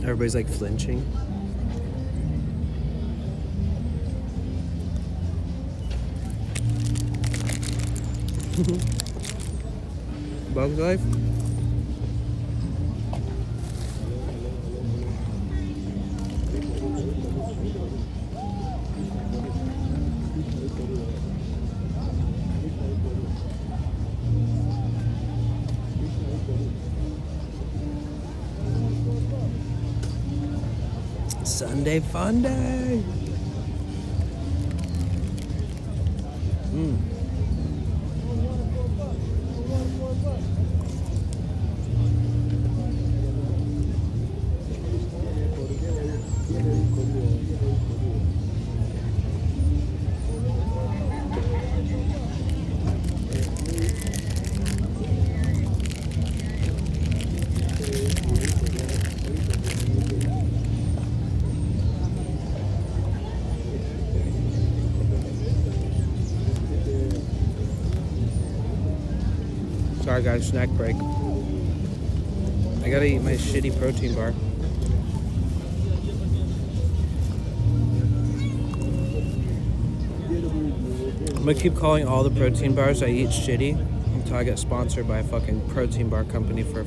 Everybody's like flinching. Bug's life? Sunday fun day. Sorry guys, snack break. I gotta eat my shitty protein bar. I'm gonna keep calling all the protein bars I eat shitty until I get sponsored by a fucking protein bar company for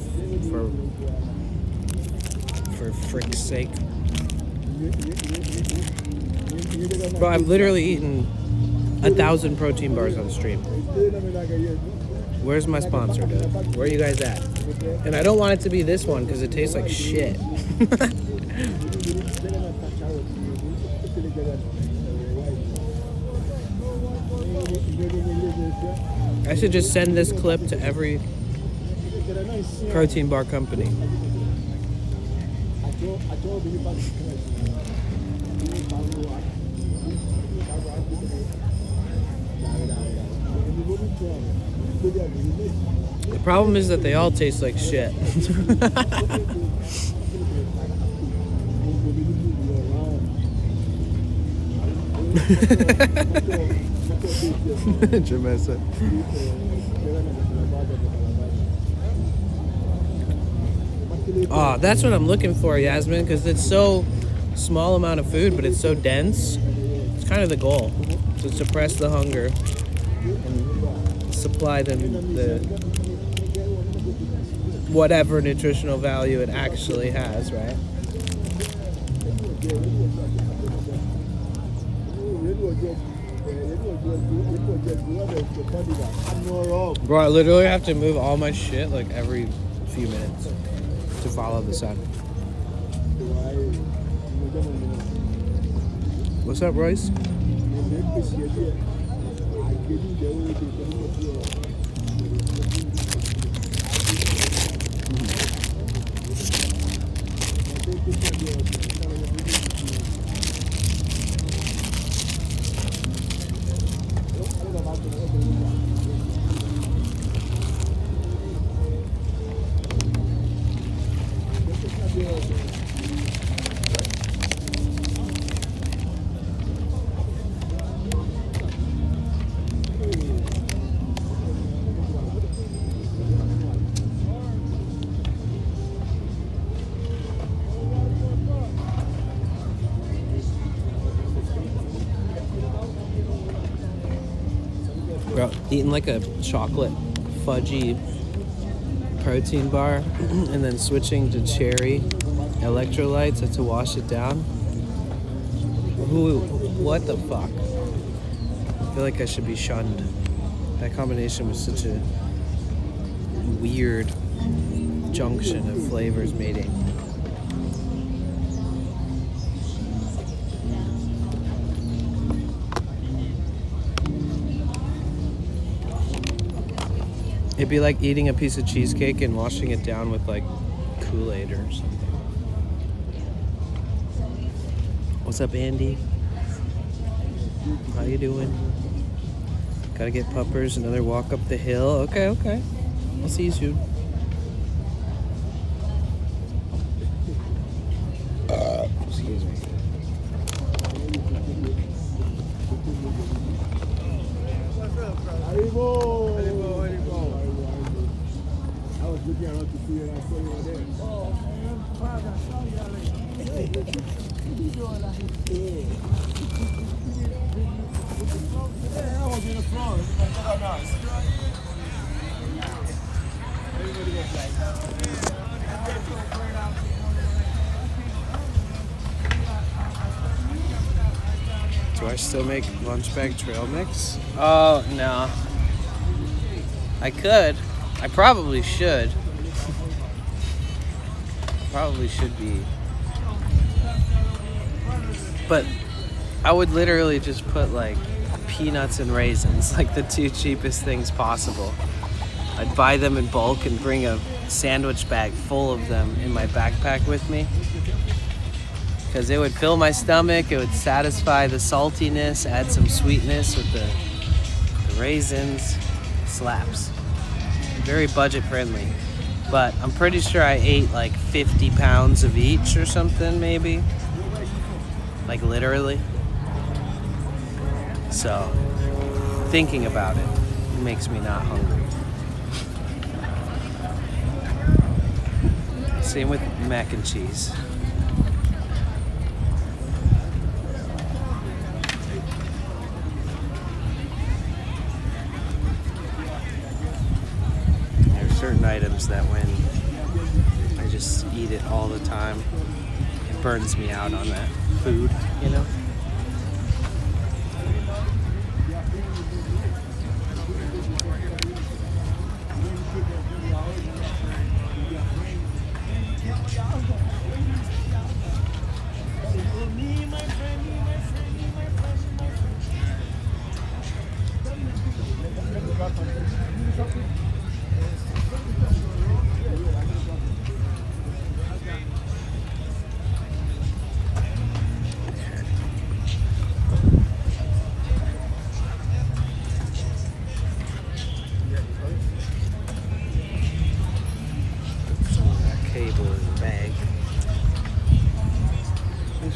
frick's sake. Bro, I've literally eaten 1,000 protein bars on stream. Where's my sponsor, dude? Where are you guys at? And I don't want it to be this one because it tastes like shit. I should just send this clip to every protein bar company. The problem is that they all taste like shit. Jamesa. Oh, that's what I'm looking for, Yasmin, because it's so small amount of food, but it's so dense. It's kind of the goal, to suppress the hunger and supply them the whatever nutritional value it actually has, right? Bro, I literally have to move all my shit like every few minutes to follow the sun. What's up, Royce? Bro, eating like a chocolate fudgy protein bar and then switching to cherry electrolytes to wash it down. What the fuck? I feel like I should be shunned. That combination was such a weird junction of flavors mating. It'd be like eating a piece of cheesecake and washing it down with like Kool-Aid or something. What's up, Andy? How you doing? Gotta get puppers, another walk up the hill. Okay. I'll see you soon. Excuse me. I was looking around to see and I saw you were there. Oh, man, I saw you already. What you doing out here? Yeah, I was in the front. Everybody was like, Do I still make lunch bag trail mix? Oh, no. I could. I probably should. Probably should be. But I would literally just put like peanuts and raisins, like the two cheapest things possible. I'd buy them in bulk and bring a sandwich bag full of them in my backpack with me. Because it would fill my stomach, it would satisfy the saltiness, add some sweetness with the raisins. Slaps. Very budget friendly. But I'm pretty sure I ate like 50 pounds of each or something, maybe. Like literally. So, thinking about it makes me not hungry. Same with mac and cheese. Certain items that when I just eat it all the time, it burns me out on that food, you know?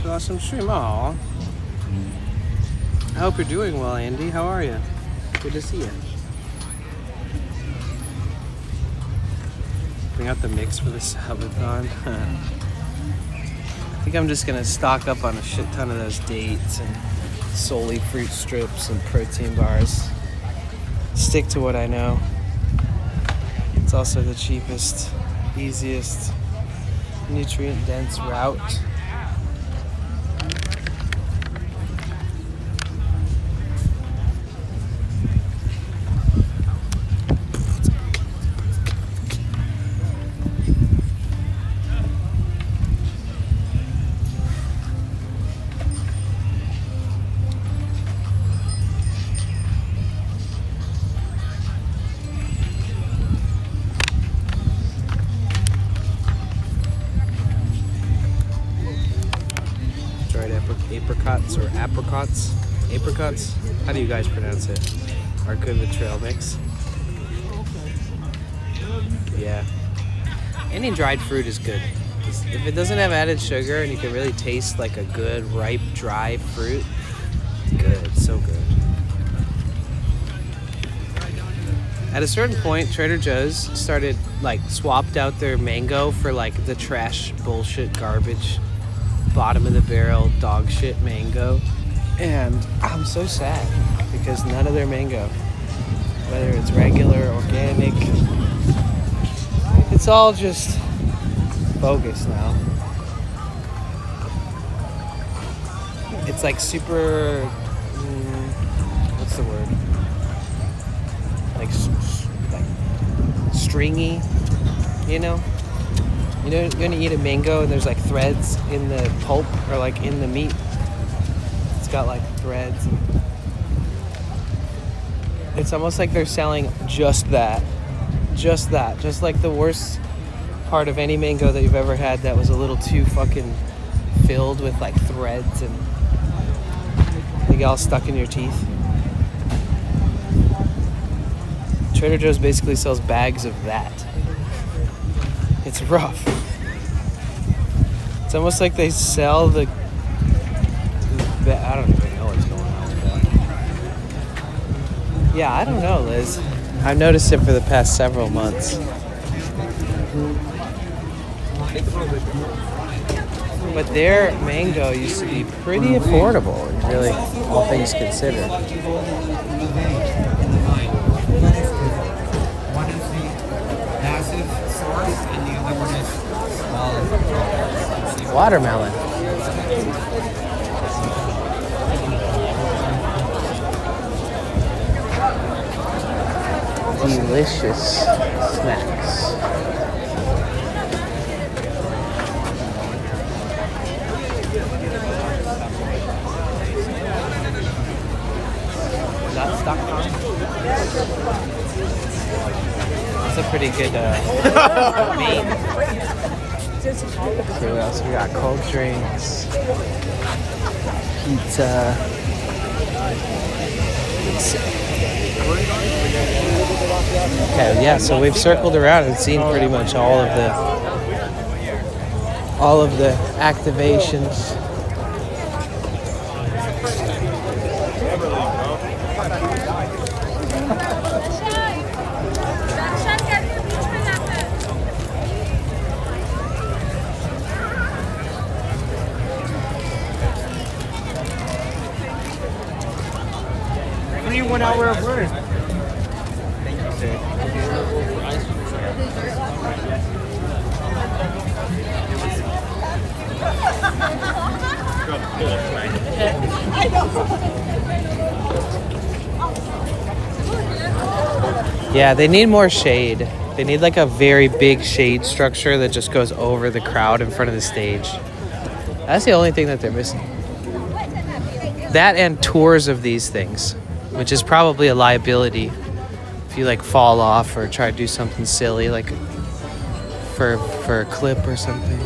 Awesome stream. Aw. I hope you're doing well, Andy. How are you? Good to see you. Bring out the mix for the subathon. I think I'm just gonna stock up on a shit ton of those dates and solely fruit strips and protein bars. Stick to what I know. It's also the cheapest. easiest, nutrient-dense route. Apricots or apricots? Apricots? How do you guys pronounce it? Are good with trail mix. Yeah. Any dried fruit is good. If it doesn't have added sugar and you can really taste like a good, ripe, dry fruit, it's good. It's so good. At a certain point, Trader Joe's started, swapped out their mango for, the trash, bullshit, garbage, bottom of the barrel dog shit mango, and I'm so sad because none of their mango, whether it's regular, organic, it's all just bogus now. It's super, what's the word? Stringy, you know? You're gonna eat a mango and there's threads in the pulp or in the meat. It's got threads. It's almost like they're selling just that. Just the worst part of any mango that you've ever had that was a little too fucking filled with threads and they get all stuck in your teeth. Trader Joe's basically sells bags of that. It's rough. It's almost like they sell I don't even know what's going on with that. Yeah, I don't know, Liz. I've noticed it for the past several months. But their mango used to be pretty affordable, really, all things considered. Watermelon. Delicious snacks. Nuts.com. That's a pretty good meat. Okay, what else we got? Cold drinks, pizza. Okay, yeah, so we've circled around and seen pretty much all of the activations. Free 1 hour of work. Yeah, they need more shade. They need a very big shade structure that just goes over the crowd in front of the stage. That's the only thing that they're missing. That and tours of these things, which is probably a liability if you fall off or try to do something silly for a clip or something.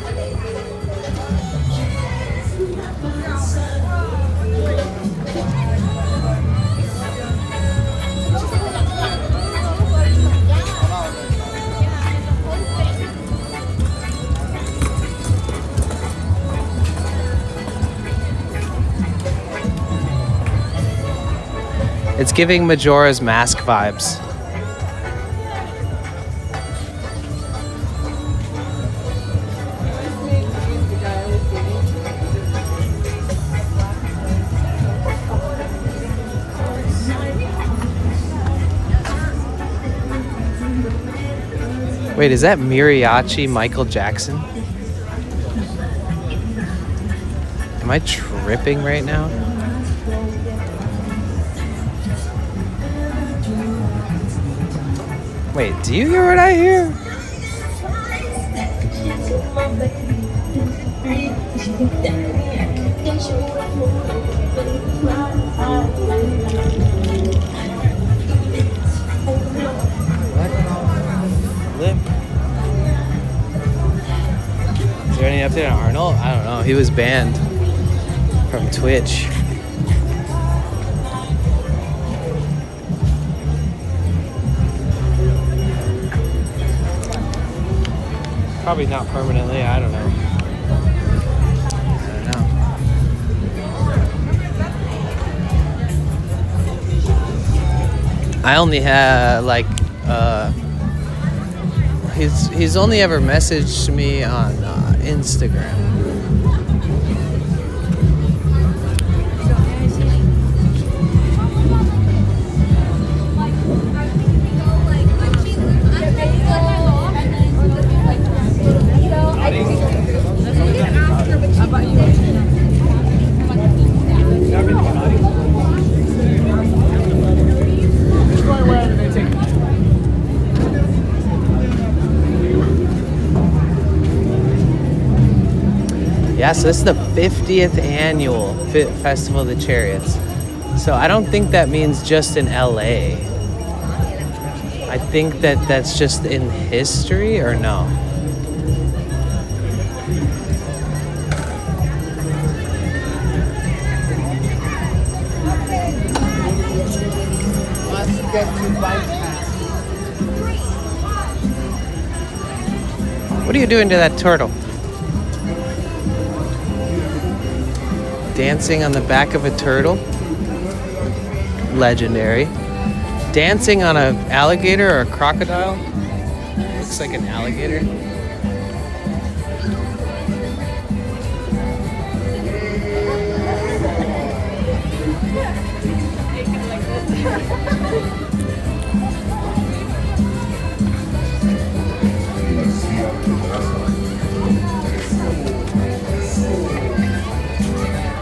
It's giving Majora's Mask vibes. Wait, is that Mariachi Michael Jackson? Am I tripping right now? Wait, do you hear what I hear? Lip. Is there any update on Arnold? I don't know. He was banned from Twitch. Probably not permanently. I don't know. I only have like he's only ever messaged me on Instagram. Yeah, so this is the 50th annual Festival of the Chariots. So I don't think that means just in LA. I think that that's just in history, or no? What are you doing to that turtle? Dancing on the back of a turtle? Legendary. Dancing on an alligator or a crocodile? Looks like an alligator.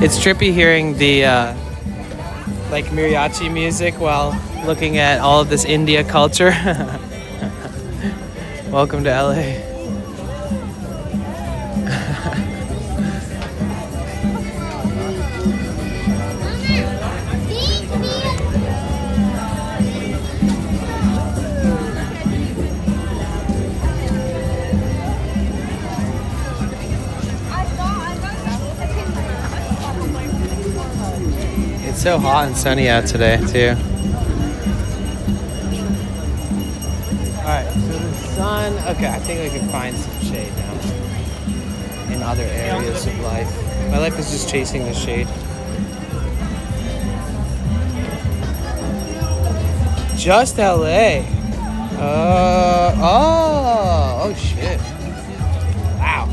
It's trippy hearing the like mariachi music while looking at all of this India culture. Welcome to LA. It's so hot and sunny out today, too. Alright, so the sun... Okay, I think we can find some shade now in other areas of life. My life is just chasing the shade. Just LA. Oh, shit. Wow.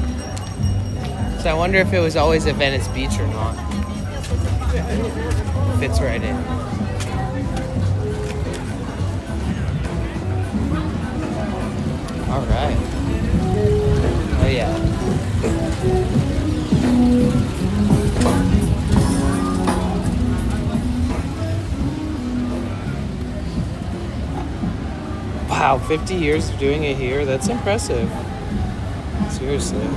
So I wonder if it was always at Venice Beach or not. Fits right in. All right. Oh yeah. Wow, 50 years of doing it here. That's impressive. Seriously.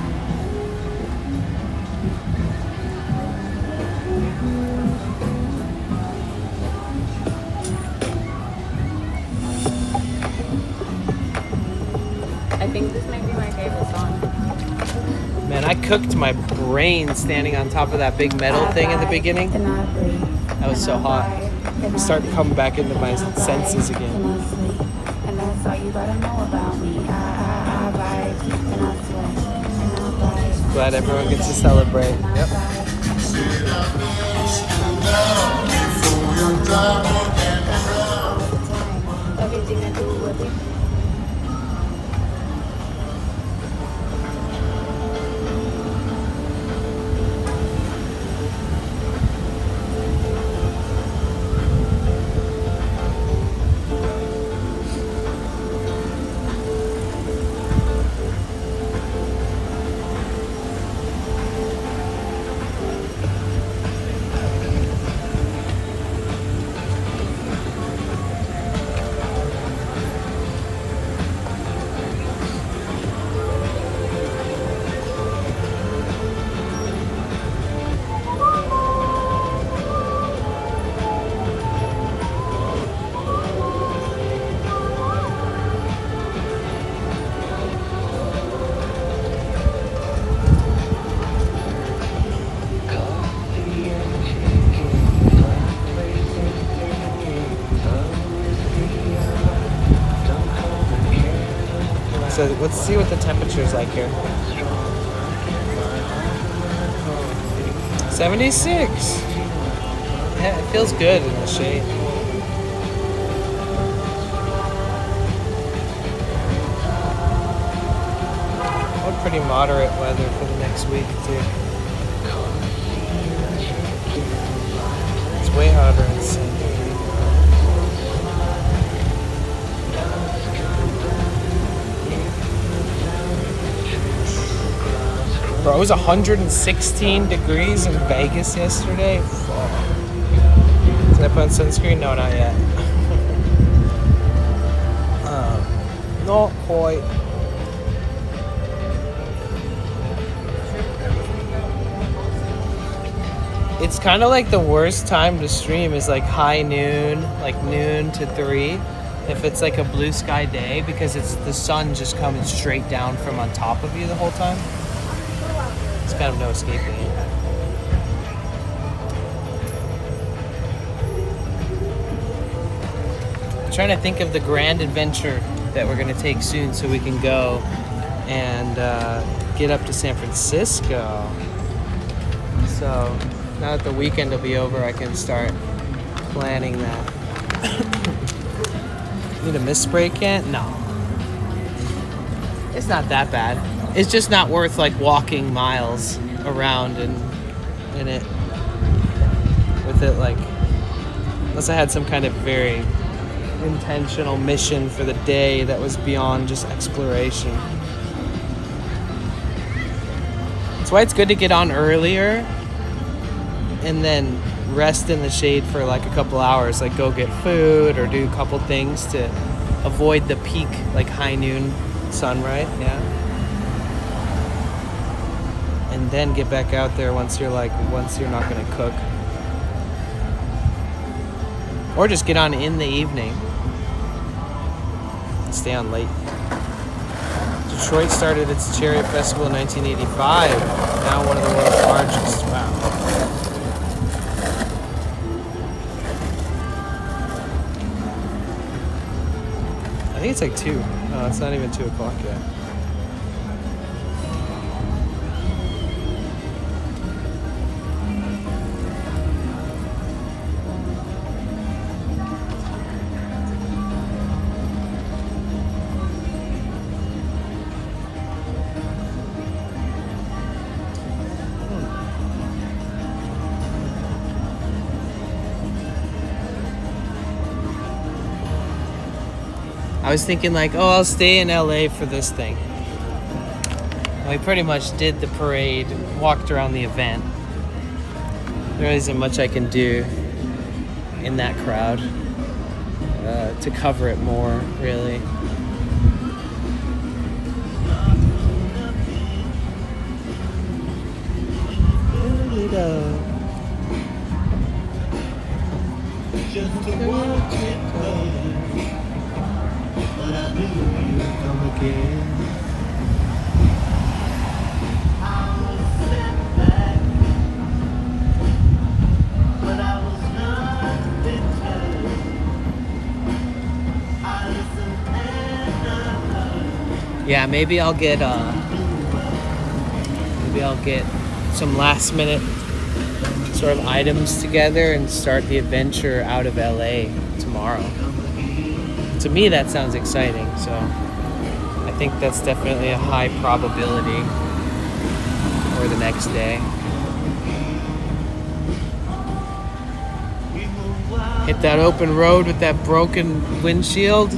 I think this might be my favorite song. Man, I cooked my brain standing on top of that big metal thing in the beginning. That was so hot. I'm starting to come back into my senses again. And that's all you gotta know about me. I vibe and I sweat. Glad everyone gets to celebrate. Yep. Everything I do with it. So let's see what the temperature's like here. 76. Yeah, it feels good in the shade. Oh, pretty moderate weather for the next week too. It's way hotter in San Diego. Bro, it was 116 degrees in Vegas yesterday. Fuck. Did I put on sunscreen? No, not yet. Not quite. It's kind of like the worst time to stream is like high noon, like noon to 3. If it's like a blue sky day, because it's the sun just coming straight down from on top of you the whole time. It's kind of no escaping it. I'm trying to think of the grand adventure that we're going to take soon so we can go and get up to San Francisco. So now that the weekend will be over, I can start planning that. Need a mist spray can? No. It's not that bad. It's just not worth like walking miles around in it with it, like, unless I had some kind of very intentional mission for the day that was beyond just exploration. That's why it's good to get on earlier and then rest in the shade for like a couple hours, like go get food or do a couple things to avoid the peak, like high noon sunrise, yeah. And then get back out there once you're not gonna cook. Or just get on in the evening. Stay on late. Detroit started its Chariot Festival in 1985. Now one of the world's largest. Wow. I think it's like 2. No, it's not even 2 o'clock yet. I was thinking like, oh, I'll stay in LA for this thing. We pretty much did the parade, walked around the event. There isn't much I can do in that crowd to cover it more, really. Yeah, maybe I'll get some last minute sort of items together and start the adventure out of LA tomorrow. To me, that sounds exciting, so I think that's definitely a high probability for the next day. Hit that open road with that broken windshield.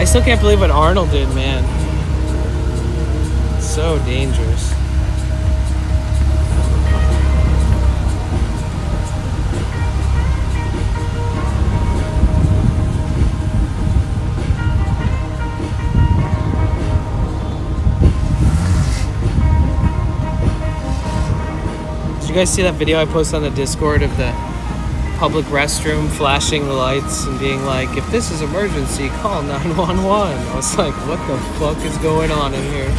I still can't believe what Arnold did, man. So dangerous. Did you guys see that video I posted on the Discord of the public restroom flashing the lights and being like, if this is emergency, call 911? I was like, what the fuck is going on in here?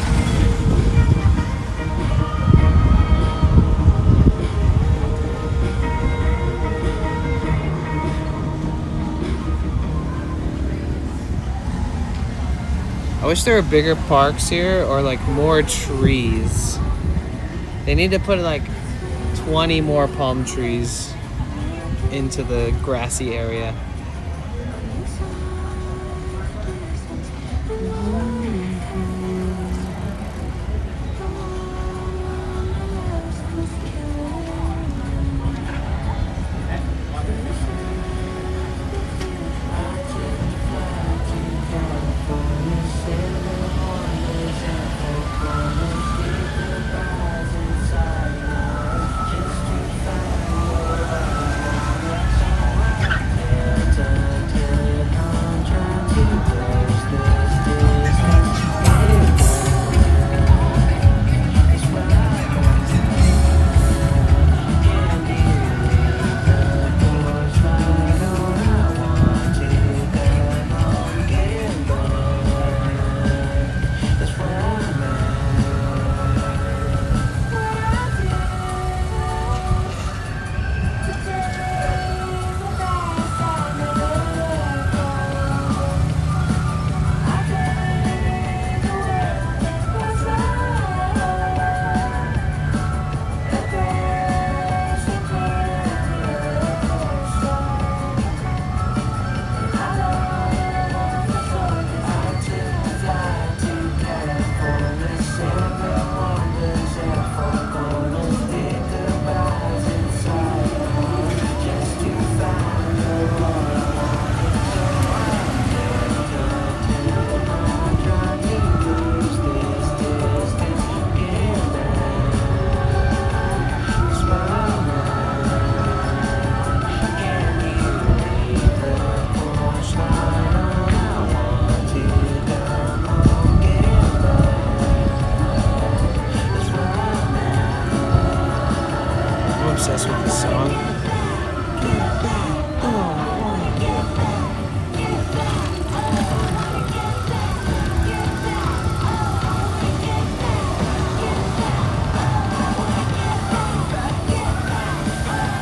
I wish there were bigger parks here or like more trees. They need to put like 20 more palm trees into the grassy area. Obsessed with this song.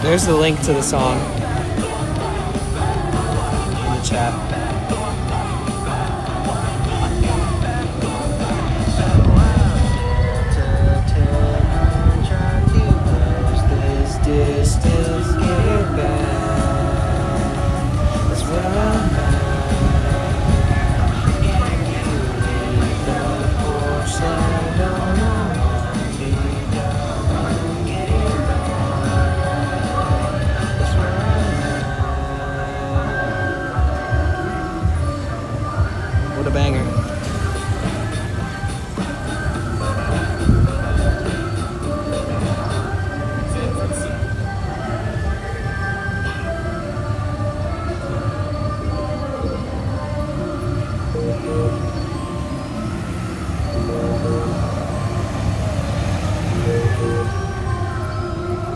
There's the link to the song in the chat. What a banger.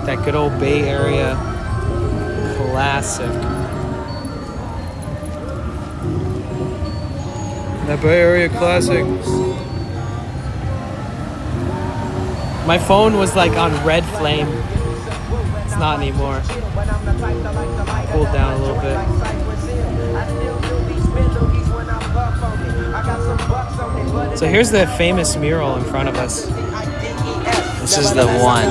That good old Bay Area classic. That Bay Area classic. My phone was like on red flame. It's not anymore. Pulled down a little bit. So here's the famous mural in front of us. This is the one.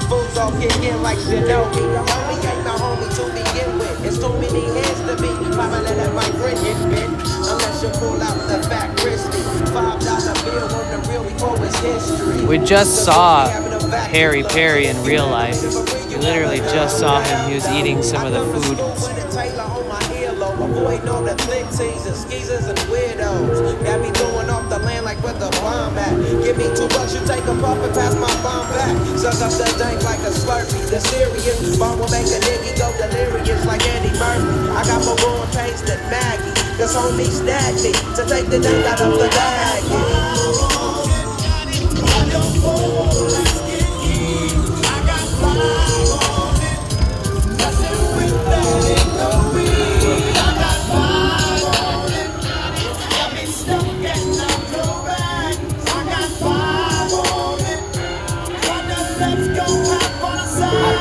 Fools all kick in like Shinobi. Homie ain't my homie to begin with. It's too many hands to be. Mama let that mic grin hit, bitch. Unless you pull out the fat Christie. $5 bill on the real, we always We just saw Harry Perry in real life. We literally just saw him. He was eating some of the food. Avoid all the flick teasers, skeezers, and weirdos. Got me throwing off the land like where the bomb at. Give me $2, you take a puff and pass my bomb back. Suck up the dank like a Slurpee. The serious bomb will make a nigga go delirious like Eddie Murphy. I got more growing pains than Maggie. Cause homie snagged me to take the dank out of the bag.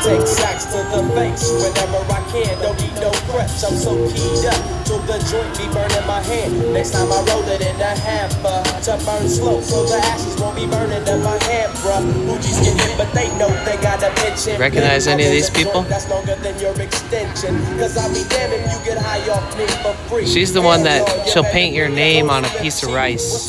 Take sacks to the face whenever I can. Don't need no crutch, I'm so keyed up till the joint be burning my hand. Next time I roll it in a hamper to burn slow, so the ashes won't be burning in my hand, bruh. Booties get hit, but they know they got a pension. Recognize any of these people? That's longer than your extension. Cause I'll be damned if you get high off me for free. She's the one that she'll paint your name on a piece of rice.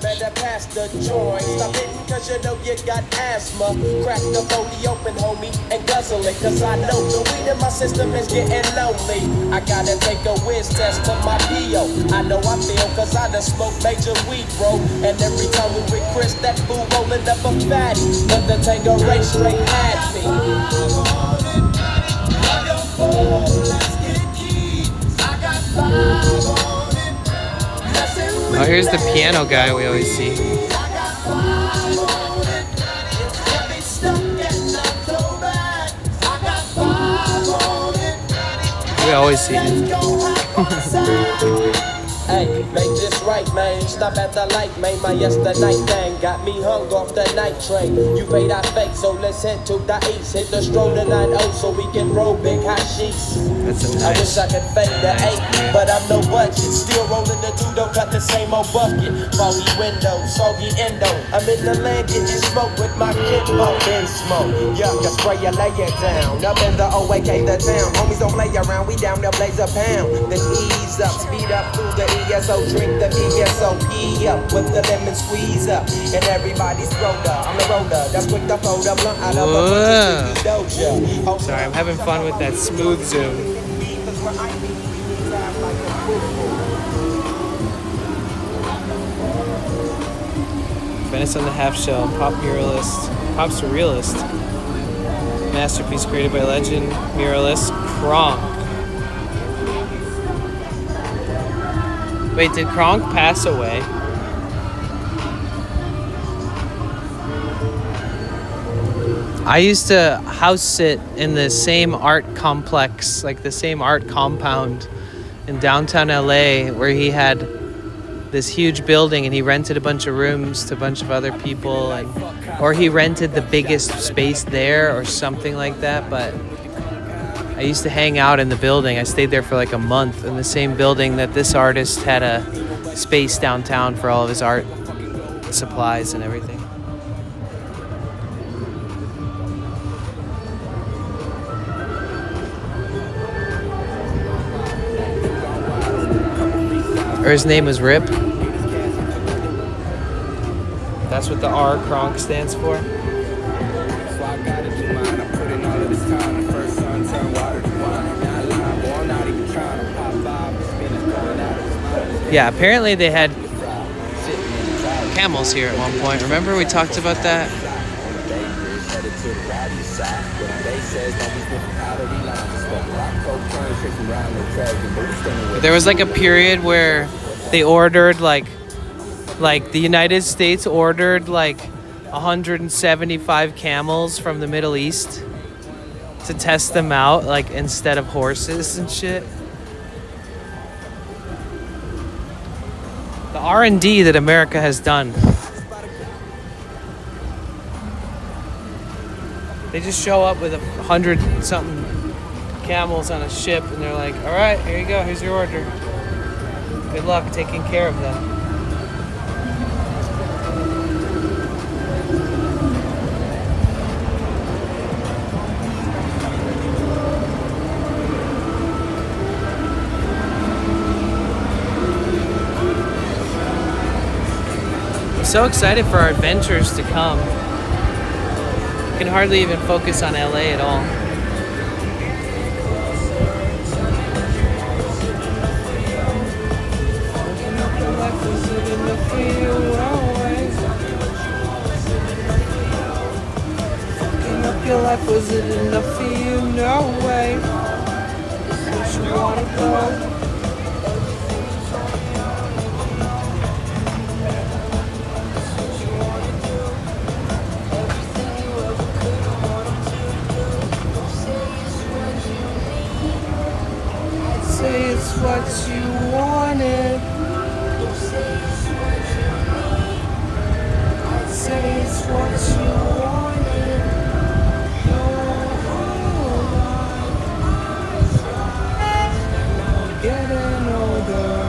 Better pass the joint. Stop hitting cause you know you got asthma. Crack the 40 open, homie, and guzzle it. Cause I know the weed in my system is getting lonely. I gotta take a whiz test to my P.O. I know I feel cause I done smoked major weed, bro. And every time we with Chris, that fool rolling up a fatty. But the Tango Ray straight had me. Oh, here's the piano guy we always see. We always see him. Hey, make this right, man. Stop at the light, man. My yesterday thing got me hung off the night train. You paid our fake, so let's head to the east. Hit the stroll to 9-0 so we can roll big hot sheets. I wish I could fade the 8, but I'm no budget. Still rolling the 2, don't cut the same old bucket. Foggy window, soggy endo. I'm in the land getting smoke with my kinfolk. In smoke, yuck, I spray you, lay it down. Up in the OAK, the town. Homies don't play around, we down there blaze a pound. Then ease up, speed up through the ESO, drink the ESOP up with the lemon squeeze up. And everybody's roller, I'm the roller. That's quick to fold up, blunt out of a doja. Sorry, I'm having fun with that smooth zoom. Venice on the Half Shell, pop surrealist. Masterpiece created by legend muralist Kronk. Wait, did Kronk pass away? I used to house sit in the same art complex, like the same art compound in downtown LA, where he had this huge building and he rented a bunch of rooms to a bunch of other people, or he rented the biggest space there or something like that. But I used to hang out in the building. I stayed there for like a month in the same building that this artist had a space downtown for all of his art supplies and everything. Or his name was Rip. That's what the R Kronk stands for. Yeah, apparently they had camels here at one point. Remember we talked about that? There was like a period where they ordered like the United States ordered like 175 camels from the Middle East to test them out, like instead of horses and shit. The R&D that America has done. They just show up with 100-something camels on a ship and they're like, all right, here you go, here's your order. Good luck taking care of them. so excited for our adventures to come. I can hardly even focus on LA at all. Your life, was it enough for you? No way. Where you wanna go? Say it's what you wanted. Say it's what you wanted. Getting older.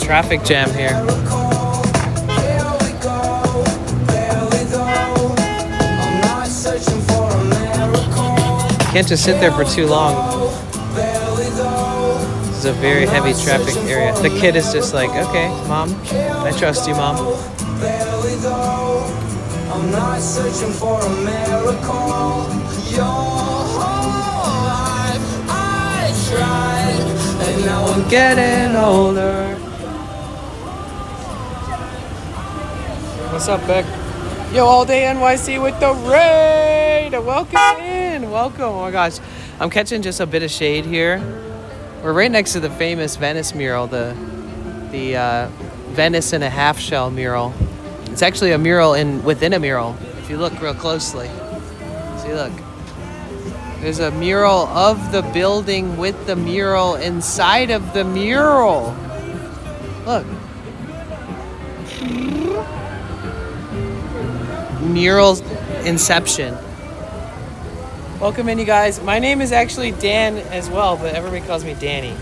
Traffic jam here. Can't just sit there for too long. This is a very heavy traffic area. The kid is just like, okay, mom, I trust you, mom. I'm not searching for a miracle. Your whole life I tried, and now I'm getting older. What's up, Beck? Yo, all day NYC with the raid. Welcome in. Welcome. Oh my gosh, I'm catching just a bit of shade here. We're right next to the famous Venice mural, the Venice in a half shell mural. It's actually a mural within a mural. If you look real closely, see, look. There's a mural of the building with the mural inside of the mural. Look. Mural inception. Welcome in, you guys. My name is actually Dan as well, but everybody calls me Danny.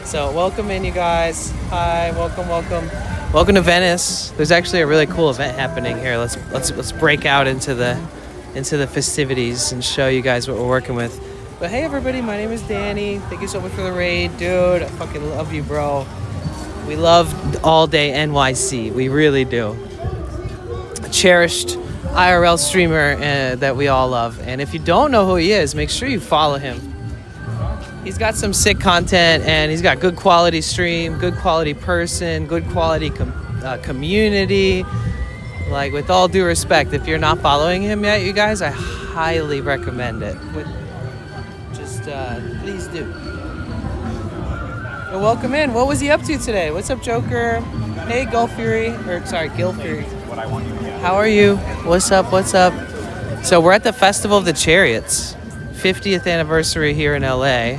So welcome in, you guys. Hi, welcome, welcome. Welcome to Venice. There's actually a really cool event happening here. Let's break out into the festivities and show you guys what we're working with. But hey, everybody, my name is Danny. Thank you so much for the raid, dude. I fucking love you, bro. We love all day NYC. We really do. Cherished IRL streamer that we all love. And if you don't know who he is, make sure you follow him. He's got some sick content, and he's got good quality stream, good quality person, good quality community. Like, with all due respect, if you're not following him yet, you guys, I highly recommend it. Please do. Well, welcome in. What was he up to today? What's up, Joker? Hey, Gil Fury. How are you? What's up? What's up? So we're at the Festival of the Chariots, 50th anniversary here in LA,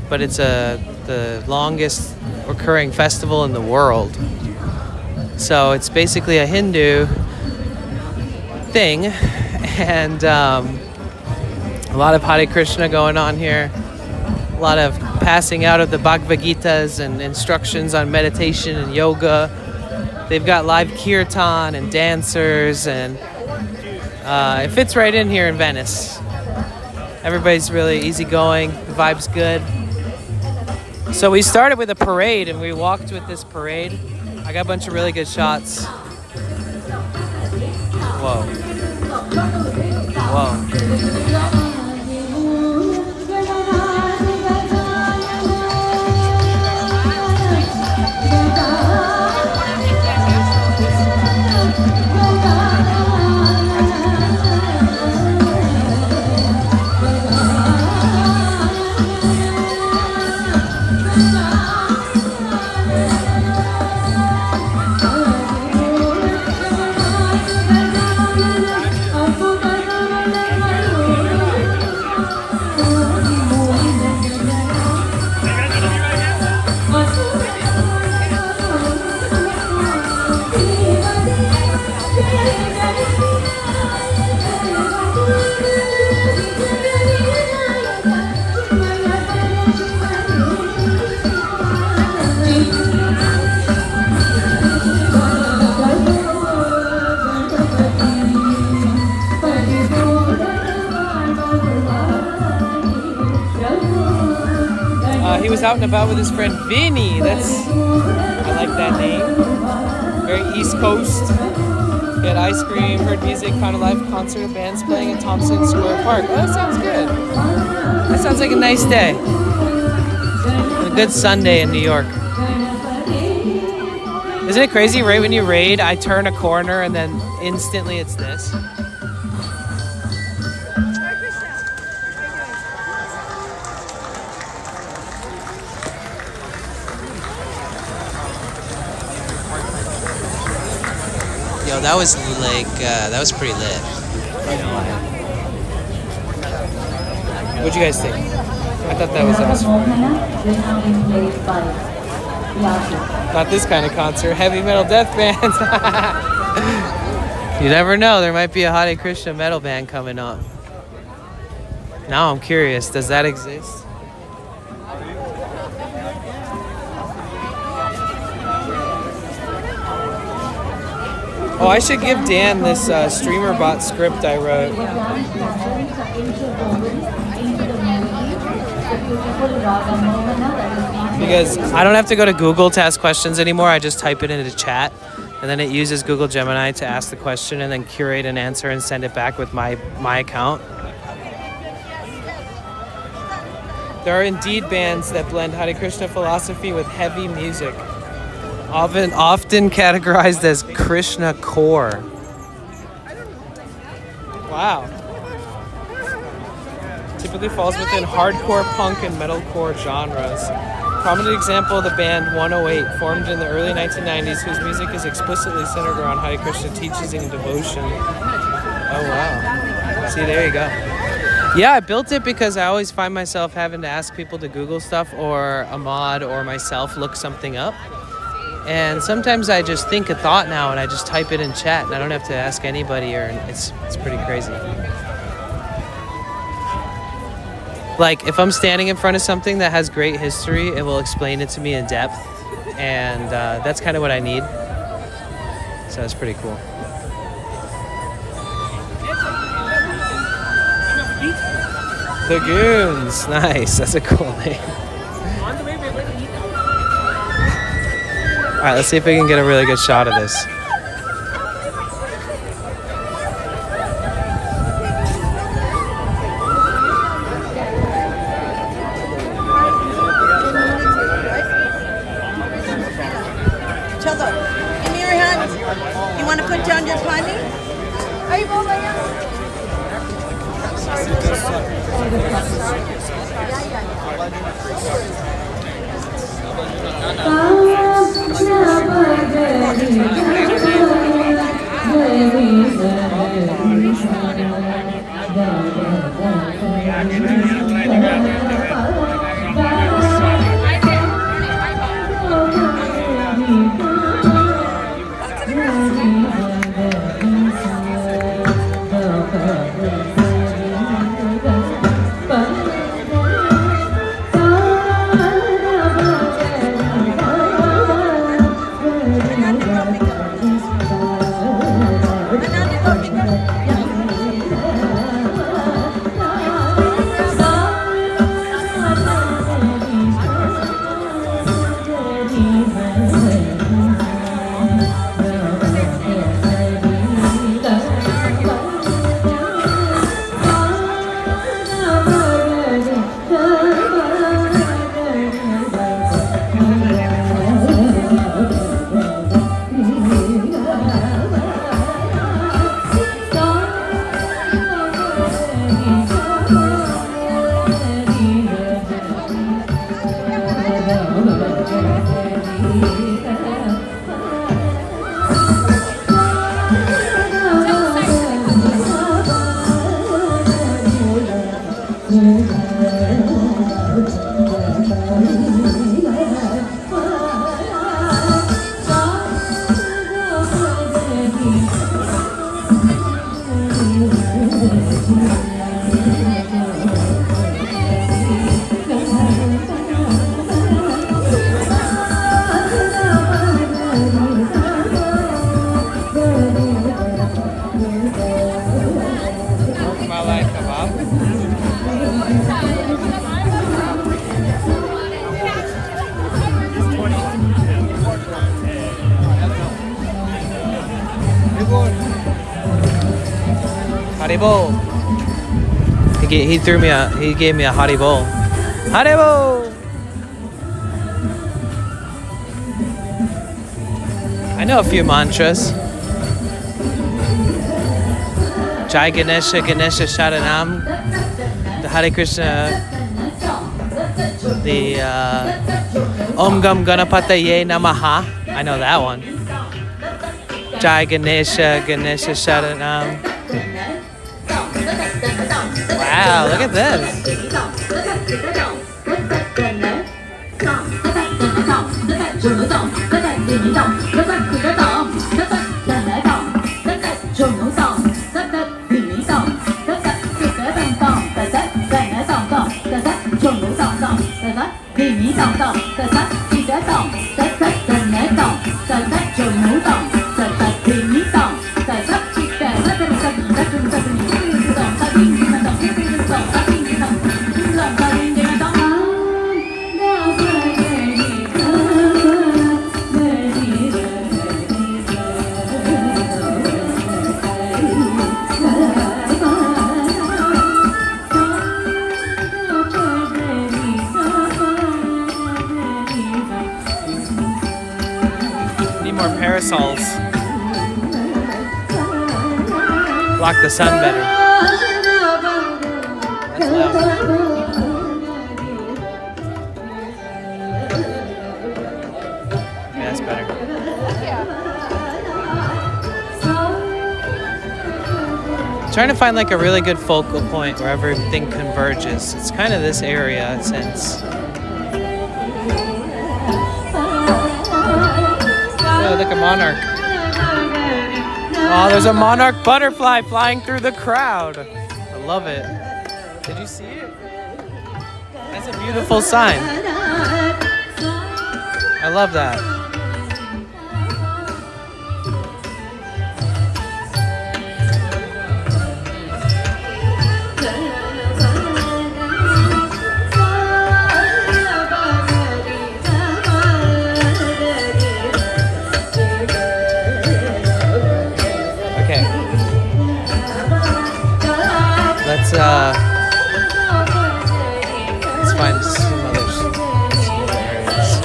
but it's the longest recurring festival in the world. So it's basically a Hindu thing, and a lot of Hare Krishna going on here, a lot of passing out of the Bhagavad Gitas and instructions on meditation and yoga. They've got live kirtan and dancers, and it fits right in here in Venice. Everybody's really easygoing, the vibe's good. So we started with a parade, and we walked with this parade. I got a bunch of really good shots. Whoa. Whoa. he was out and about with his friend Vinny. I like that name. Very East Coast. We had ice cream, heard music, found a live concert of bands playing at Thompson Square Park. Oh, that sounds good. That sounds like a nice day. And a good Sunday in New York. Isn't it crazy? Right when you raid, I turn a corner and then instantly it's this. Yo, that was like, that was pretty lit. What'd you guys think? I thought that was awesome. Not this kind of concert, heavy metal death bands. You never know, there might be a Hare Krishna metal band coming up. Now I'm curious, does that exist? Oh, I should give Dan this streamer bot script I wrote. Because I don't have to go to Google to ask questions anymore. I just type it into chat, and then it uses Google Gemini to ask the question and then curate an answer and send it back with my account. There are indeed bands that blend Hare Krishna philosophy with heavy music, often categorized as Krishna core. Wow. Typically falls within hardcore punk and metalcore genres. Prominent example of the band 108, formed in the early 1990s, whose music is explicitly centered around Hare Krishna teachings and devotion. Oh wow. See, there you go. Yeah, I built it because I always find myself having to ask people to Google stuff, or Ahmad or myself look something up. And sometimes I just think a thought now and I just type it in chat and I don't have to ask anybody, or it's pretty crazy. Like, if I'm standing in front of something that has great history, it will explain it to me in depth, and that's kind of what I need. So that's pretty cool. The Goons, nice. That's a cool name. All right, let's see if we can get a really good shot of this. Chelo, give me your hand. You want to put down your climbing? Are you both right now? Haribo. He threw me a. He gave me a Haribo. Haribo. I know a few mantras. Jai Ganesha, Ganesha Sharanam, the Hare Krishna, the Om Gam Ganapataye Namaha. I know that one. Jai Ganesha, Ganesha Sharanam. Wow, look at this. Need more parasols. Block the sun better. That's loud. Yeah, that's better. Trying to find like a really good focal point where everything converges. It's kind of this area since. Oh, look, a monarch. Oh, there's a monarch butterfly flying through the crowd. I love it. Did you see it? That's a beautiful sign. I love that. Let's find some other areas.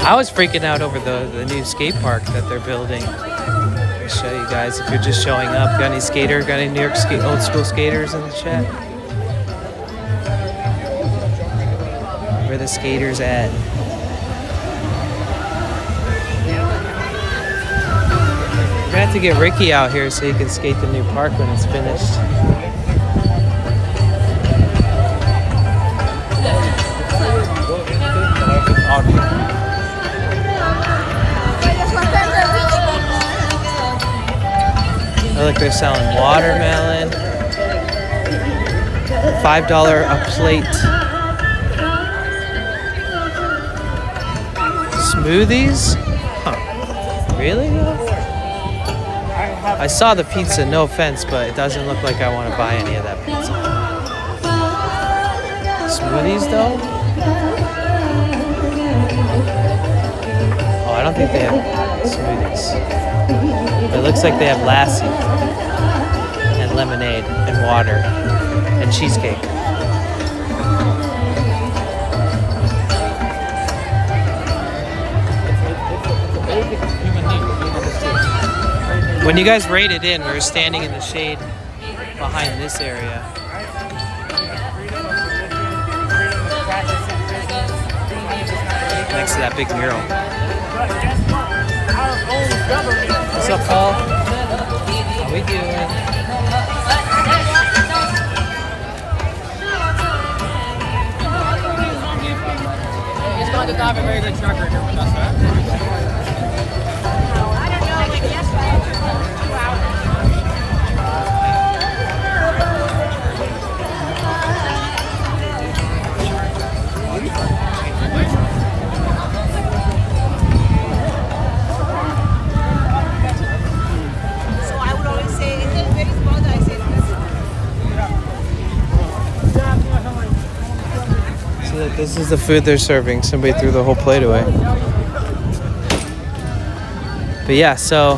I was freaking out over the new skate park that they're building. I'll show you guys if you're just showing up. Got any New York old school skaters in the chat? Where the skaters at? We're gonna have to get Ricky out here so he can skate the new park when it's finished. Oh, look, they're selling watermelon. $5 a plate. Smoothies? Huh. Really? I saw the pizza, no offense, but it doesn't look like I want to buy any of that pizza. Smoothies, though? Oh, I don't think they have smoothies. It looks like they have lassi and lemonade and water and cheesecake. When you guys raided in, we were standing in the shade behind this area. Next to that big mural. What's up, Paul? How we doing? He's going to have a very good track record with us, huh? This is the food they're serving. Somebody threw the whole plate away. But yeah, so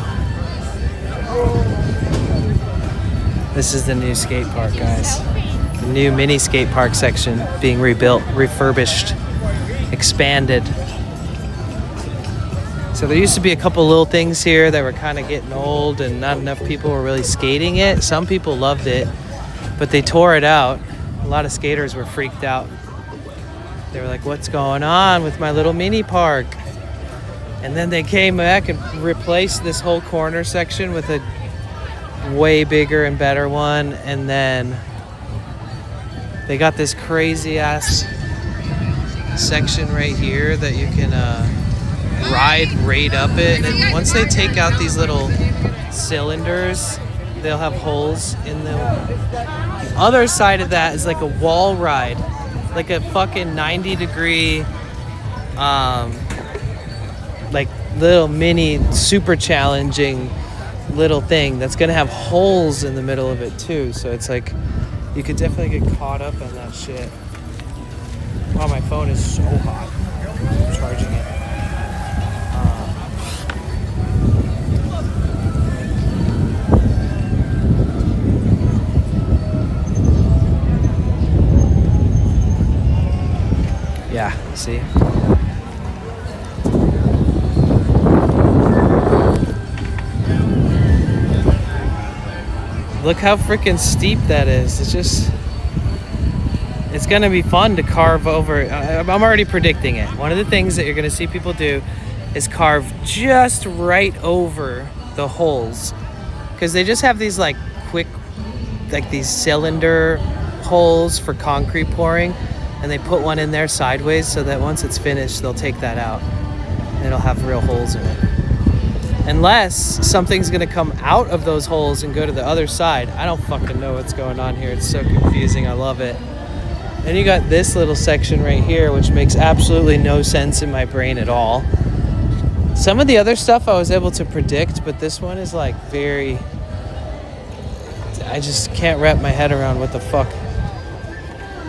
this is the new skate park, guys. The new mini skate park section being rebuilt, refurbished, expanded. So there used to be a couple little things here that were kind of getting old and not enough people were really skating it. Some people loved it, but they tore it out. A lot of skaters were freaked out. They were like, what's going on with my little mini park? And then they came back and replaced this whole corner section with a way bigger and better one. And then they got this crazy ass section right here that you can ride right up it. And once they take out these little cylinders, they'll have holes in them. The other side of that is like a wall ride, like a fucking 90-degree, like little mini super challenging little thing that's gonna have holes in the middle of it too. So it's like you could definitely get caught up in that shit. Wow, my phone is so hot. I'm charging it. Yeah, see? Look how freaking steep that is. It's gonna be fun to carve over. I'm already predicting it. One of the things that you're gonna see people do is carve just right over the holes. Because they just have these like quick, like these cylinder holes for concrete pouring. And they put one in there sideways so that once it's finished, they'll take that out. And it'll have real holes in it. Unless something's gonna come out of those holes and go to the other side. I don't fucking know what's going on here. It's so confusing, I love it. Then you got this little section right here, which makes absolutely no sense in my brain at all. Some of the other stuff I was able to predict, but this one is like very, I just can't wrap my head around what the fuck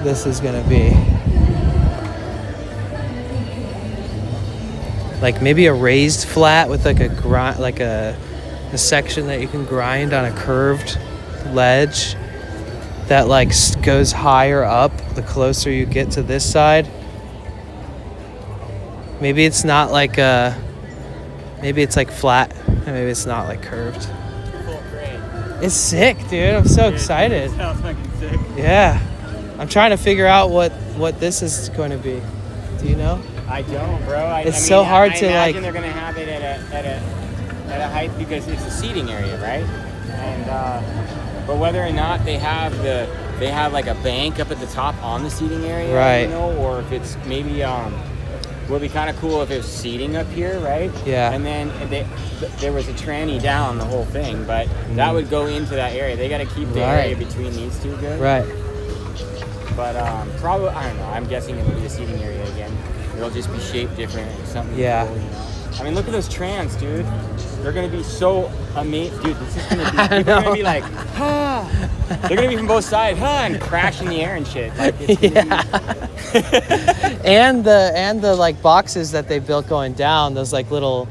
this is gonna be. Like maybe a raised flat with like a grind, like a section that you can grind on a curved ledge that like goes higher up the closer you get to this side. Maybe it's not like maybe it's like flat and maybe it's not like curved. It's sick, dude. I'm so excited. It sounds fucking sick. Yeah. I'm trying to figure out what this is going to be. Do you know? I don't, bro. I It's so hard to, I imagine like- they're gonna have it at a height because it's a seating area, right? And but whether or not they have like a bank up at the top on the seating area, Right. You know, or if it's maybe would be kind of cool if it was seating up here, right? Yeah. And then there was a tranny down the whole thing, but that would go into that area. They got to keep the Right. area between these two good. Right. But probably, I don't know. I'm guessing it will be a seating area again. It'll just be shaped different or something. Yeah. Cool, you know? I mean, look at those trans, dude. They're gonna be so amazing, dude. This is gonna be. People are gonna be like, ha. They're gonna be from both sides, and crash in the air and shit. Like, it's and the like boxes that they built going down, those little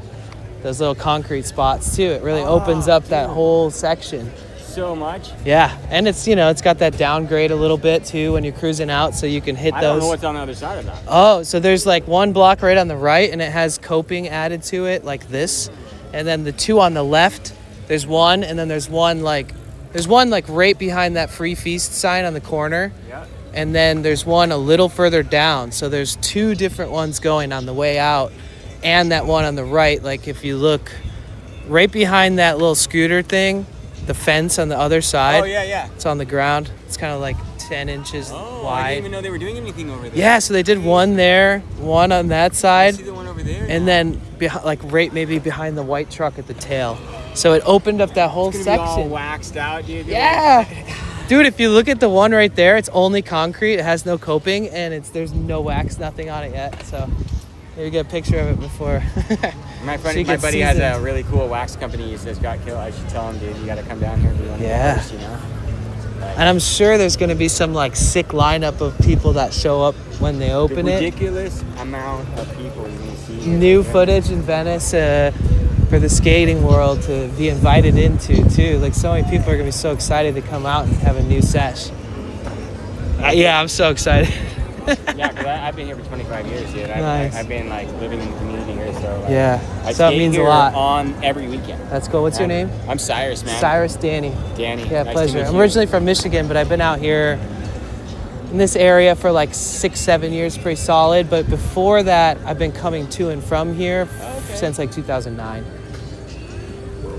concrete spots too. It really opens up that whole section. So much. Yeah, and it's it's got that downgrade a little bit too when you're cruising out, so you can hit I those. don't know what's on the other side of that. Oh, so there's like one block right on the right, and it has coping added to it like this, and then the two on the left, there's one, and then there's one like right behind that free feast sign on the corner. Yeah. And then there's one a little further down. So there's two different ones going on the way out and that one on the right. Like if you look right behind that little scooter thing, the fence on the other side. Oh, yeah. It's on the ground. It's kind of like 10 inches Oh, wide. I didn't even know they were doing anything over there. Yeah, so they did one there, one on that I side, see the one over there. and then right maybe behind the white truck at the tail. So it opened up that whole It's gonna be all section. waxed out, dude. Yeah. Dude, if you look at the one right there, it's only concrete. It has no coping, and there's no wax, nothing on it yet. So maybe get a picture of it before. My So you buddy can has season. a really cool wax company. He says got killed. I should tell him, dude. You got to come down here and be one of Yeah. the first, you know. And I'm sure there's going to be some like sick lineup of people that show up when they open the it. ridiculous amount of people you're gonna see. New footage in Venice. for the skating world to be invited into too. Like so many people are gonna be so excited to come out and have a new sesh. Yeah, I'm so excited. Yeah, because I've been here for 25 years, dude. Nice. I've been like living in the community here, so like, Yeah, I so it skate means a here lot. on every weekend. That's cool. What's your name? I'm Cyrus, man. Cyrus, Danny. Danny. Yeah, Nice to pleasure. meet I'm you. originally from Michigan, but I've been out here in this area for like 6-7 years, pretty solid. But before that, I've been coming to and from here since like 2009.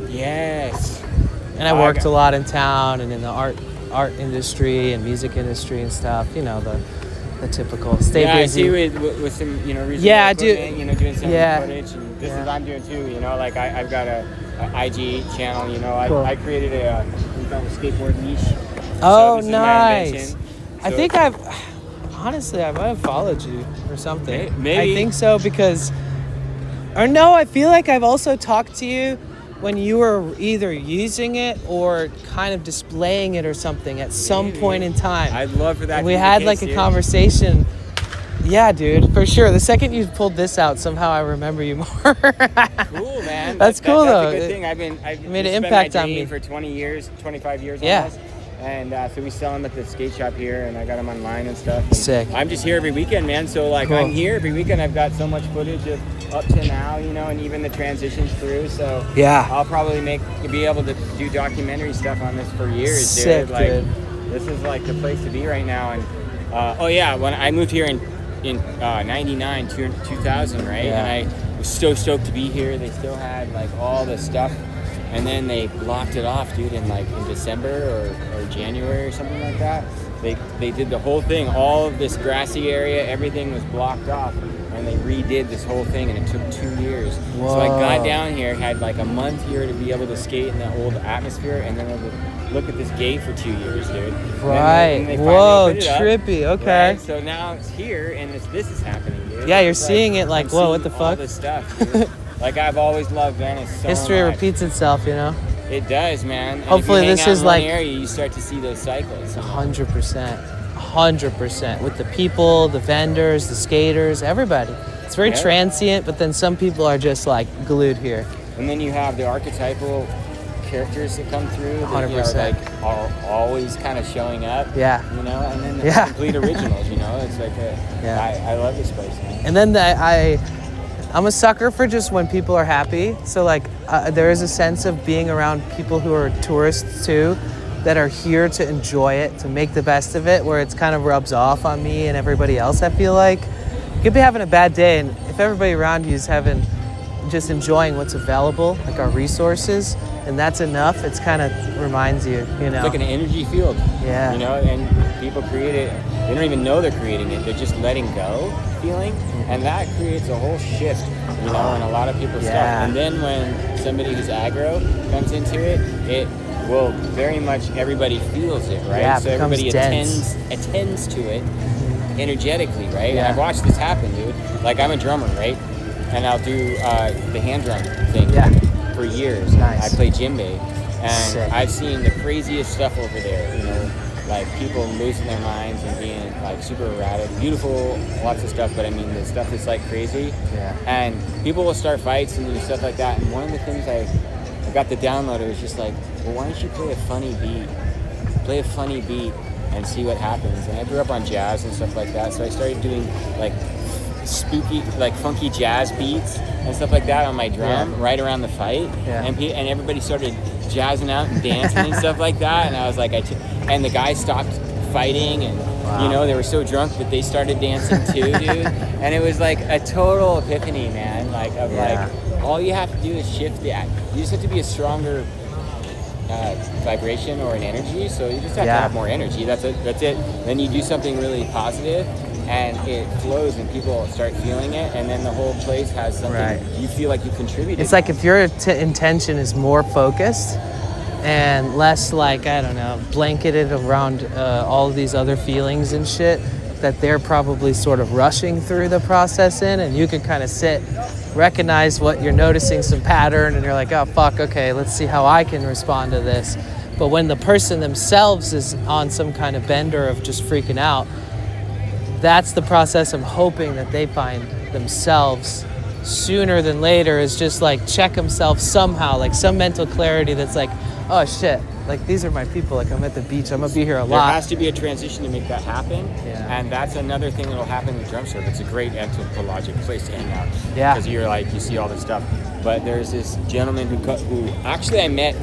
Yes. And I worked a lot in town and in the art industry and music industry and stuff. You know, the typical. Stay busy. I see with some, you know, reasonable Yeah, I do. equipment, you know, doing some Yeah. footage, and this is what I'm doing too. You know, like I've got a IG channel. You know, Cool. I created a skateboard niche. Oh, so this is my nice. invention. I So- think honestly, I might have followed you or something. Maybe. I think so because, or no, I feel like I've also talked to you when you were either using it or kind of displaying it or something at some point in time. I'd love for that. And we to be had the like case, a dude. conversation. Yeah, dude, for sure. The second you pulled this out, somehow I remember you more. Cool, man. That's cool, that's though. a good thing. I've made an this has been impact my on dream me. for 20 years, 25 years Yeah. almost. And so we sell them at the skate shop here, and I got them online and stuff. And Sick. I'm just here every weekend, man. So like Cool. I'm here every weekend. I've got so much footage of up to now, you know, and even the transitions through. So Yeah. I'll probably be able to do documentary stuff on this for years, Sick, dude. Like dude. this is like the place to be right now. And oh yeah, when I moved here in 99, 2000, right? Yeah. And I was so stoked to be here. They still had like all the stuff, and then they blocked it off, dude, in December or January or something like that. They did the whole thing, all of this grassy area, everything was blocked off, and they redid this whole thing, and it took 2 years. So I got down here, had like a month here to be able to skate in that old atmosphere, and then I would look at this gate for 2 years, dude. Right. And they finally Whoa, opened it up, trippy. Okay. right? So now it's here, and this is happening, dude. Yeah, you're It's seeing it like, I'm whoa, what seeing the all fuck? this stuff, dude. Like I've always loved Venice so History much. repeats itself, you know? It does, man. And Hopefully if you hang this out is in one like- area, you start to see those cycles. 100%. 100%. With the people, the vendors, the skaters, everybody. It's very Yeah. transient, but then some people are just like glued here. And then you have the archetypal characters that come through that 100%. are always kind of showing up. Yeah. You know, and then the Yeah. complete originals, you know. It's like Yeah. I love this place, man. And then I'm a sucker for just when people are happy. So like there is a sense of being around people who are tourists too, that are here to enjoy it, to make the best of it, where it's kind of rubs off on me and everybody else. I feel like you could be having a bad day, and if everybody around you is just enjoying what's available, like our resources, and that's enough, it's kind of reminds you, you know. It's like an energy field. Yeah. You know, and people create it. They don't even know they're creating it. They're just letting go feeling. And that creates a whole shift, you know, in a lot of people's Yeah. stuff. And then when somebody who's aggro comes into it, it will very much, everybody feels it, right? Yeah, it so becomes everybody dense. attends to it energetically, right? Yeah. And I've watched this happen, dude. Like I'm a drummer, right? And I'll do the hand drum thing Yeah. for years. Nice. I play djembe. And Sick. I've seen the craziest stuff over there, you know, like people losing their minds and being like super erratic, beautiful, lots of stuff, but I mean the stuff is like crazy. Yeah. And people will start fights and do stuff like that. And one of the things I got the downloader was just like, well, why don't you play a funny beat? Play a funny beat and see what happens. And I grew up on jazz and stuff like that, so I started doing like spooky, like funky jazz beats and stuff like that on my drum right around the fight. Yeah. And everybody started jazzing out and dancing and stuff like that. And I was like, and the guys stopped fighting, and you know, they were so drunk that they started dancing too, dude. And it was like a total epiphany, man. Like of like, all you have to do is shift that. You just have to be a stronger vibration or an energy. So you just have to have more energy. That's it. Then you do something really positive, and it flows, and people start feeling it, and then the whole place has something you feel like you contributed. It's like if your intention is more focused and less like, I don't know, blanketed around all of these other feelings and shit that they're probably sort of rushing through the process in, and you can kind of sit, recognize what you're noticing, some pattern, and you're like, oh fuck, okay, let's see how I can respond to this. But when the person themselves is on some kind of bender of just freaking out, that's the process I'm hoping that they find themselves sooner than later is just like check himself somehow, like some mental clarity that's like, oh shit, like these are my people, like I'm at the beach, I'm gonna be here a There lot. has to be a transition to make that happen. Yeah. And that's another thing that'll happen with drum circle. It's a great anthropologic place to hang out. Yeah. Because you're like, you see all this stuff. But there's this gentleman who actually I met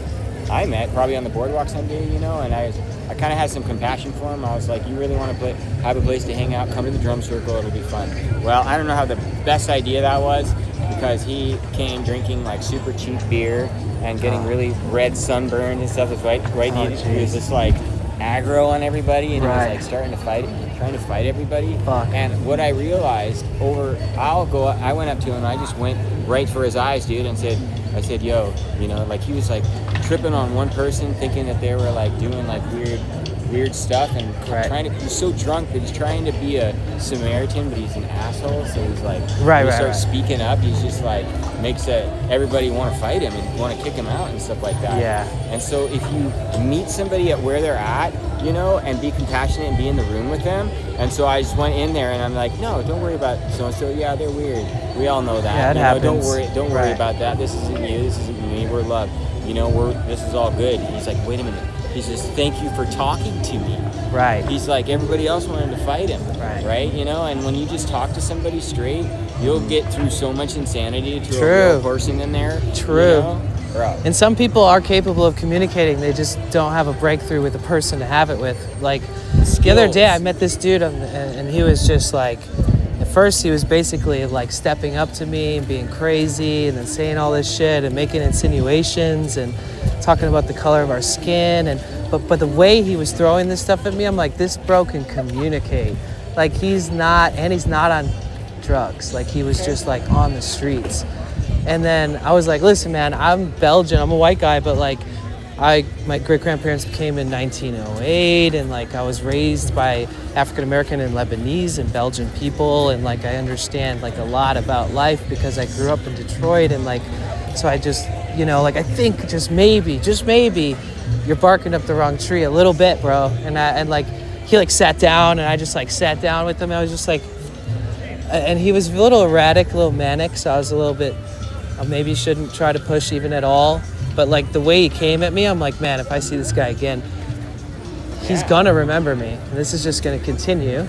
probably on the boardwalk someday, you know, and I kind of had some compassion for him. I was like, you really want to have a place to hang out, come to the drum circle, it'll be fun. Well, I don't know how the best idea that was, because he came drinking like super cheap beer and getting really red sunburn and stuff. That's right. He was just like aggro on everybody, and he was like trying to fight everybody. Fuck. And what I realized I went up to him and I just went right for his eyes, dude, and I said, yo, you know, like he was like tripping on one person, thinking that they were like doing like weird stuff, and he's so drunk that he's trying to be a Samaritan, but he's an asshole. So he's like, he starts speaking up. He's just like makes everybody want to fight him and want to kick him out and stuff like that. Yeah. And so if you meet somebody at where they're at, you know, and be compassionate and be in the room with them. And so I just went in there and I'm like, no, don't worry about so-and-so. Yeah, they're weird. We all know that. Yeah, it happens. Don't worry about that. This isn't you. This isn't me. We're love. You know, this is all good. And he's like, wait a minute. He says, thank you for talking to me. Right. He's like, everybody else wanted to fight him. Right. You know, and when you just talk to somebody straight, you'll get through so much insanity to True. a real person in there. True. You know? Bro. And some people are capable of communicating. They just don't have a breakthrough with a person to have it with. Like the other day, I met this dude, and he was just like, at first he was basically like stepping up to me and being crazy, and then saying all this shit and making insinuations and talking about the color of our skin. But the way he was throwing this stuff at me, I'm like, this bro can communicate. Like he's not on drugs. Like he was just like on the streets. And then I was like, listen, man, I'm Belgian. I'm a white guy, but like my great-grandparents came in 1908, and like I was raised by African-American and Lebanese and Belgian people, and like I understand like a lot about life because I grew up in Detroit, and like so I just, you know, like I think just maybe you're barking up the wrong tree a little bit, bro. And like he like sat down, and I just like sat down with him. I was just like, and he was a little erratic, a little manic, so I was a little bit, maybe shouldn't try to push even at all. But like the way he came at me, I'm like, man, if I see this guy again, he's gonna remember me. And this is just gonna continue.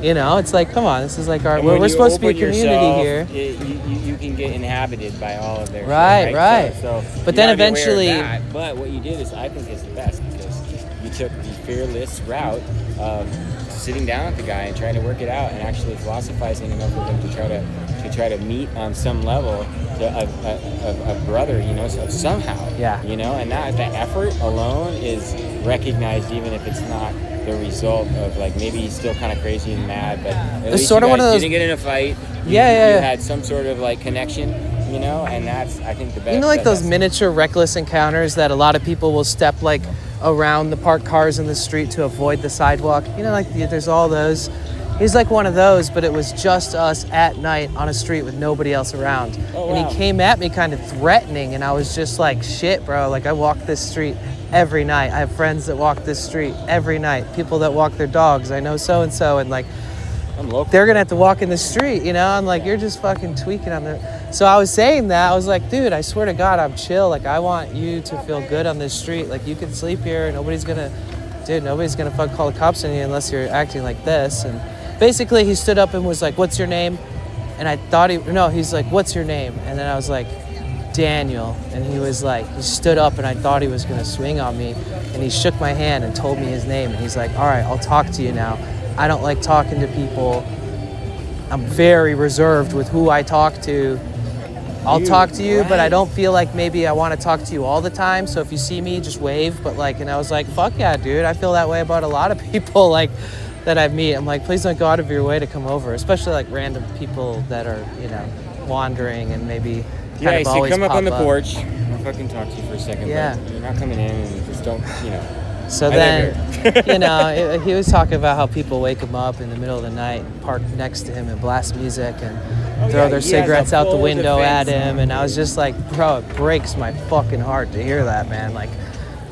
You know, it's like, come on, this is like we're supposed to be a community here. You can get inhabited by all of their right. So but then eventually, but what you did is, I think, is the best, because you took the fearless route of sitting down with the guy and trying to work it out, and actually philosophizing enough with him to try to meet on some level a brother, you know, so somehow. Yeah. You know, and that effort alone is recognized, even if it's not the result of, like, maybe he's still kind of crazy and mad, but at least sort of one of those. Didn't get in a fight. You had some sort of like connection, you know, and that's, I think, the best. You know, like those miniature reckless encounters that a lot of people will step like around the parked cars in the street to avoid the sidewalk. You know, like there's all those. He's like one of those, but it was just us at night on a street with nobody else around. Oh, and he came at me kind of threatening, and I was just like, shit, bro. Like, I walk this street every night. I have friends that walk this street every night. People that walk their dogs. I know so-and-so, and like, I'm local. They're gonna have to walk in the street, you know? I'm like, you're just fucking tweaking on the... So I was saying that, I was like, dude, I swear to God, I'm chill. Like, I want you to feel good on this street. Like, you can sleep here. Nobody's gonna fucking call the cops on you unless you're acting like this. And basically, he stood up and was like, what's your name? And I thought he's like, what's your name? And then I was like, Daniel. And he was like, he stood up, and I thought he was gonna swing on me. And he shook my hand and told me his name. And he's like, all right, I'll talk to you now. I don't like talking to people. I'm very reserved with who I talk to. I'll talk to you, but I don't feel like maybe I want to talk to you all the time. So if you see me, just wave. But like, and I was like, fuck yeah, dude. I feel that way about a lot of people like that I meet. I'm like, please don't go out of your way to come over, especially like random people that are, you know, wandering and maybe kind of always come up on the up. porch. I'll fucking talk to you for a second. Yeah. But you're not coming in, and just don't, you know. So then, you know, he was talking about how people wake him up in the middle of the night and park next to him and blast music and throw their cigarettes out the window at him. And I was just like, bro, it breaks my fucking heart to hear that, man. Like,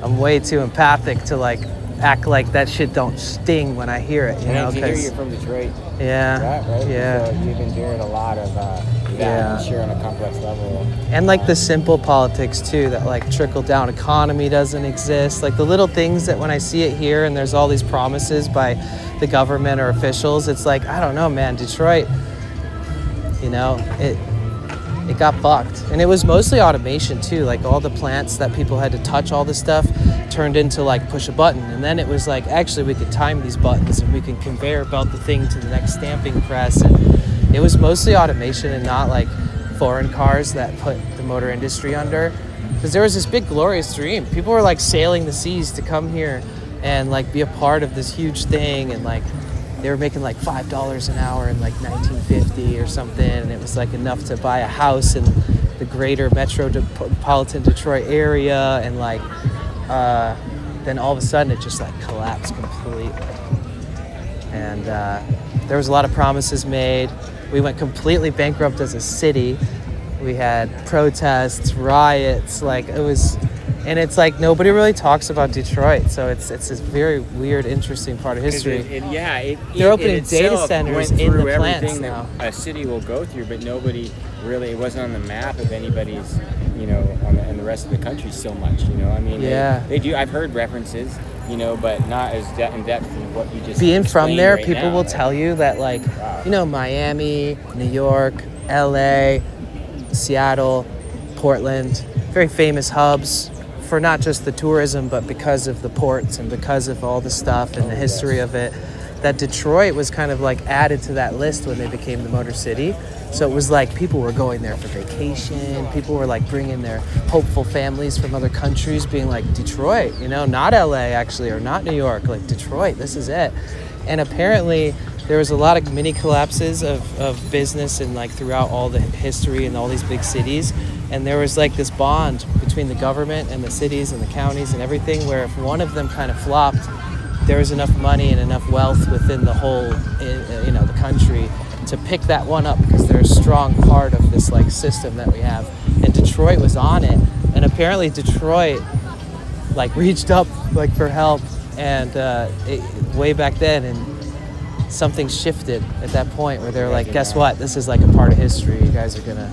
I'm way too empathic to like act like that shit don't sting when I hear it, you And know? then to hear 'cause- you're from Detroit. yeah, Right? yeah. So you've been hearing a lot of that, Yeah. I'm sure, on a complex level. And like the simple politics too, that like trickle down economy doesn't exist. Like the little things that when I see it here and there's all these promises by the government or officials, it's like, I don't know, man, Detroit, you know, it got fucked. And it was mostly automation too. Like all the plants that people had to touch all this stuff turned into like push a button. And then it was like, actually we could time these buttons and we can conveyor belt the thing to the next stamping press. And it was mostly automation and not like foreign cars that put the motor industry under. Because there was this big glorious dream. People were like sailing the seas to come here and like be a part of this huge thing. And like they were making like $5 an hour in like 1950 or something. And it was like enough to buy a house in the greater metropolitan Detroit area. And like, then all of a sudden it just like collapsed completely. And there was a lot of promises made. We went completely bankrupt as a city. We had protests, riots, like it was, and it's like nobody really talks about Detroit. So it's this very weird, interesting part of history. They're opening data centers in the plants now. A city will go through, but nobody really, it wasn't on the map of anybody's, you know, in the rest of the country so much, you know. I mean, they do. I've heard references, you know, but not as in depth as what you just being from there, right people now, will like, tell you that, like, you know, Miami, New York, LA, Seattle, Portland, very famous hubs for not just the tourism, but because of the ports and because of all the stuff and the history of it. That Detroit was kind of like added to that list when they became the Motor City. So it was like people were going there for vacation. People were like bringing their hopeful families from other countries, being like, Detroit, you know, not LA actually, or not New York, like Detroit, this is it. And apparently there was a lot of mini collapses of business and like throughout all the history in all these big cities. And there was like this bond between the government and the cities and the counties and everything, where if one of them kind of flopped, there was enough money and enough wealth within the whole, you know, the country to pick that one up, because they're a strong part of this like system that we have. And Detroit was on it, and apparently Detroit like reached up like for help, and way back then, and something shifted at that point where they're like, guess what? This is like a part of history. You guys are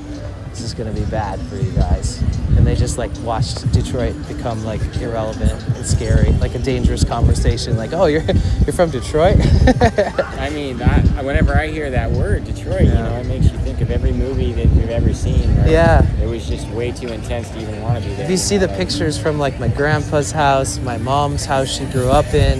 this is gonna be bad for you guys. And they just like watched Detroit become like irrelevant and scary, like a dangerous conversation. Like, oh, you're from Detroit? I mean, whenever I hear that word, Detroit, you know, it makes you think of every movie that you've ever seen. Right? Yeah. It was just way too intense to even want to be there. If you see the pictures from like my grandpa's house, my mom's house she grew up in,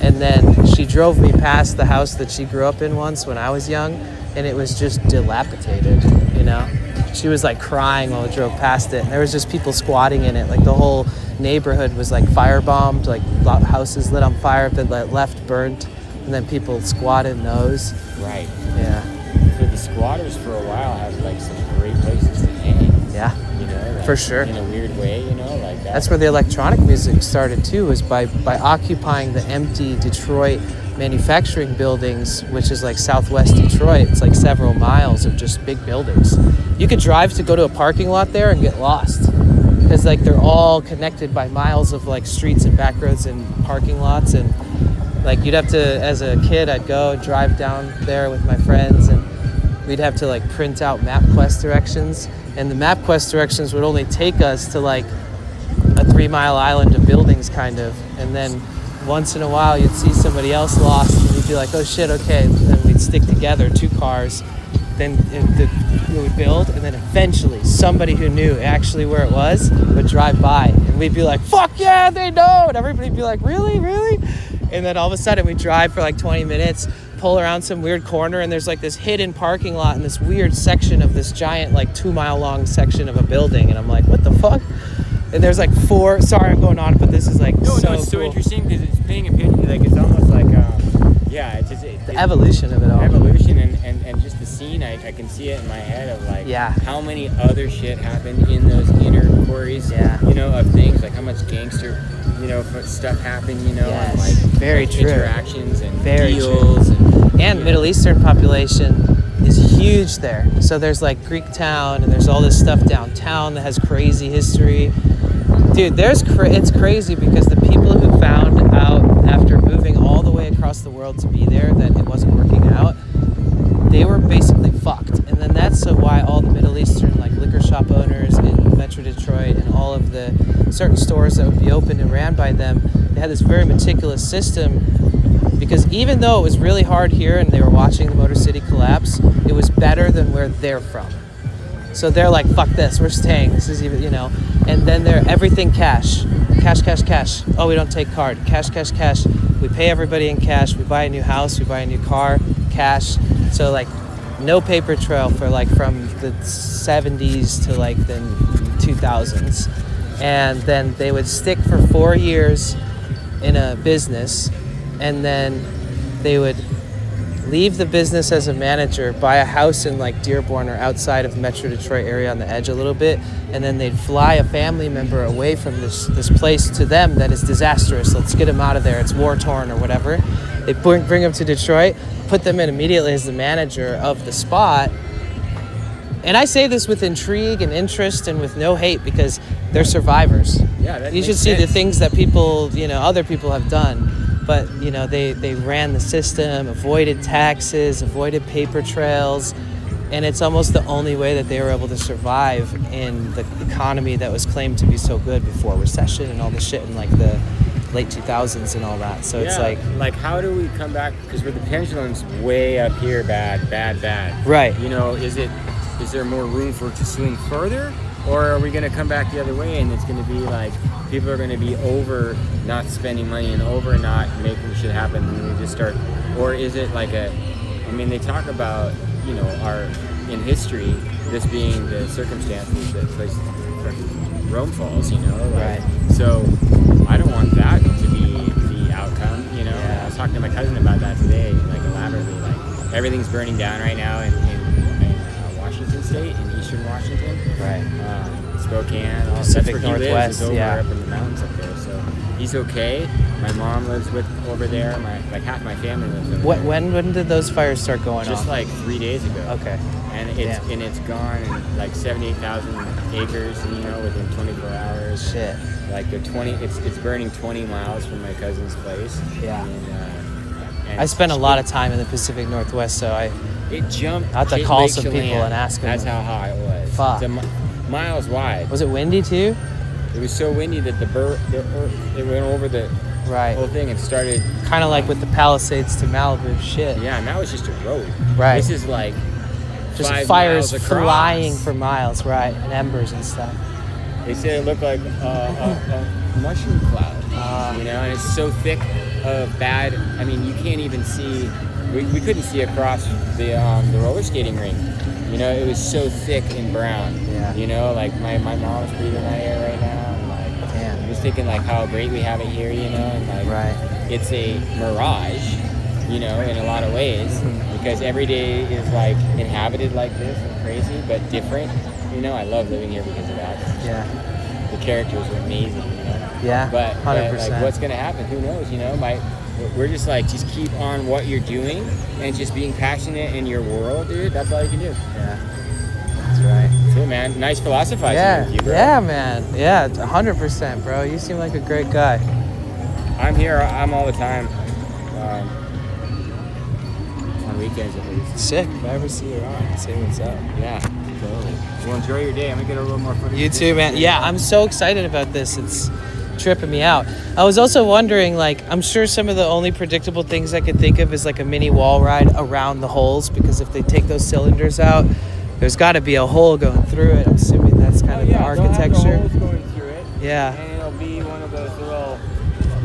and then she drove me past the house that she grew up in once when I was young, and it was just dilapidated, you know? She was like crying while I drove past it. And there was just people squatting in it. Like the whole neighborhood was like firebombed, like houses lit on fire that left burnt, and then people squatted in those. Right. Yeah. So the squatters for a while had like some great places to hang. Yeah. You know, like, for sure. In a weird way, you know, like that. That's where the electronic music started too, was by occupying the empty Detroit manufacturing buildings, which is like southwest Detroit. It's like several miles of just big buildings. You could drive to go to a parking lot there and get lost, because like they're all connected by miles of like streets and back roads and parking lots. And like you'd have to, as a kid, I'd go and drive down there with my friends, and we'd have to like print out MapQuest directions, and the MapQuest directions would only take us to like a 3-mile island of buildings kind of, and then once in a while you'd see somebody else lost and you'd be like, oh shit, okay, then we'd stick together, 2 cars, then we would build, and then eventually somebody who knew actually where it was would drive by, and we'd be like, fuck yeah, they know, and everybody'd be like, really? And then all of a sudden we drive for like 20 minutes, pull around some weird corner, and there's like this hidden parking lot in this weird section of this giant like 2-mile long section of a building, and I'm like, what the fuck? And there's like 4, sorry I'm going on, but this is like it's so cool. interesting, because it's painting a picture, like it's almost like the evolution of it all. Evolution and just the scene, I can see it in my head of like how many other shit happened in those inner quarries, you know, of things, like how much gangster, you know, stuff happened, you know, and like very like true. Interactions and very deals true. And Middle Eastern population is huge there. So there's like Greek town, and there's all this stuff downtown that has crazy history. Dude, it's crazy, because the people who found out after moving all the way across the world to be there, that it wasn't working out. They were basically fucked. And then that's why all the Middle Eastern like liquor shop owners in Metro Detroit and all of the certain stores that would be open and ran by them, they had this very meticulous system, because even though it was really hard here and they were watching the Motor City collapse, it was better than where they're from. So they're like, fuck this, we're staying. This is even, and then they're everything cash. Cash. Oh, we don't take card. Cash. We pay everybody in cash. We buy a new house. We buy a new car. Cash. So like no paper trail for like from the 70s to like the 2000s. And then they would stick for 4 years in a business, and then they would leave the business as a manager, buy a house in like Dearborn or outside of the Metro Detroit area on the edge a little bit, and then they'd fly a family member away from this place to them that is disastrous. Let's get them out of there. It's war-torn or whatever. They bring them to Detroit, put them in immediately as the manager of the spot. And I say this with intrigue and interest and with no hate, because they're survivors. Yeah, that you should makes see the sense. things that people, other people have done. But, they ran the system, avoided taxes, avoided paper trails, and it's almost the only way that they were able to survive in the economy that was claimed to be so good before recession and all the shit in like the late 2000s and all that. So it's like how do we come back? Because with the pendulum's way up here, bad. Right. Is there more room for it to swing further? Or are we going to come back the other way, and it's going to be like people are going to be over not spending money and over not making shit happen, and we just start? Or is it like they talk about, in history, this being the circumstances that places Rome falls, Right. So I don't want that to be the outcome, I was talking to my cousin about that today, like elaborately, like everything's burning down right now in Washington State, in eastern Washington. Right. Spokane, Pacific that's where he Northwest, lives, is over yeah. up in the mountains up there. So he's okay. My mom lives over there. Half my family lives over there. When did those fires start going Just off? like 3 days ago. Okay. And it's gone in like 78,000 acres, within 24 hours. Shit. Like it's burning 20 miles from my cousin's place. Yeah. And I spent a lot of time in the Pacific Northwest, so it jumped. I had to call some people and ask them. That's how high it was. Fuck. It's miles wide. Was it windy too? It was so windy that the earth, it went over the whole thing and started. Kind of like with the Palisades to Malibu shit. Yeah, and that was just a road. Right. This is like just 5 fires miles across. flying for miles, right, and embers and stuff. They said it looked like a mushroom cloud, and it's so thick of bad. I mean, you can't even see. We couldn't see across the roller skating rink. It was so thick and brown. Yeah. Like my mom's breathing that air right now, and like, damn. I'm just thinking like how great we have it here, and like right. It's a mirage, in a lot of ways, because every day is like inhabited like this and crazy, but different. I love living here because of that. Yeah. The characters are amazing, Yeah. But 100%. like, what's gonna happen? Who knows? We're just like, just keep on what you're doing and just being passionate in your world, dude. That's all you can do. Yeah. That's right. That's it, man. Nice philosophizing with you, bro. Yeah, man. Yeah, 100%, bro. You seem like a great guy. I'm here. I'm all the time. On weekends at least. Sick. If I ever see you around, say what's up. Yeah. Totally. Well, enjoy your day. I'm gonna get a little more footage. You too, man. Yeah, I'm so excited about this. It's tripping me out. I was also wondering, like, I'm sure some of the only predictable things I could think of is like a mini wall ride around the holes, because if they take those cylinders out, there's got to be a hole going through it. I'm assuming that's kind of the architecture. They'll have the holes going through it. Yeah. And it'll be one of those little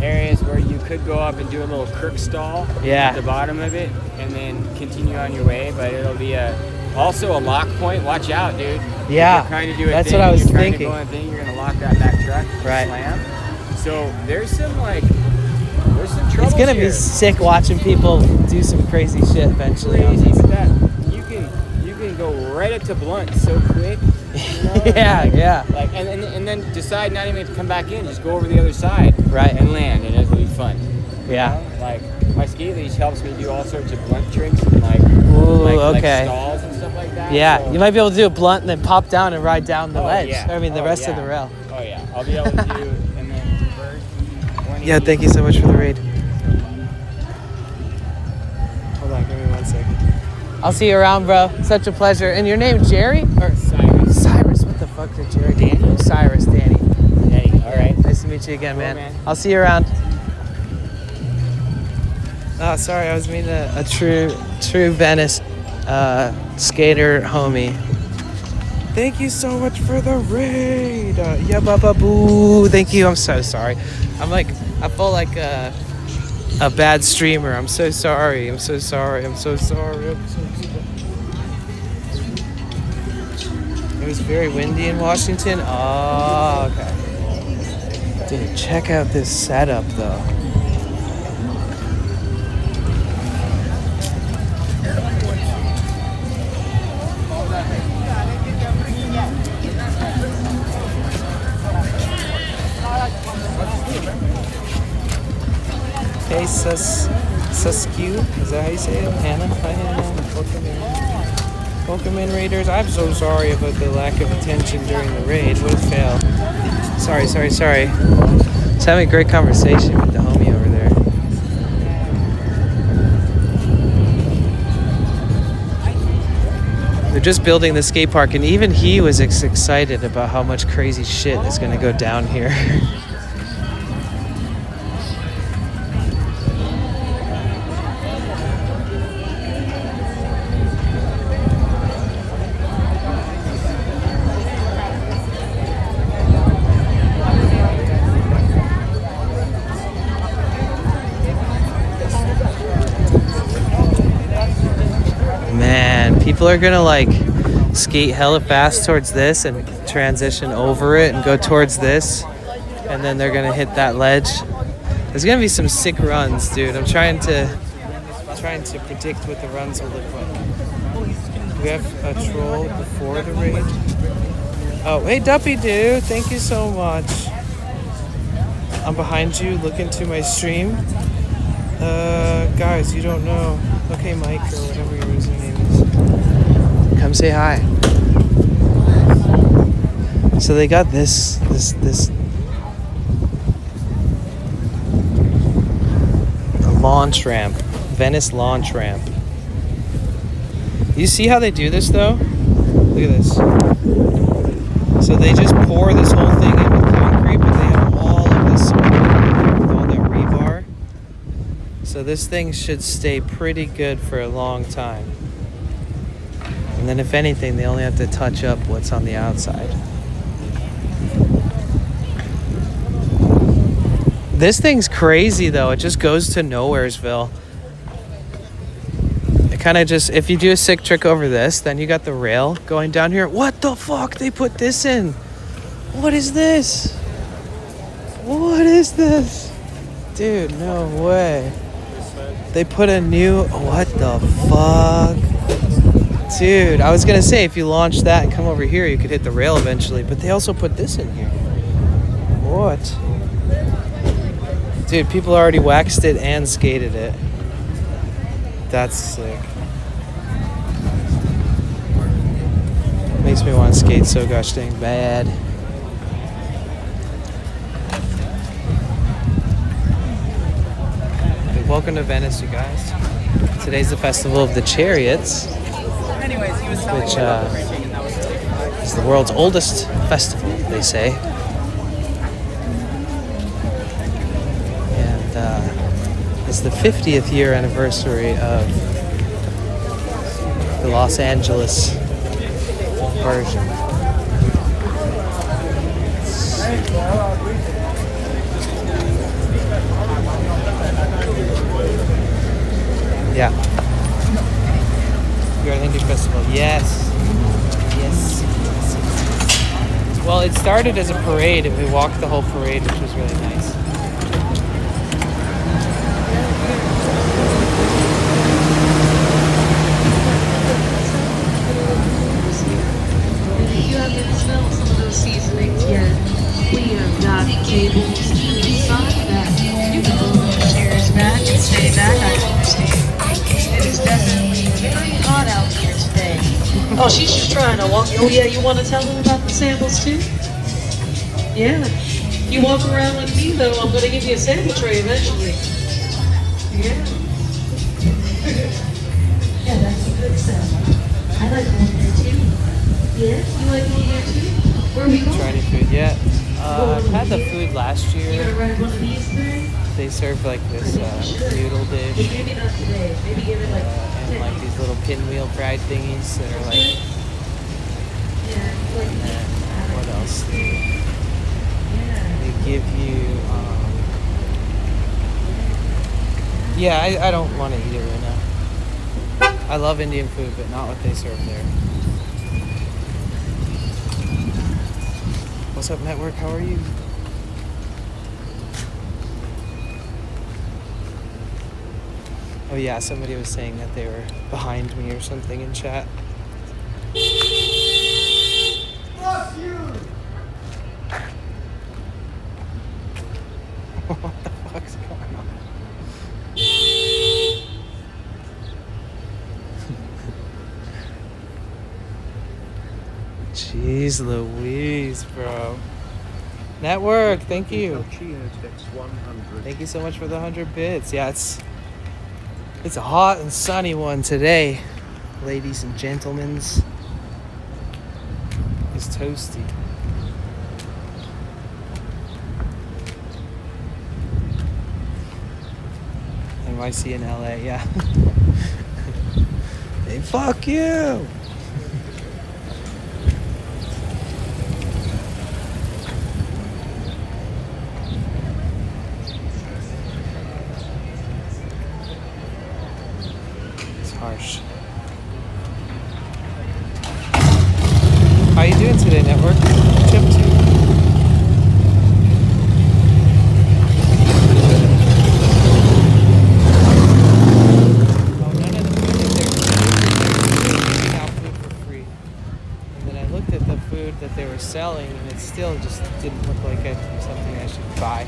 areas where you could go up and do a little crook stall at the bottom of it, and then continue on your way. But it'll be also a lock point. Watch out, dude. Yeah. If you're trying to do a that's thing, what I was you're trying thinking. to go on a thing, you're gonna lock that back truck. Right. Slam. So there's some trouble. It's gonna be sick watching people do some crazy shit eventually. Crazy, but that you can go right up to blunt so quick. Yeah. Like and then decide not even to come back in, just go over the other side. Right. And land, and it'll be fun. Yeah. Like my skate leash helps me do all sorts of blunt tricks and like stalls and stuff like that. Yeah, so. you might be able to do a blunt and then pop down and ride down the ledge. Yeah. I mean, the rest of the rail. Oh yeah, I'll be able to do and then reverse. Yeah, thank you so much for the read. Fantastic. I'll see you around, bro. Such a pleasure. And your name, Jerry? Or Cyrus. Cyrus. What the fuck did Jerry? Daniel? Cyrus, Danny. Danny. All right. Nice to meet you again, man. man. I'll see you around. Oh, sorry. I was meeting a true Venice skater homie. Thank you so much for the raid. Yeah, baba boo. Thank you. I'm so sorry. I feel like a bad streamer. I'm so sorry. I'm so sorry. I'm so sorry. It was very windy in Washington. Oh, okay. Dude, check out this setup though. Hey, Suskew, is that how you say it? Hannah? Hi, Hannah. Welcome in, Raiders. I'm so sorry about the lack of attention during the raid. What a fail. Sorry. Just having a great conversation with the homie over there. They're just building the skate park, and even he was excited about how much crazy shit is going to go down here. People are gonna like skate hella fast towards this and transition over it and go towards this, and then they're gonna hit that ledge. There's gonna be some sick runs, dude. I'm trying to predict what the runs will look like. We have a troll before the raid. Oh, hey Duppy dude, thank you so much. I'm behind you, look into my stream. Guys, you don't know. Okay, Mike, or whatever your username is. Come say hi. So they got this launch ramp, Venice launch ramp. You see how they do this though? Look at this. So they just pour this whole thing in with concrete, but they have all of this support with all that rebar. So this thing should stay pretty good for a long time. And then if anything, they only have to touch up what's on the outside. This thing's crazy though. It just goes to Nowheresville. It kind of just, if you do a sick trick over this, then you got the rail going down here. What the fuck? They put this in. What is this? What is this? Dude, no way. They put a new, what the fuck? Dude, I was gonna say if you launch that and come over here, you could hit the rail eventually, but they also put this in here. What? Dude, people already waxed it and skated it. That's sick. Makes me want to skate so gosh dang bad. Hey, welcome to Venice, you guys. Today's the festival of the Chariots, which is the world's oldest festival, they say. And it's the 50th year anniversary of the Los Angeles version. Yeah. You're at the Indie Festival. Yes. Well, it started as a parade and we walked the whole parade, which was really nice. If you haven't smelled some of those seasonings yet, we have got tables inside that. You can move the chairs back and stay back, I understand. It is definitely very hot out here today. Oh, she's just trying to walk. Oh, yeah, you want to tell them about the samples too? Yeah. You walk around with me, though, I'm going to give you a sample tray eventually. Yeah. last year. They served like this noodle dish and like these little pinwheel fried thingies that are like. And then what else? They give you. Yeah, I don't want to eat it right now. I love Indian food, but not what they serve there. What's up, network? How are you? Oh yeah, somebody was saying that they were behind me or something in chat. Fuck you! What the fuck's going on? Jeez Louise, bro. Network, thank you. Thank you so much for the 100 bits. Yeah, it's a hot and sunny one today, ladies and gentlemen. It's toasty. NYC in LA, yeah. Hey, fuck you! Harsh. How you doing today, network? What you up to? Oh, none of the food that they were giving out food for free. And then I looked at the food that they were selling, and it still just didn't look like something I should buy.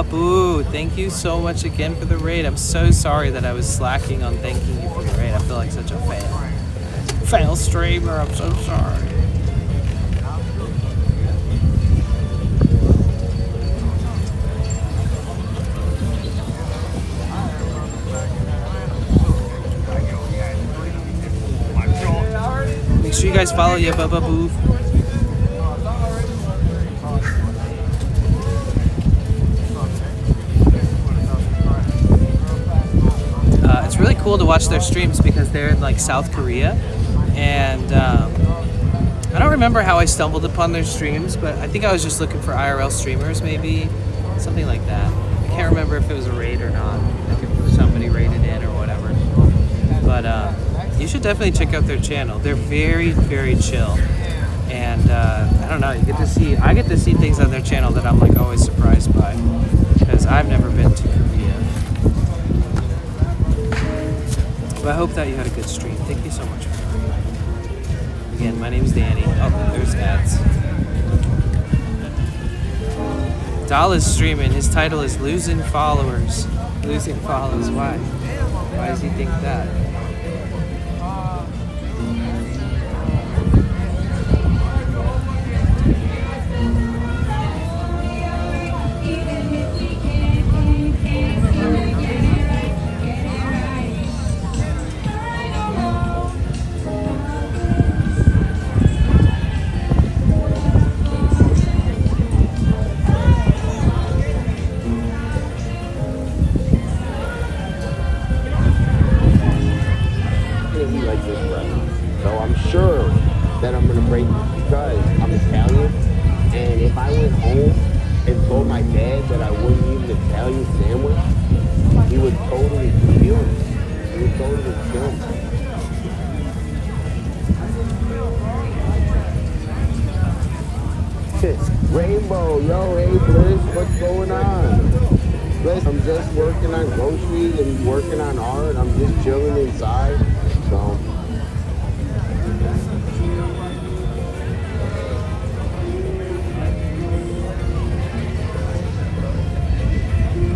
Boo, thank you so much again for the raid. I'm so sorry that I was slacking on thanking you for the raid. I feel like such a fail streamer. I'm so sorry. Make sure you guys follow Boo. It's really cool to watch their streams because they're in like South Korea, and I don't remember how I stumbled upon their streams, but I think I was just looking for IRL streamers, maybe something like that. I can't remember if it was a raid or not, like if somebody raided in or whatever. But you should definitely check out their channel. They're very, very chill, and I don't know. I get to see things on their channel that I'm like always surprised by because I've never been to Korea. But I hope that you had a good stream. Thank you so much for joining. Again, my name is Danny. Oh, there's ads. Dahl is streaming. His title is Losing Followers. Losing followers. Why? Why does he think that? just go to the gym. Rainbow, yo, hey Bliss, what's going on? Bliss, I'm just working on groceries and working on art. I'm just chilling inside. So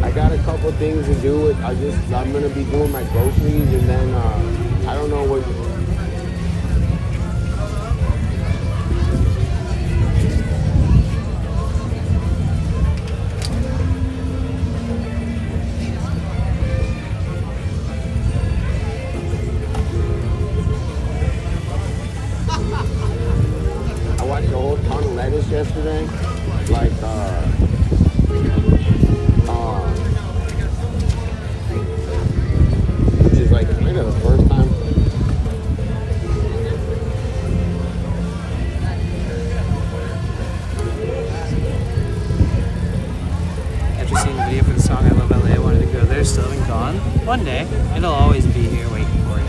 I got a couple things to do. I'm gonna be doing my groceries and then I don't know what. I watched a whole ton of lettuce yesterday, like which is like kind of the first time. After seeing the video for the song I Love LA, I wanted to go there. Still haven't gone. One day. It'll always be here waiting for you.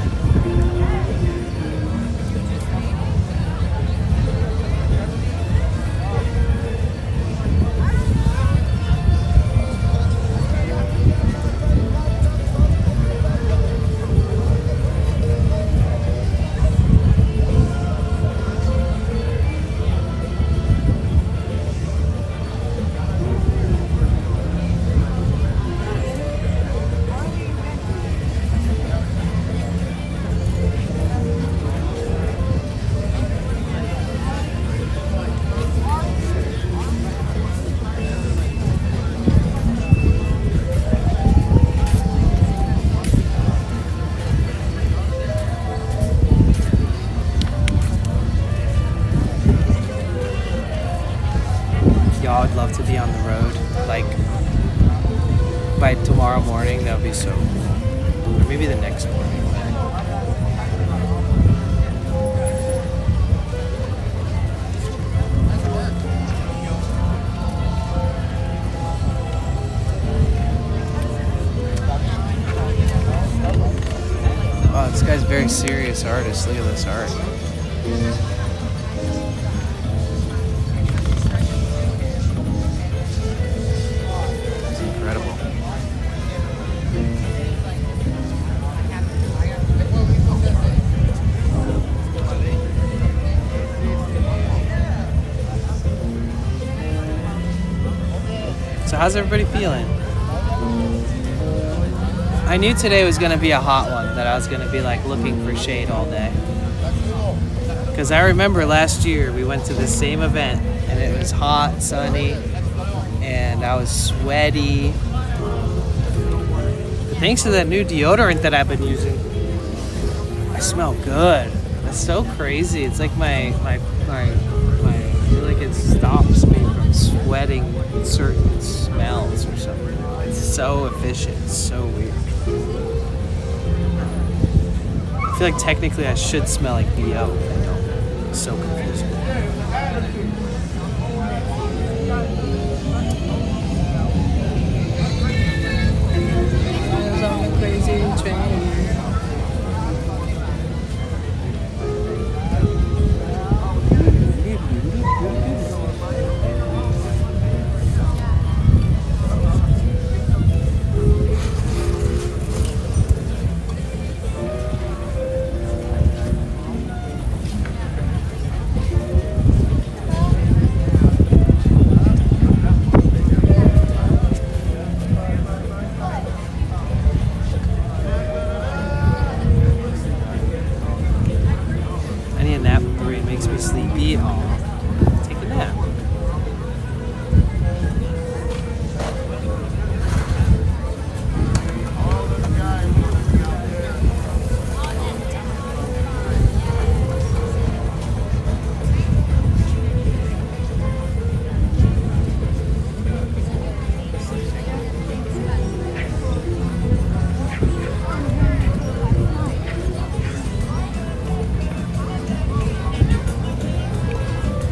Y'all would love to be on the road. Like, by tomorrow morning, that would be so cool. Or maybe the next morning. Wow, this guy's a very serious artist. Look at this art. So how's everybody feeling? I knew today was going to be a hot one, that I was going to be like looking for shade all day. Because I remember last year we went to the same event and it was hot, sunny, and I was sweaty. But thanks to that new deodorant that I've been using, I smell good. That's so crazy. It's like my I feel like it stops me from sweating certain smells or something. It's so efficient. It's so weird. I feel like technically I should smell like BO. I don't. It's so confusing. I was on a crazy train. Sleepy. Oh, take a nap.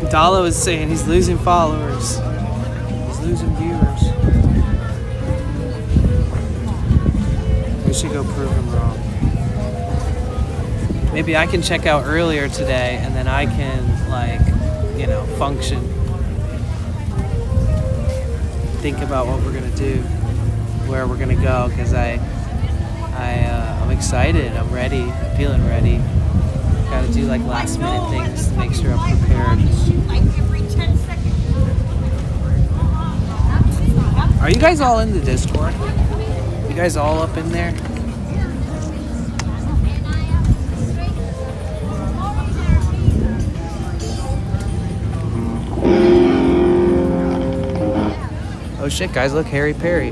Dalo is saying he's losing followers. He's losing viewers. We should go prove him wrong. maybe I can check out earlier today, and then I can, like, you know, function. Think about what we're gonna do, where we're gonna go, because I'm excited. I'm ready. I'm feeling ready. Gotta do like last minute things to make sure I'm prepared. Are you guys all in the Discord? You guys all up in there? Oh shit, guys, look, Harry Perry.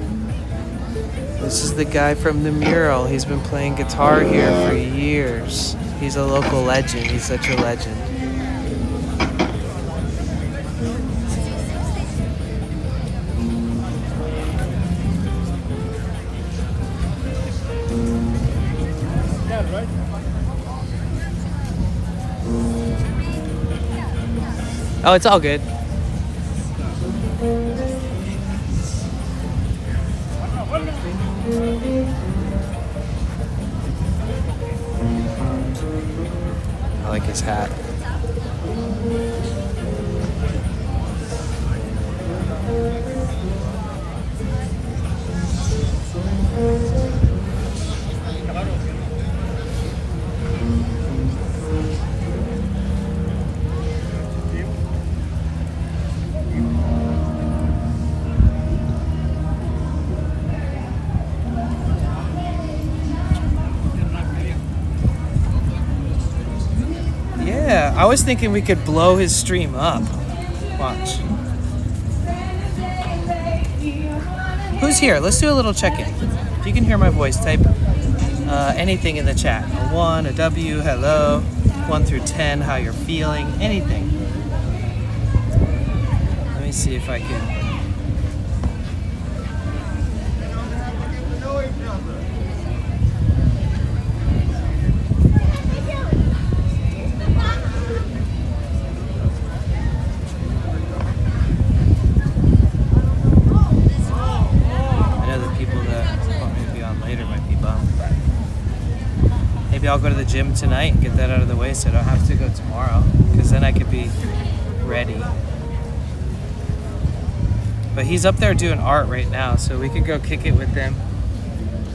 This is the guy from the mural. He's been playing guitar here for years. He's a local legend. He's such a legend. Oh, it's all good. I like his hat. Yeah, I was thinking we could blow his stream up. Watch. Who's here? Let's do a little check-in. If you can hear my voice, type anything in the chat. A 1, a W, hello. 1 through 10, how you're feeling, anything. Let me see if I can. Maybe I'll go to the gym tonight and get that out of the way so I don't have to go tomorrow, because then I could be ready. But he's up there doing art right now, so we could go kick it with him,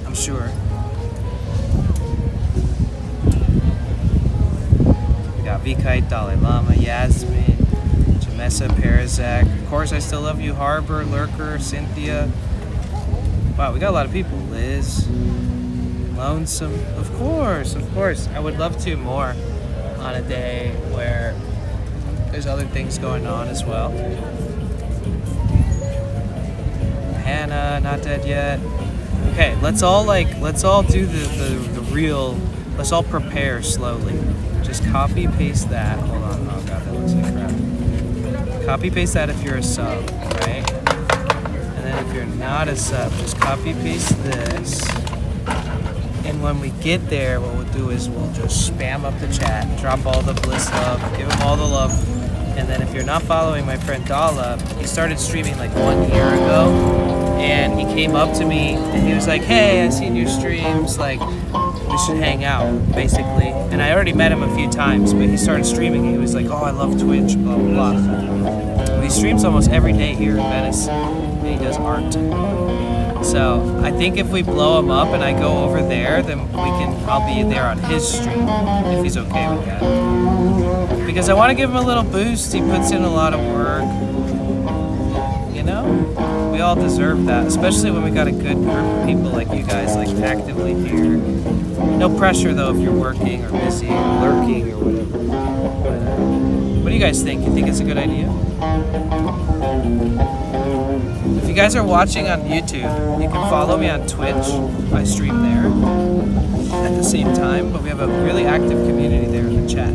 I'm sure. We got Vikite, Dalai Lama, Yasmin, Jamessa, Parazak. Of course, I still love you, Harbor, Lurker, Cynthia. Wow, we got a lot of people. Liz. Lonesome, of course. I would love to more on a day where there's other things going on as well. Hannah, not dead yet. Okay, let's all do the real, let's all prepare slowly. Just copy paste that. Hold on, oh god, that looks like crap. Copy paste that if you're a sub, right? And then if you're not a sub, just copy paste this. And when we get there, what we'll do is we'll just spam up the chat, drop all the bliss love, give him all the love. And then if you're not following my friend Dala, he started streaming like 1 year ago. And he came up to me and he was like, hey, I seen your streams, like, we should hang out, basically. And I already met him a few times, but he started streaming and he was like, oh, I love Twitch, blah, blah, blah. He streams almost every day here in Venice, and he does art. So I think if we blow him up and I go over there, then I'll be there on his stream, if he's okay with that. Because I want to give him a little boost. He puts in a lot of work. You know? We all deserve that, especially when we got a good group of people like you guys, like actively here. No pressure though if you're working or busy or lurking or whatever. But, what do you guys think? You think it's a good idea? If you guys are watching on YouTube, you can follow me on Twitch. I stream there at the same time, but we have a really active community there in the chat.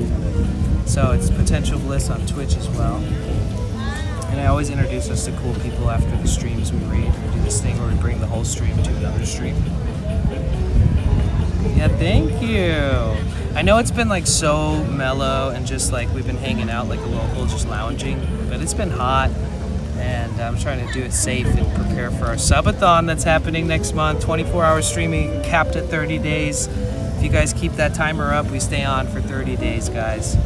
So it's Potential Bliss on Twitch as well. And I always introduce us to cool people after the streams we read. We do this thing where we bring the whole stream to another stream. Yeah, thank you. I know it's been like so mellow and just like we've been hanging out like a local, just lounging, but it's been hot. And I'm trying to do it safe and prepare for our subathon that's happening next month. 24-hour streaming, capped at 30 days. If you guys keep that timer up, we stay on for 30 days, guys.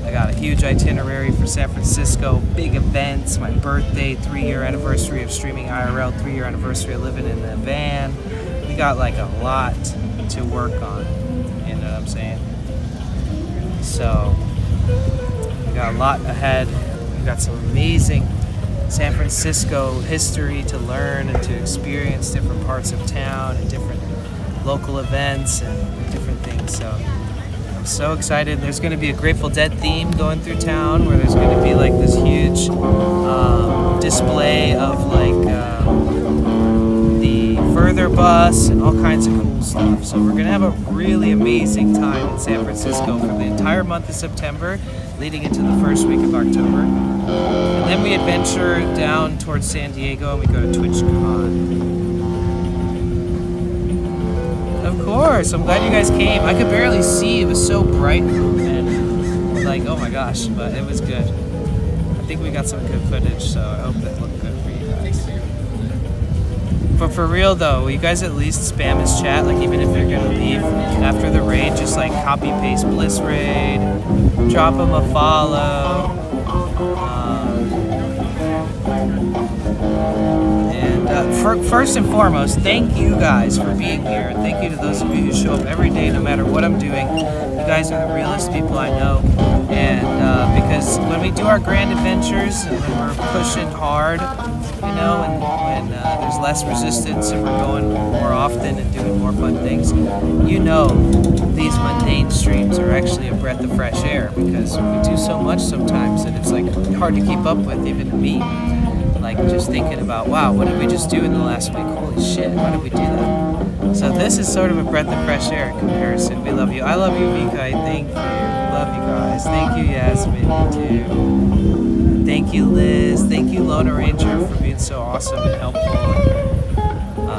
I got a huge itinerary for San Francisco, big events, my birthday, 3-year anniversary of streaming IRL, 3-year anniversary of living in the van. We got like a lot to work on, you know what I'm saying? So, we got a lot ahead. We got some amazing San Francisco history to learn and to experience, different parts of town and different local events and different things. So I'm so excited. There's going to be a Grateful Dead theme going through town where there's going to be like this huge display of like the Further bus and all kinds of cool stuff. So we're going to have a really amazing time in San Francisco for the entire month of September, leading into the first week of October. And then we adventure down towards San Diego and we go to TwitchCon. Of course, I'm glad you guys came. I could barely see, it was so bright and like, oh my gosh, but it was good. I think we got some good footage, so I hope that looked good for you guys. But for real though, will you guys at least spam his chat? Like even if you're gonna leave after the raid, just like copy paste Bliss raid, drop him a follow. First and foremost, thank you guys for being here. And thank you to those of you who show up every day, no matter what I'm doing. You guys are the realest people I know. And because when we do our grand adventures and when we're pushing hard, you know, and when there's less resistance and we're going more often and doing more fun things, you know, these mundane streams are actually a breath of fresh air because we do so much sometimes that it's like hard to keep up with, even me. Like just thinking about, wow, what did we just do in the last week? Holy shit, how did we do that? So this is sort of a breath of fresh air in comparison. We love you. I love you, Mikai. Thank you. Love you guys. Thank you, Yasmin. You too. Thank you, Liz. Thank you, Lona Ranger, for being so awesome and helpful.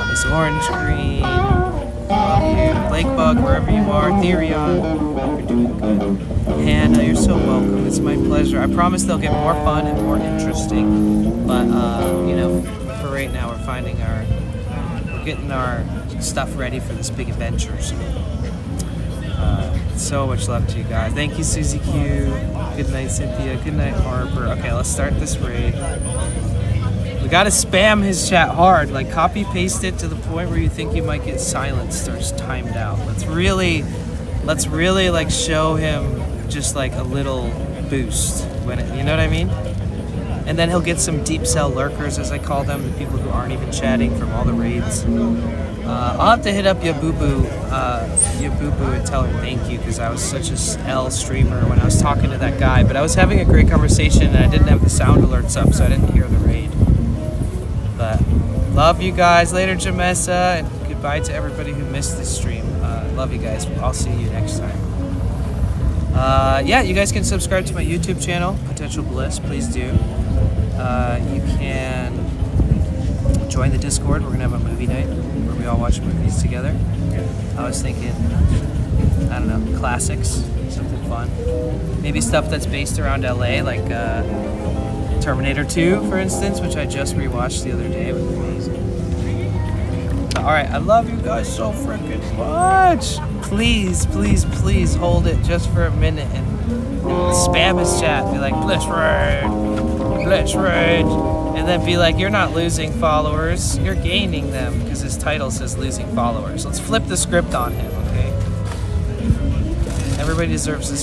Miss Orange Green. Love you. Blakebug, wherever you are. Therion. Hope you're doing good. Hannah, you're so welcome. It's my pleasure. I promise they'll get more fun and more interesting. But, you know, for right now, we're getting our stuff ready for this big adventure. So much love to you guys. Thank you, Susie Q. Good night, Cynthia. Good night, Harper. Okay, let's start this raid. We gotta spam his chat hard. Like, copy paste it to the point where you think you might get silenced or timed out. Let's really like show him just like a little boost when it, you know what I mean? And then he'll get some deep cell lurkers, as I call them, the people who aren't even chatting from all the raids. I'll have to hit up Yabubu and tell her thank you, because I was such a L streamer when I was talking to that guy. But I was having a great conversation and I didn't have the sound alerts up, so I didn't hear the raid. But love you guys. Later, Jamessa, and goodbye to everybody who missed this stream. Love you guys. I'll see you next time. Yeah, you guys can subscribe to my YouTube channel, Potential Bliss. Please do. You can join the Discord. We're gonna have a movie night where we all watch movies together. I was thinking, I don't know, classics, something fun. Maybe stuff that's based around LA, like Terminator 2, for instance, which I just rewatched the other day. It was amazing. Alright, I love you guys so freaking much. Please, please, please hold it just for a minute and spam his chat. Be like, Bliss Raid, Bliss Raid. And then be like, you're not losing followers, you're gaining them, because his title says losing followers. Let's flip the script on him, okay? Everybody deserves this